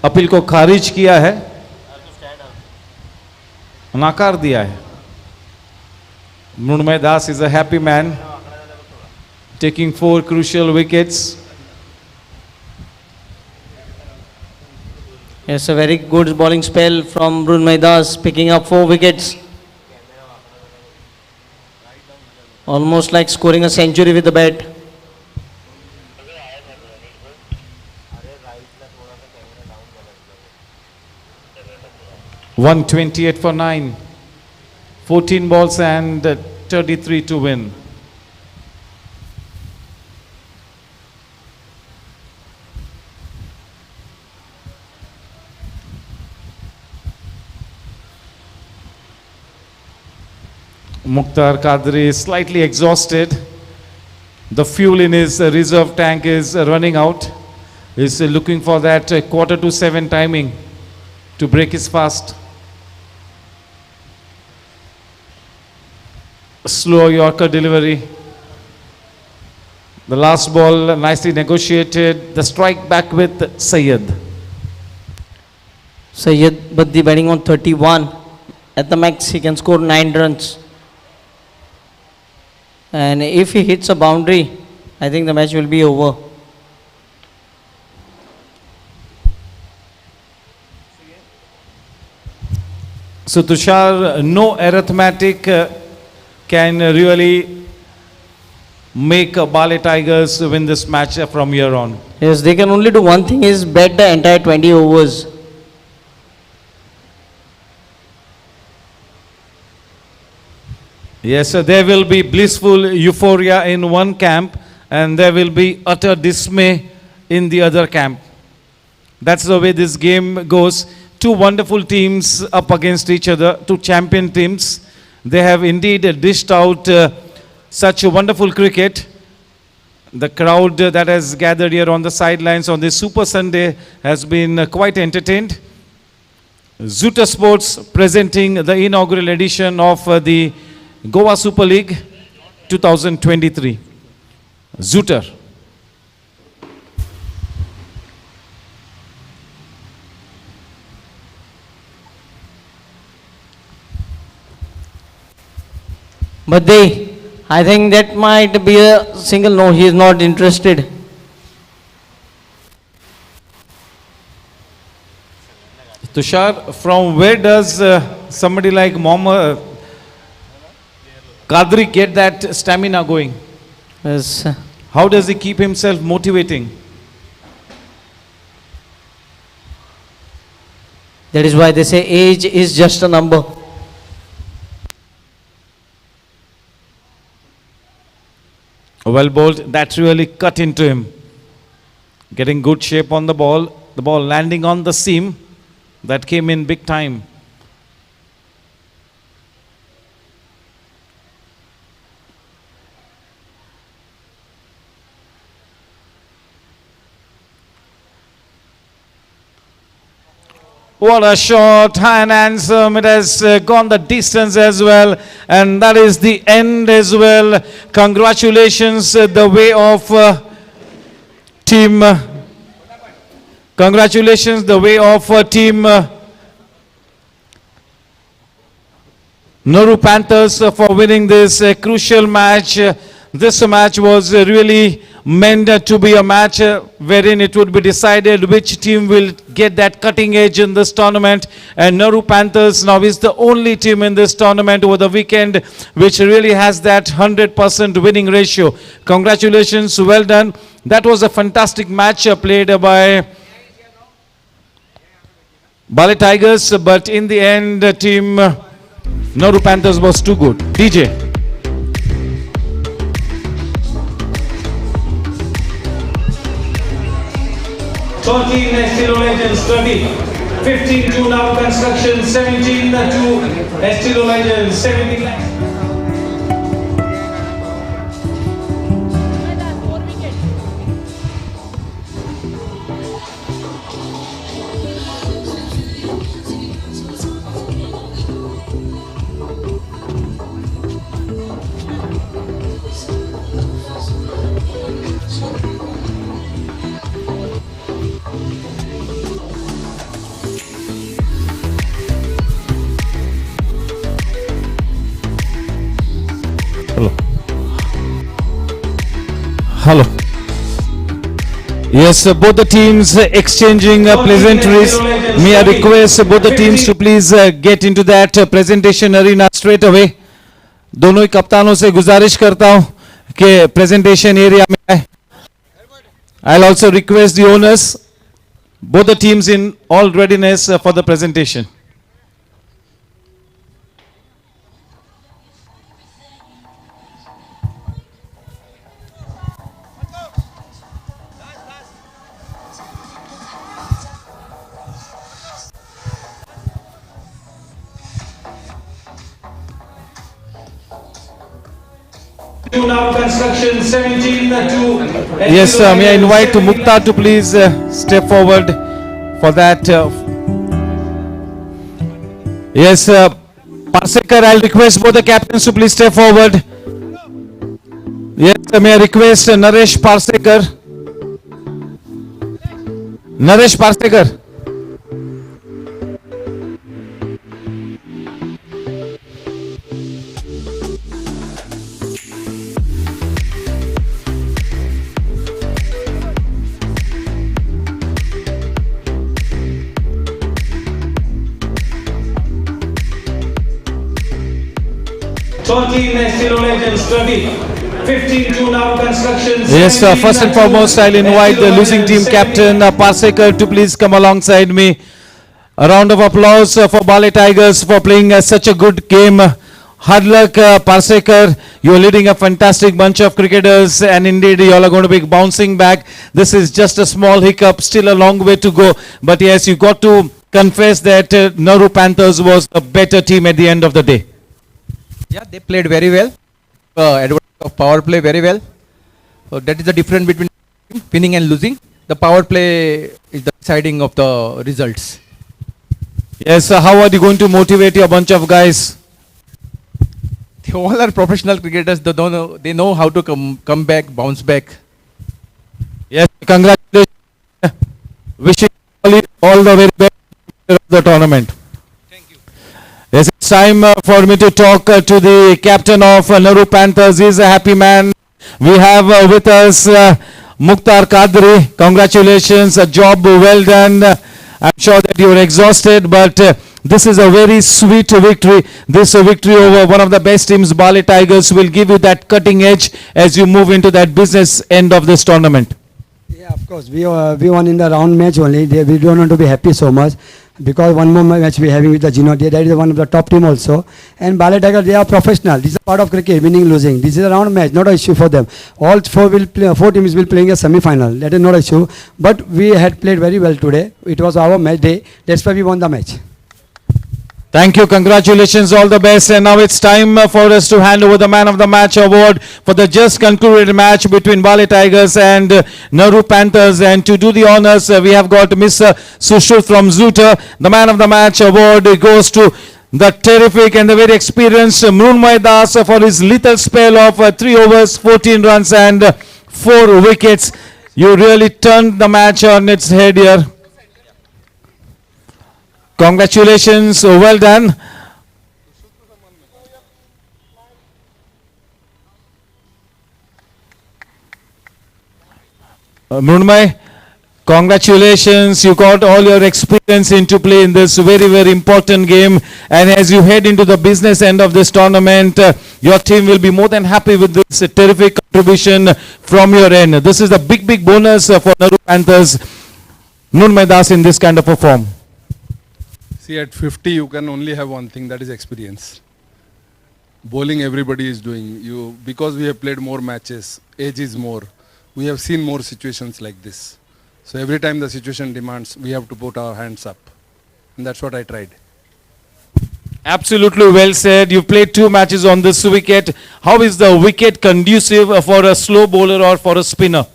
Appeal को खारिज किया है, नकार दिया है. Mrunmay Das is a happy man, taking 4 crucial wickets. Yes, a very good bowling spell from Mrunmay Das, picking up 4 wickets. Almost like scoring a century with the bat. $128 for 9, 14 balls and 33 to win. Mukhtar Qadri is slightly exhausted. The fuel in his reserve tank is running out. He's looking for that 6:45 timing to break his fast. Slow Yorker delivery. The last ball nicely negotiated. The strike back with Syed. Syed Baddi batting on 31. At the max, he can score 9 runs. And if he hits a boundary, I think the match will be over. So Tushar, no arithmetic can really make Baale Tigers win this match from here on. Yes, they can only do one thing, is bat the entire 20 overs. Yes, so there will be blissful euphoria in one camp and there will be utter dismay in the other camp. That's the way this game goes. 2 wonderful teams up against each other, 2 champion teams. They have indeed dished out such a wonderful cricket. The crowd that has gathered here on the sidelines on this Super Sunday has been quite entertained. Zooter Sports presenting the inaugural edition of the Goa Super League 2023. Zooter. But I think that might be a single. No, he is not interested. Tushar, from where does somebody like Mohammed Kadri get that stamina going? Yes. How does he keep himself motivating? That is why they say age is just a number. Well bowled, that really cut into him. Getting good shape on the ball landing on the seam. That came in big time. What a shot, high and handsome. It has gone the distance as well. And that is the end as well. Congratulations, the way of team. Congratulations, the way of team Naroo Panthers for winning this crucial match. This match was really meant to be a match wherein it would be decided which team will get that cutting edge in this tournament. And Naroo Panthers now is the only team in this tournament over the weekend which really has that 100% winning ratio. Congratulations, well done. That was a fantastic match played by Baale Tigers, but in the end team Naroo Panthers was too good. DJ. 13 Estilo Legends, 20. 15 to Naroo Construction, 17 to Estilo Legends, 17. Hello. Yes, both the teams exchanging pleasantries. May I request both the teams to please get into that presentation arena straight away. दोनों ही कप्तानों से गुजारिश करता हूं कि presentation area में आए. I'll also request the owners, both the teams in all readiness for the presentation. Construction 17 to yes, may I invite to Mukta to please step forward for that. Yes, Parsekar, I'll request both the captains to please step forward. Yes, may I request Naresh Parsekar. Naresh Parsekar. Yes, first and foremost, I'll invite the losing team captain Parsekar to please come alongside me. A round of applause for Baale Tigers for playing such a good game. Hard luck, Parsekar. You're leading a fantastic bunch of cricketers, and indeed, you all are going to be bouncing back. This is just a small hiccup, still a long way to go. But yes, you got to confess that Naroo Panthers was a better team at the end of the day. Yeah, they played very well. Advantage of power play very well. So that is the difference between winning and losing. The power play is the deciding of the results. Yes, how are you going to motivate your bunch of guys? They all are professional cricketers. They know how to come back, bounce back. Yes, congratulations. Wishing all the very best of the tournament. Yes, it's time for me to talk to the captain of Naroo Panthers. He's a happy man. We have with us Mukhtar Kadri. Congratulations, a job well done. I'm sure that you were exhausted, but This is a very sweet victory. This victory over one of the best teams, Baale Tigers, will give you that cutting edge as you move into that business end of this tournament. Yeah, of course. We won in the round match only. We don't want to be happy so much because one more match we are having with the Gino. That is one of the top team also. And Baale Tigers, they are professional. This is a part of cricket, winning, losing. This is a round match, not an issue for them. All four teams will playing a semi-final. That is not an issue. But we had played very well today. It was our match day. That's why we won the match. Thank you, congratulations, all the best. And now it's time for us to hand over the Man of the Match award for the just concluded match between Baale Tigers and Naroo Panthers. And to do the honors, we have got Mr. Sushruth from Zoota. The Man of the Match award goes to the terrific and the very experienced Mrunmay Das for his lethal spell of 3 overs, 14 runs and 4 wickets. You really turned the match on its head here. Congratulations, well done. Mrunmay, congratulations. You got all your experience into play in this very, very important game. And as you head into the business end of this tournament, your team will be more than happy with this terrific contribution from your end. This is a big, big bonus for Naroo Panthers. Mrunmay Das in this kind of a form. See, at 50, you can only have one thing, that is experience. Bowling, everybody is doing. Because we have played more matches, age is more. We have seen more situations like this. So every time the situation demands, we have to put our hands up. And that's what I tried. Absolutely well said. You played 2 matches on this wicket. How is the wicket conducive for a slow bowler or for a spinner?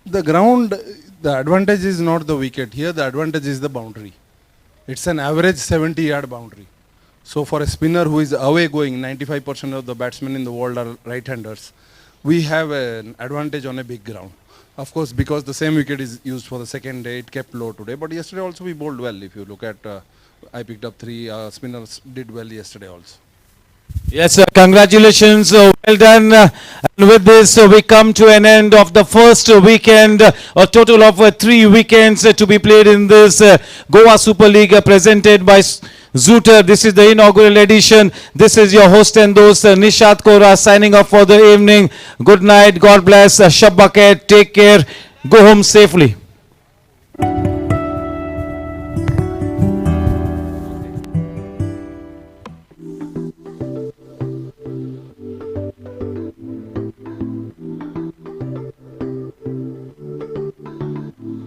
The ground, the advantage is not the wicket. Here the advantage is the boundary. It's an average 70-yard boundary. So for a spinner who is away going, 95% of the batsmen in the world are right-handers. We have an advantage on a big ground. Of course, because the same wicket is used for the second day, it kept low today. But yesterday also we bowled well. If you look at, I picked up 3 spinners did well yesterday also. Yes, sir. Congratulations. Well done. And with this, we come to an end of the first weekend. A total of 3 weekends to be played in this Goa Super League presented by Zoota. This is the inaugural edition. This is your host and host, Nishat Kora, signing off for the evening. Good night. God bless. Shabbaket. Take care. Go home safely.